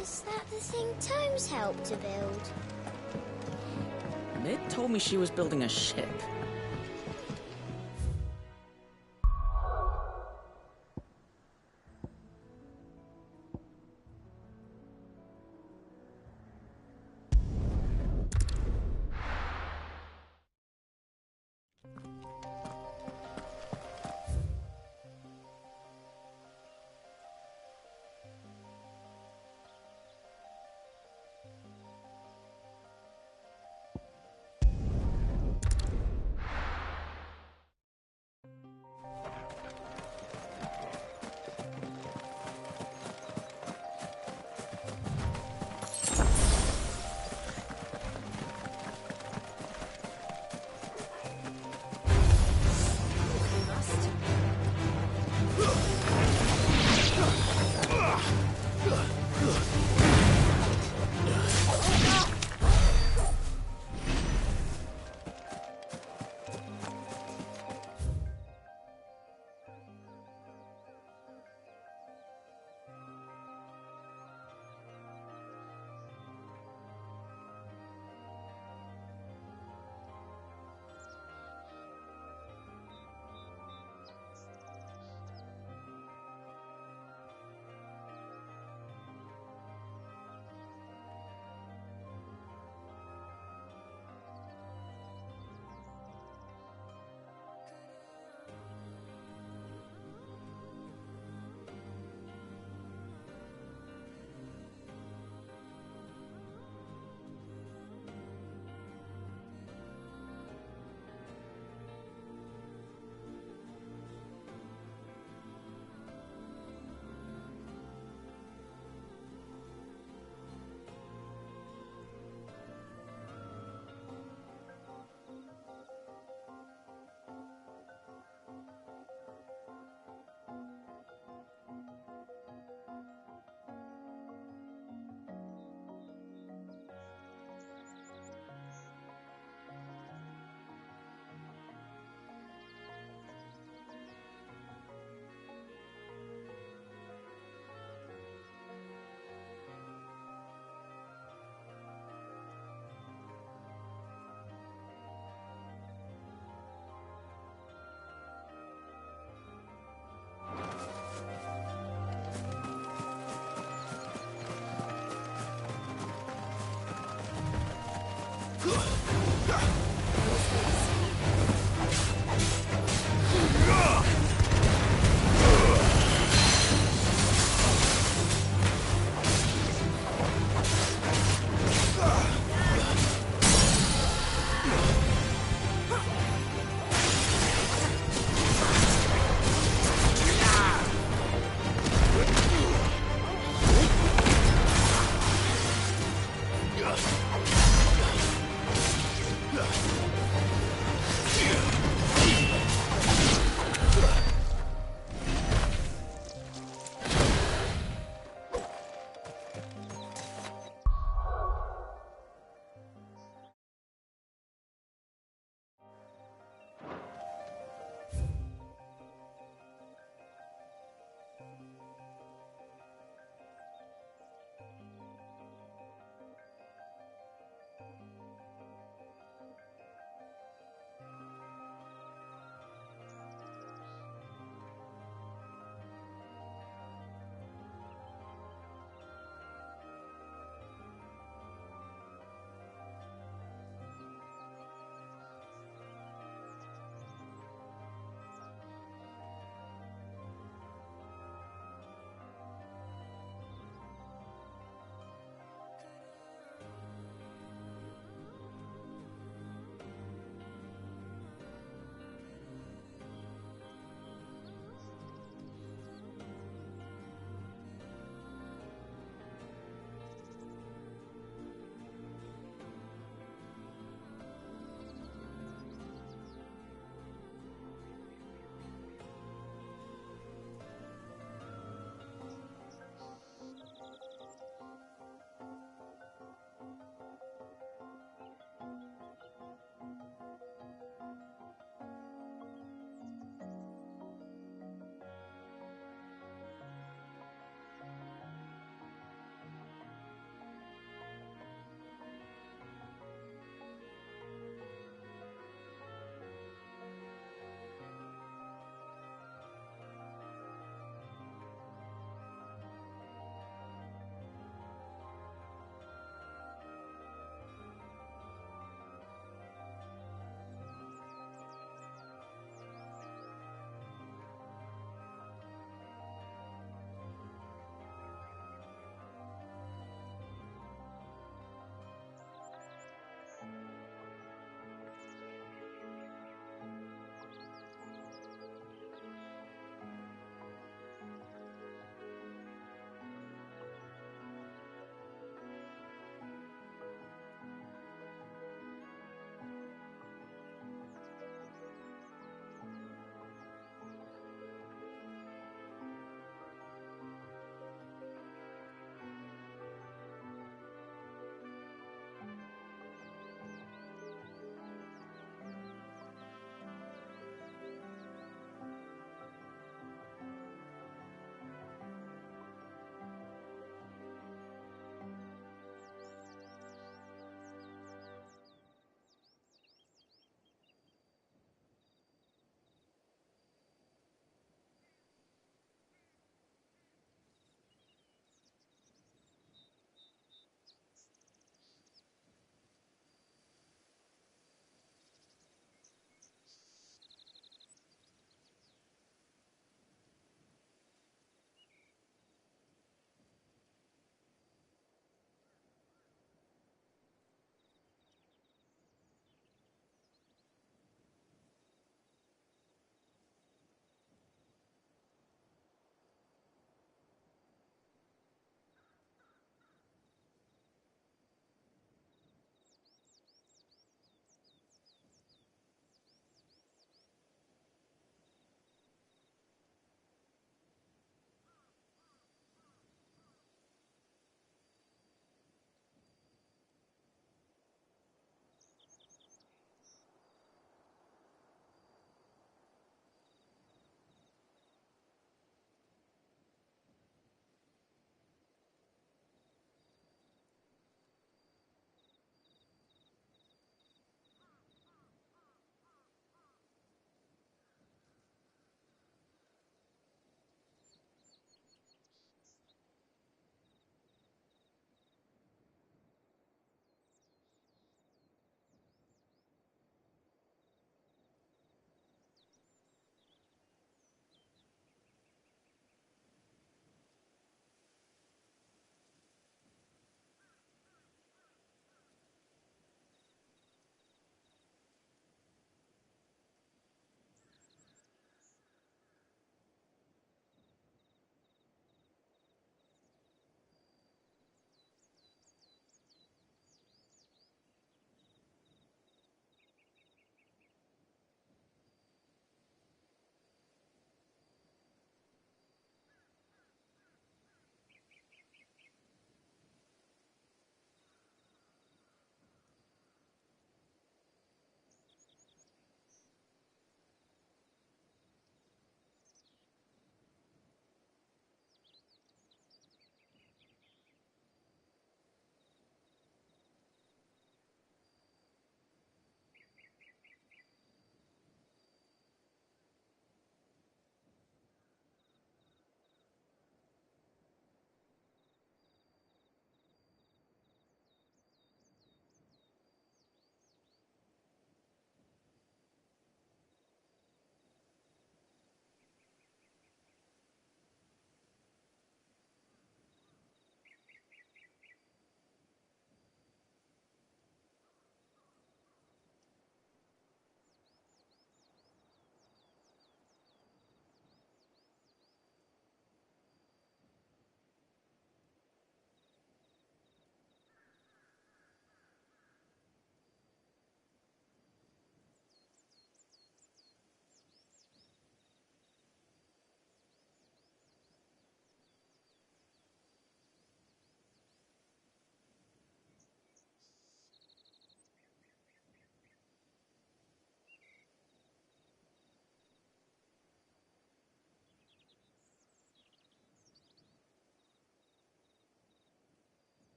Is that the thing Tomes helped to build? Mid told me she was building a ship.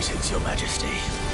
Greetings, Your Majesty.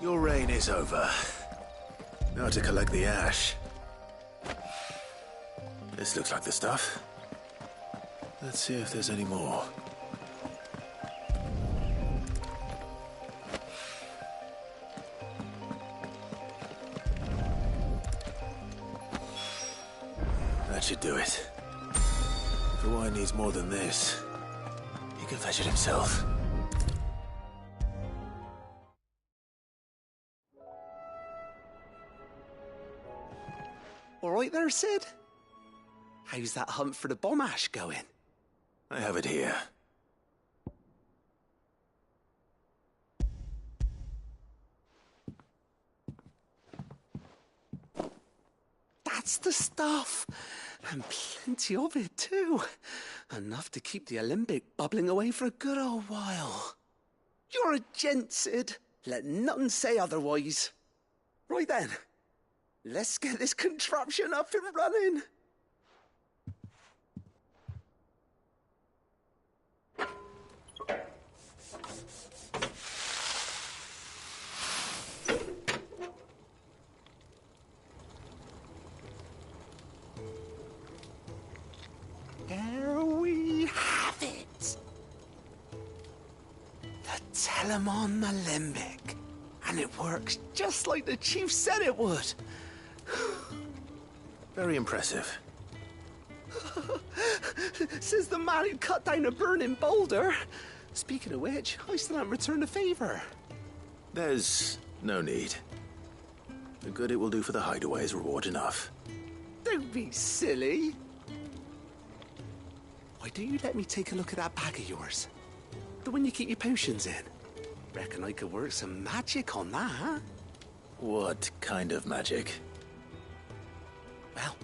Your reign is over. Now to collect the ash. This looks like the stuff. Let's see if there's any more. That should do it. If the wine needs more than this, he can fetch it himself. All right there, Sid? How's that hunt for the bomb ash going? I have it here. That's the stuff. And plenty of it, too. Enough to keep the Alembic bubbling away for a good old while. You're a gent, Sid. Let nothing say otherwise. Right then. Let's get this contraption up and running. There we have it. The Telemon Alembic. And it works just like the chief said it would. Very impressive. Says the man who cut down a burning boulder. Speaking of which, I still haven't returned the favor. There's no need. The good it will do for the hideaway is reward enough. Don't be silly. why don't you let me take a look at that bag of yours? The one you keep your potions in. Reckon I could work some magic on that. What kind of magic? Well,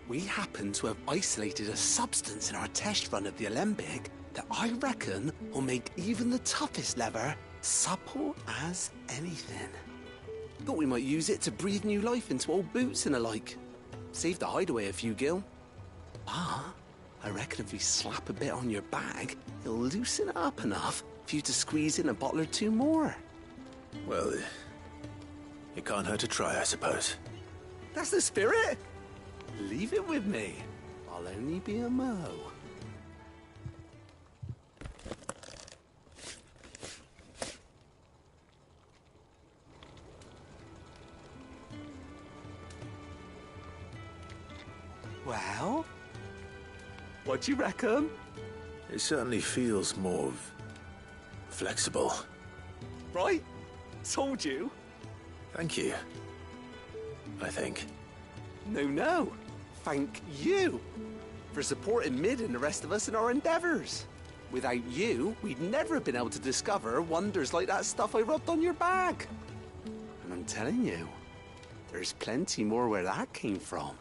we happen to have isolated a substance in our test run of the Alembic that I reckon will make even the toughest leather supple as anything. Thought we might use it to breathe new life into old boots and the like. Save the hideaway a few gil. But I reckon if we slap a bit on your bag, it'll loosen it up enough for you to squeeze in a bottle or two more. Well, it can't hurt to try, I suppose. That's the spirit. Leave it with me. I'll only be a mo. Well, what do you reckon? It certainly feels more flexible. Right? Told you. Thank you. I think. No. Thank you for supporting Mid and the rest of us in our endeavors. Without you, we'd never have been able to discover wonders like that stuff I rubbed on your bag. And I'm telling you, there's plenty more where that came from.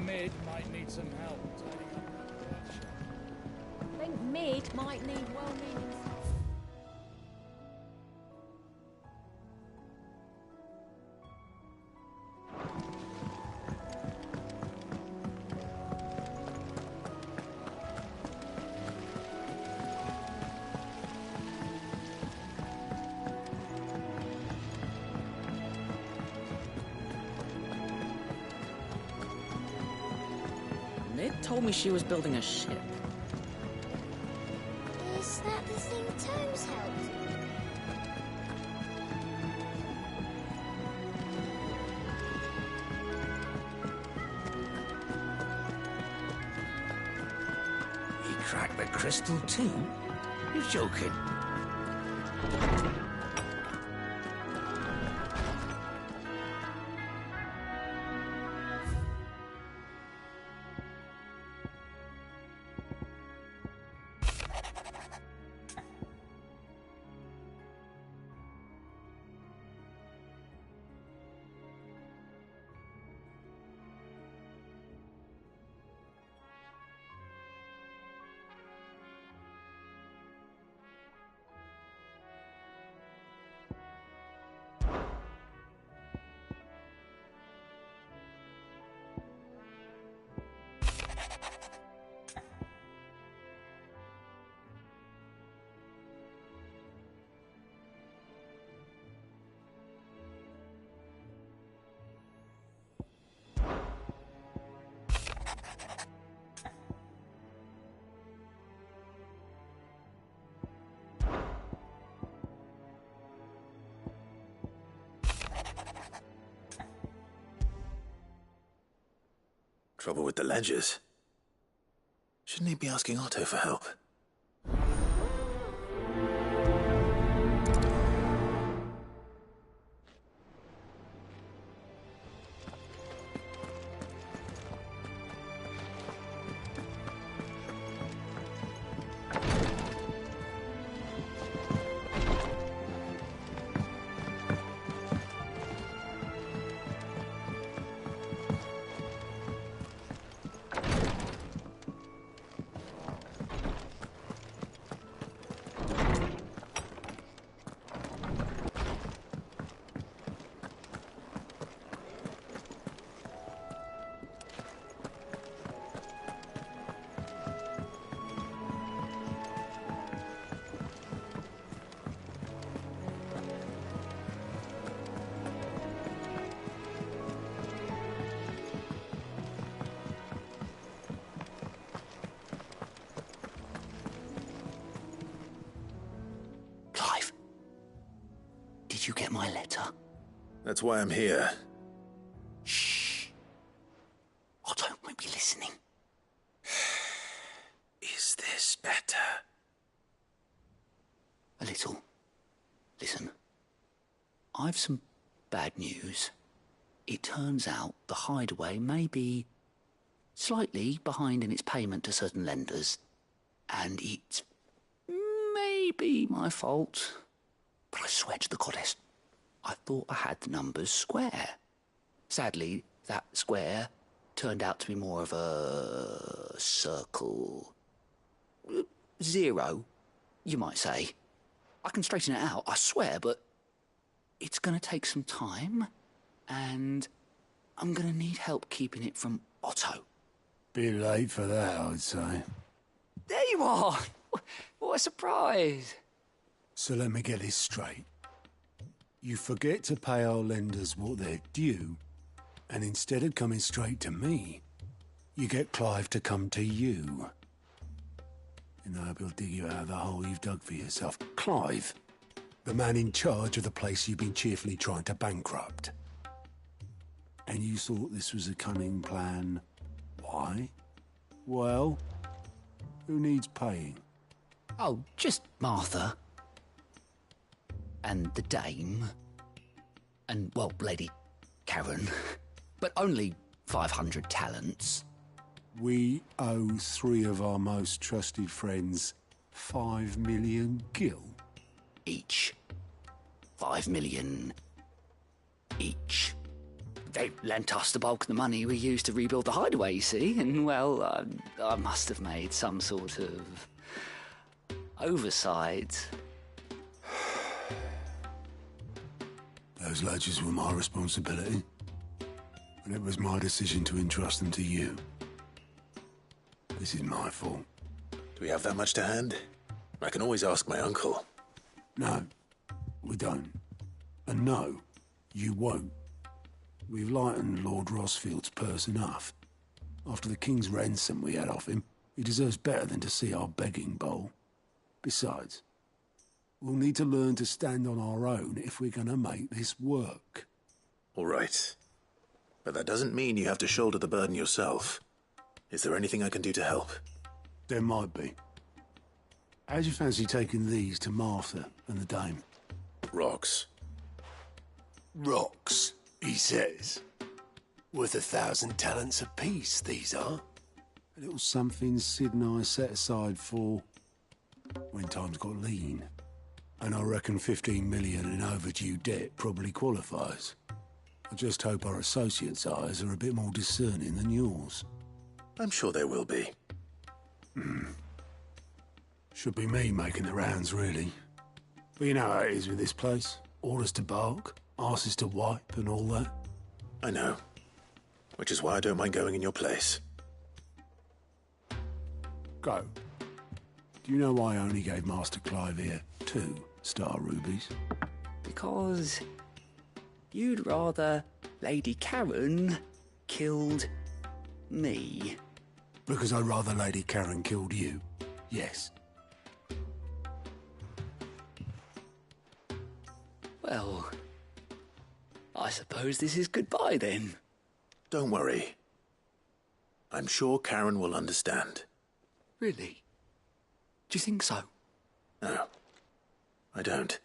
Mid might need some help tidying up the workshop. I think Mid might need well-meaning stuff. Mid told me she was building a ship. Is that the thing Toes helped? He cracked the crystal too? You're joking. Trouble with the ledgers. Shouldn't he be asking Otto for help? get my letter? That's why I'm here. Shh. Otto won't be listening. Is this better? A little. Listen. I've some bad news. It turns out the Hideaway may be slightly behind in its payment to certain lenders, and it may be my fault. But I swear to the goddess, I thought I had the numbers square. Sadly, that square turned out to be more of a circle. 0, you might say. I can straighten it out, I swear, but it's going to take some time, and I'm going to need help keeping it from Otto. Bit late for that, I'd say. There you are! What a surprise! So let me get this straight. You forget to pay our lenders what they're due, and instead of coming straight to me, you get Clive to come to you. And I hope he'll dig you out of the hole you've dug for yourself. Clive, the man in charge of the place you've been cheerfully trying to bankrupt. And you thought this was a cunning plan. Why? Well, who needs paying? Oh, just Martha. And the Dame. And, well, Lady Karen. But only 500 talents. We owe 3 of our most trusted friends 5 million gil. Each. 5 million each. They lent us the bulk of the money we used to rebuild the Hideaway, you see, and, well, I must have made some sort of oversight. Those ledgers were my responsibility, and it was my decision to entrust them to you. This is my fault. Do we have that much to hand? I can always ask my uncle. No, we don't. And no, you won't. We've lightened Lord Rosfield's purse enough. After the king's ransom we had off him, he deserves better than to see our begging bowl. Besides, we'll need to learn to stand on our own if we're going to make this work. All right. But that doesn't mean you have to shoulder the burden yourself. Is there anything I can do to help? There might be. How'd you fancy taking these to Martha and the Dame? Rocks. Rocks, he says. Worth 1,000 talents apiece, these are. A little something Sid and I set aside for when times got lean. And I reckon 15 million in overdue debt probably qualifies. I just hope our associates' eyes are a bit more discerning than yours. I'm sure there will be. Should be me making the rounds, really. But you know how it is with this place. Orders to bark, arses to wipe, and all that. I know. Which is why I don't mind going in your place. Go. Do you know why I only gave Master Clive here 2 star rubies? Because you'd rather Lady Karen killed me. Because I'd rather Lady Karen killed you. Yes. Well, I suppose this is goodbye then. Don't worry. I'm sure Karen will understand. Really? Do you think so? No, I don't.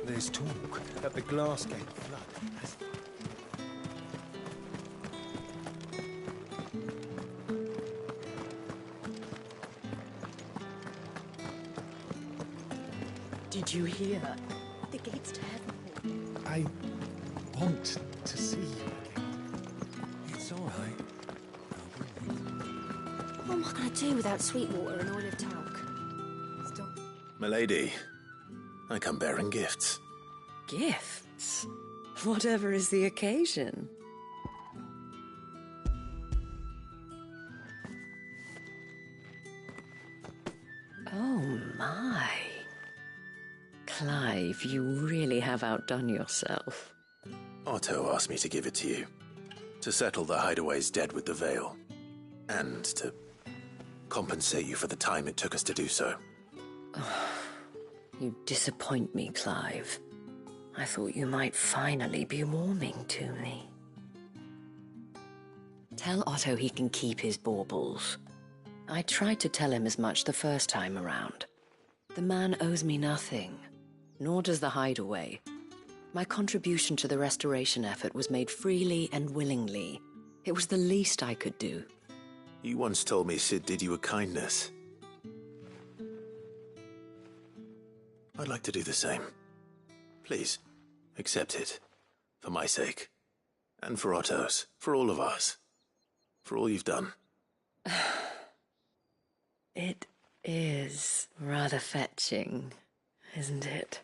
There's talk that the glass gate flood has... Did you hear? The gates to heaven. I want to see you again. It's all right. What am I going to do without Sweetwater and Olive Talc? Milady, I come bearing gifts. Gifts? Whatever is the occasion. Clive, you really have outdone yourself. Otto asked me to give it to you. To settle the Hideaway's debt with the Veil. And to compensate you for the time it took us to do so. You disappoint me, Clive. I thought you might finally be warming to me. Tell Otto he can keep his baubles. I tried to tell him as much the first time around. The man owes me nothing, nor does the Hideaway. My contribution to the restoration effort was made freely and willingly. It was the least I could do. You once told me Sid did you a kindness. I'd like to do the same. Please, accept it. For my sake. And for Otto's. For all of us. For all you've done. It is rather fetching, isn't it?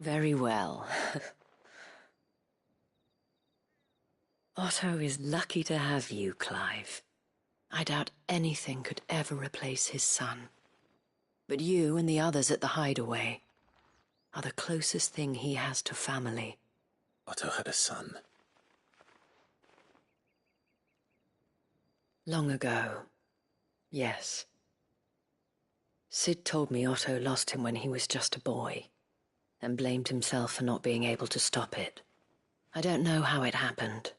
Very well. Otto is lucky to have you, Clive. I doubt anything could ever replace his son. But you and the others at the Hideaway are the closest thing he has to family. Otto had a son. Long ago, yes. Sid told me Otto lost him when he was just a boy, and blamed himself for not being able to stop it. I don't know how it happened,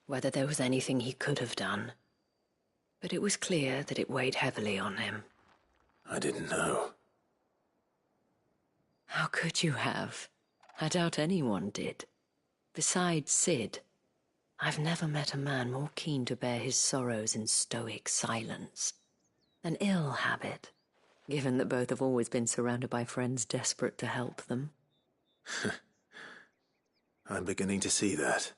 whether there was anything he could have done, but it was clear that it weighed heavily on him. I didn't know. How could you have? I doubt anyone did. Besides Sid, I've never met a man more keen to bear his sorrows in stoic silence. An ill habit, given that both have always been surrounded by friends desperate to help them. I'm beginning to see that.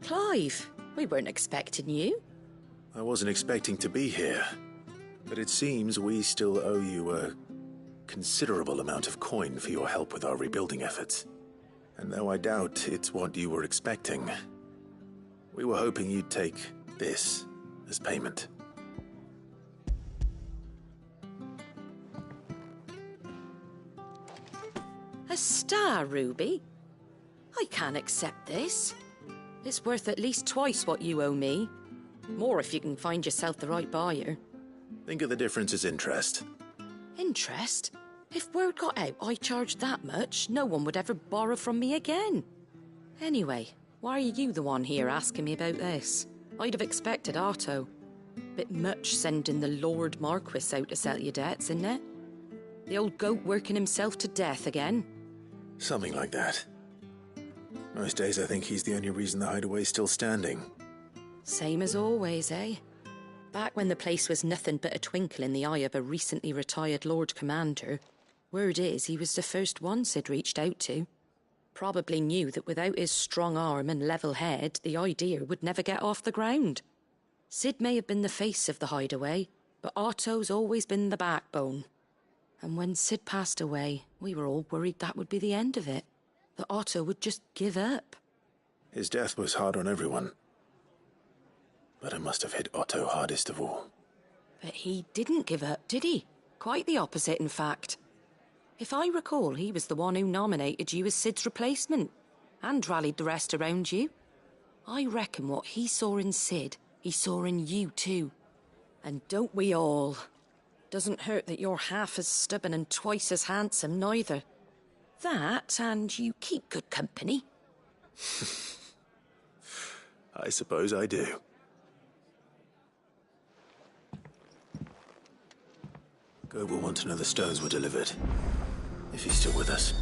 Clive, we weren't expecting you. I wasn't expecting to be here, but it seems we still owe you a considerable amount of coin for your help with our rebuilding efforts. And though I doubt it's what you were expecting, we were hoping you'd take this as payment. A star ruby? I can't accept this. It's worth at least twice what you owe me. More if you can find yourself the right buyer. Think of the difference as interest. Interest? If word got out I charged that much, no one would ever borrow from me again. Anyway, why are you the one here asking me about this? I'd have expected Otto. Bit much sending the Lord Marquis out to sell your debts, isn't it? The old goat working himself to death again. Something like that. Most days I think he's the only reason the Hideaway's still standing. Same as always, eh? Back when the place was nothing but a twinkle in the eye of a recently retired Lord Commander, word is he was the first one Sid reached out to. Probably knew that without his strong arm and level head, the idea would never get off the ground. Sid may have been the face of the Hideaway, but Otto's always been the backbone. And when Sid passed away, we were all worried that would be the end of it. That Otto would just give up. His death was hard on everyone. But it must have hit Otto hardest of all. But he didn't give up, did he? Quite the opposite, in fact. If I recall, he was the one who nominated you as Sid's replacement, and rallied the rest around you. I reckon what he saw in Sid, he saw in you too. And don't we all? Doesn't hurt that you're half as stubborn and twice as handsome, neither. That, and you keep good company. I suppose I do. Goat will want to know the stones were delivered. If he's still with us.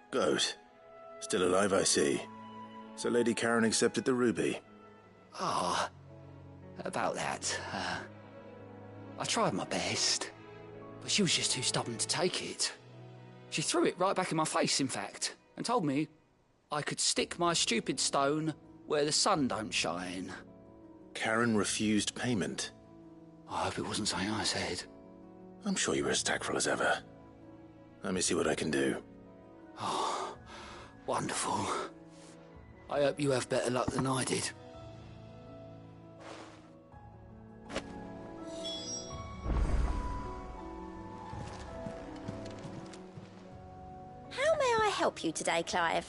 Goat. Still alive, I see. So Lady Karen accepted the ruby. Ah, about that. I tried my best, but she was just too stubborn to take it. She threw it right back in my face, in fact, and told me I could stick my stupid stone where the sun don't shine. Karen refused payment. I hope it wasn't something I said. I'm sure you were as tactful as ever. Let me see what I can do. Oh, wonderful. I hope you have better luck than I did. How may I help you today, Clive?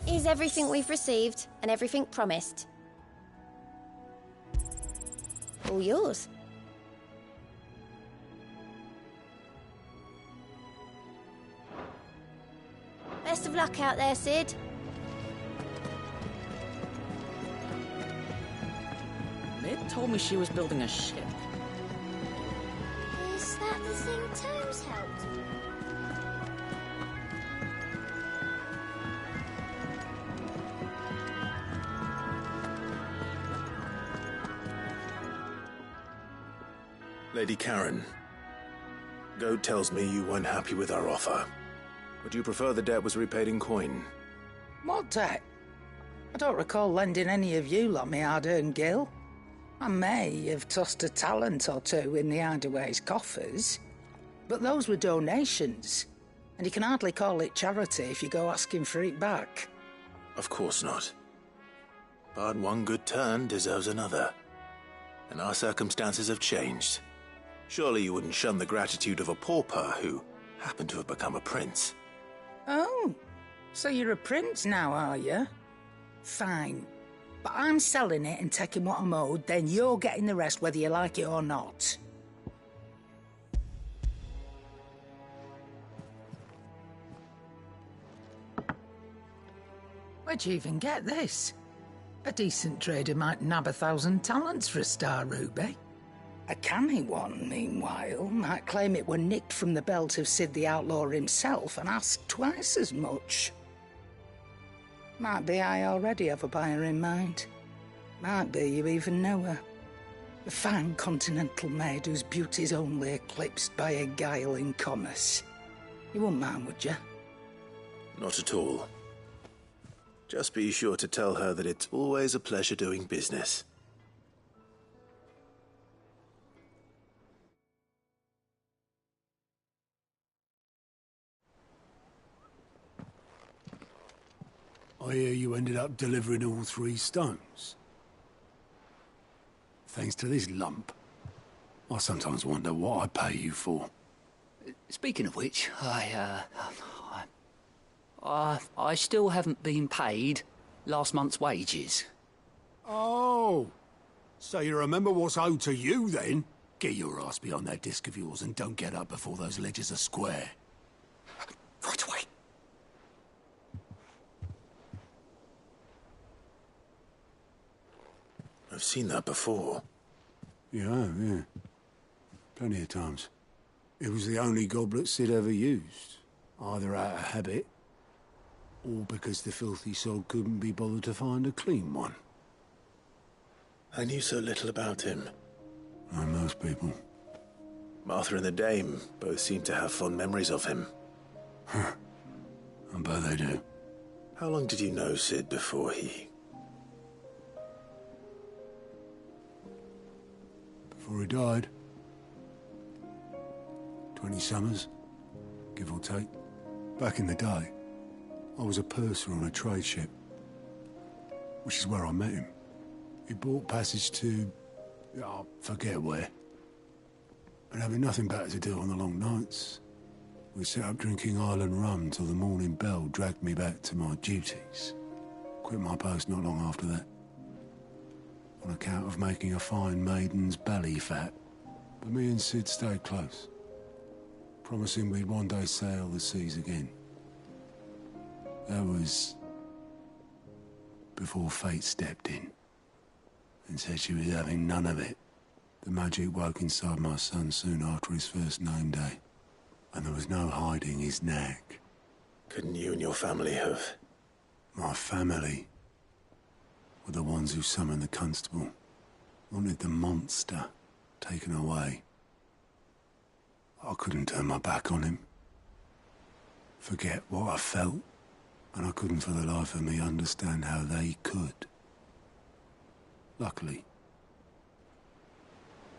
Is everything we've received and everything promised? All yours. Best of luck out there, Sid. Mid told me she was building a ship. Is that the thing Tomes helped? Lady Karen, Goat tells me you weren't happy with our offer. Would you prefer the debt was repaid in coin? What debt? I don't recall lending any of you lot me hard-earned gil. I may have tossed a talent or two in the Hideaway's coffers, but those were donations, and you can hardly call it charity if you go asking for it back. Of course not. But one good turn deserves another. And our circumstances have changed. Surely you wouldn't shun the gratitude of a pauper who happened to have become a prince. Oh, so you're a prince now, are you? Fine. But I'm selling it and taking what I'm owed, then you're getting the rest whether you like it or not. Where'd you even get this? A decent trader might nab 1,000 talents for a star ruby. A canny one, meanwhile, might claim it were nicked from the belt of Sid the Outlaw himself and ask twice as much. Might be I already have a buyer in mind. Might be you even know her. A fine continental maid whose beauty's only eclipsed by a guile in commerce. You wouldn't mind, would you? Not at all. Just be sure to tell her that it's always a pleasure doing business. I hear you ended up delivering all 3 stones. Thanks to this lump. I sometimes wonder what I pay you for. Speaking of which, I still haven't been paid last month's wages. Oh, so you remember what's owed to you then? Get your ass behind that disc of yours and don't get up before those ledgers are square. Right away. I've seen that before. Yeah. Plenty of times. It was the only goblet Sid ever used. Either out of habit, or because the filthy sod couldn't be bothered to find a clean one. I knew so little about him. Like most people. Martha and the Dame both seem to have fond memories of him. I bet they do. How long did you know Sid before he... Before he died. 20 summers, give or take. Back in the day, I was a purser on a trade ship, which is where I met him. He bought passage to... I forget where. And having nothing better to do on the long nights, we set up drinking island rum till the morning bell dragged me back to my duties. Quit my post not long after that. On account of making a fine maiden's belly fat. But me and Sid stayed close. promising we'd one day sail the seas again. That was before fate stepped in and said she was having none of it. The magic woke inside my son soon after his first name day, and there was no hiding his knack. Couldn't you and your family have? My family were the ones who summoned the constable, wanted the monster taken away. I couldn't turn my back on him, forget what I felt, and I couldn't for the life of me understand how they could. Luckily,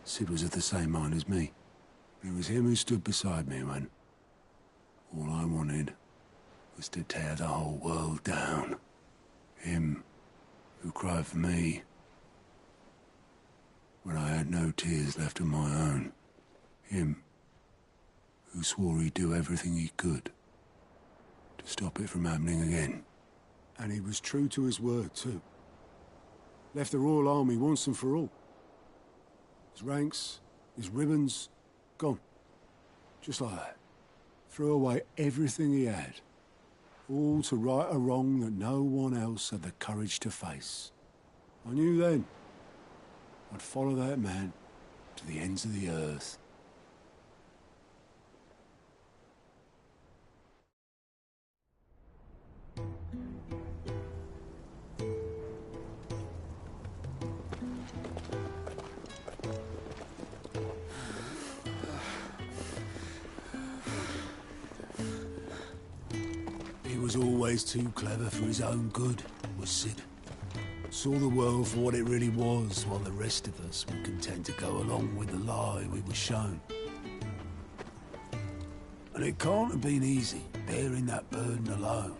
Sid was of the same mind as me. It was him who stood beside me when all I wanted was to tear the whole world down. Him who cried for me when I had no tears left of my own. Him who swore he'd do everything he could to stop it from happening again. And he was true to his word, too. Left the Royal Army once and for all. His ranks, his ribbons, gone. Just like that. Threw away everything he had. All to right a wrong that no one else had the courage to face. I knew then I'd follow that man to the ends of the earth. He was always too clever for his own good, was Sid. Saw the world for what it really was, while the rest of us were content to go along with the lie we were shown. And it can't have been easy, bearing that burden alone.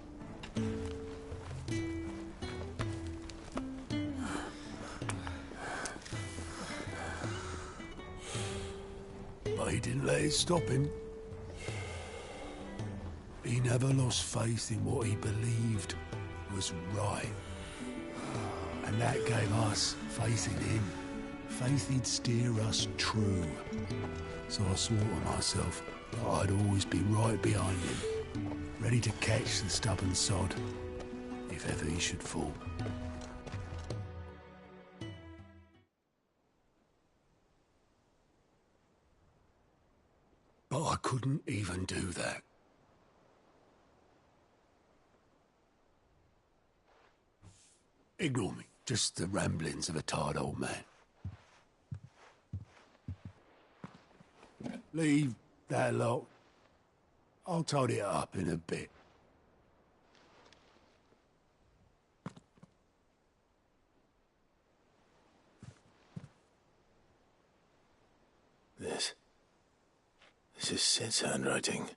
But he didn't let it stop him. He never lost faith in what he believed was right. And that gave us faith in him. Faith he'd steer us true. So I swore to myself that I'd always be right behind him, ready to catch the stubborn sod, if ever he should fall. But I couldn't even do that. Ignore me. Just the ramblings of a tired old man. Leave that lot. I'll tidy it up in a bit. This is Sid's handwriting.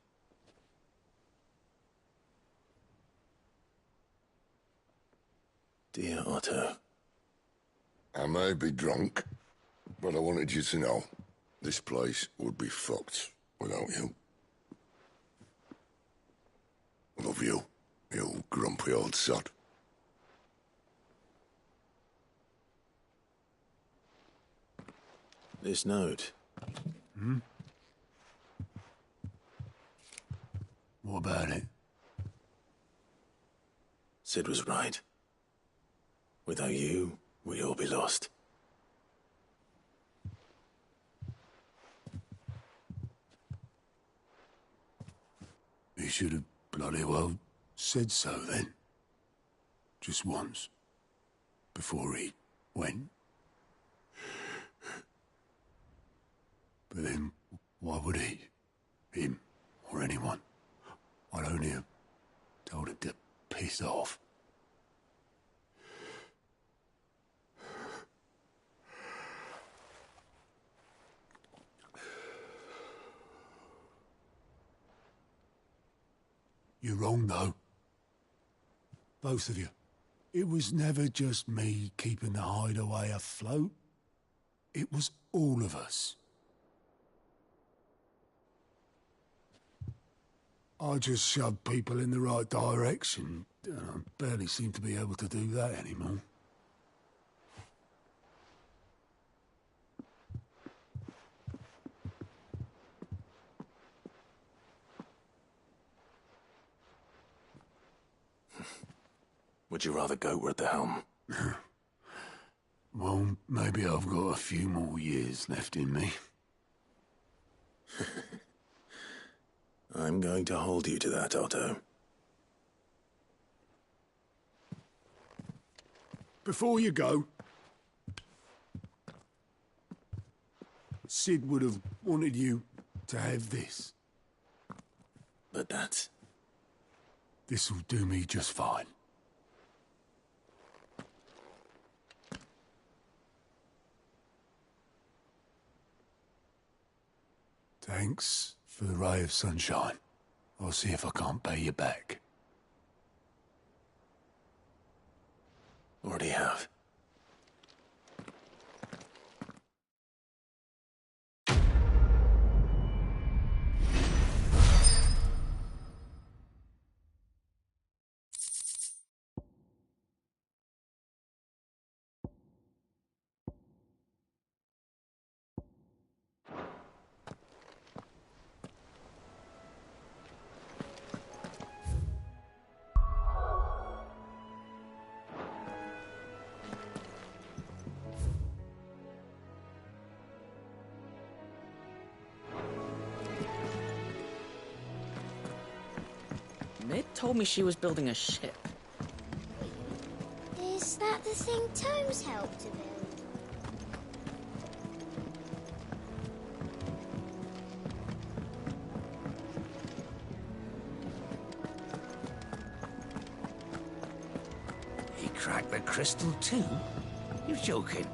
Dear Otto. I may be drunk, but I wanted you to know this place would be fucked without you. Love you, you grumpy old sod. This note. Hmm? What about it? Sid was right. Without you, we'd all be lost. He should have bloody well said so then. Just once. Before he went. But then, why would he? Him, or anyone? I'd only have told him to piss off. You're wrong, though. Both of you. It was never just me keeping the hideaway afloat. It was all of us. I just shoved people in the right direction. I barely seem to be able to do that anymore. Would you rather Goat were at the helm? Well, maybe I've got a few more years left in me. I'm going to hold you to that, Otto. Before you go, Sid would have wanted you to have this. But that's... This'll do me just fine. Thanks for the ray of sunshine. I'll see if I can't pay you back. Already have. Mid told me she was building a ship. Is that the thing Tomes helped to build? He cracked the crystal too? You joking?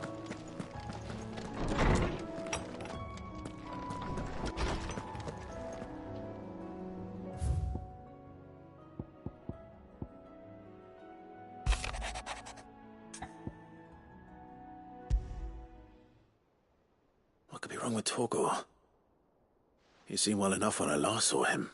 What could be wrong with Torgor? He seemed well enough when I last saw him.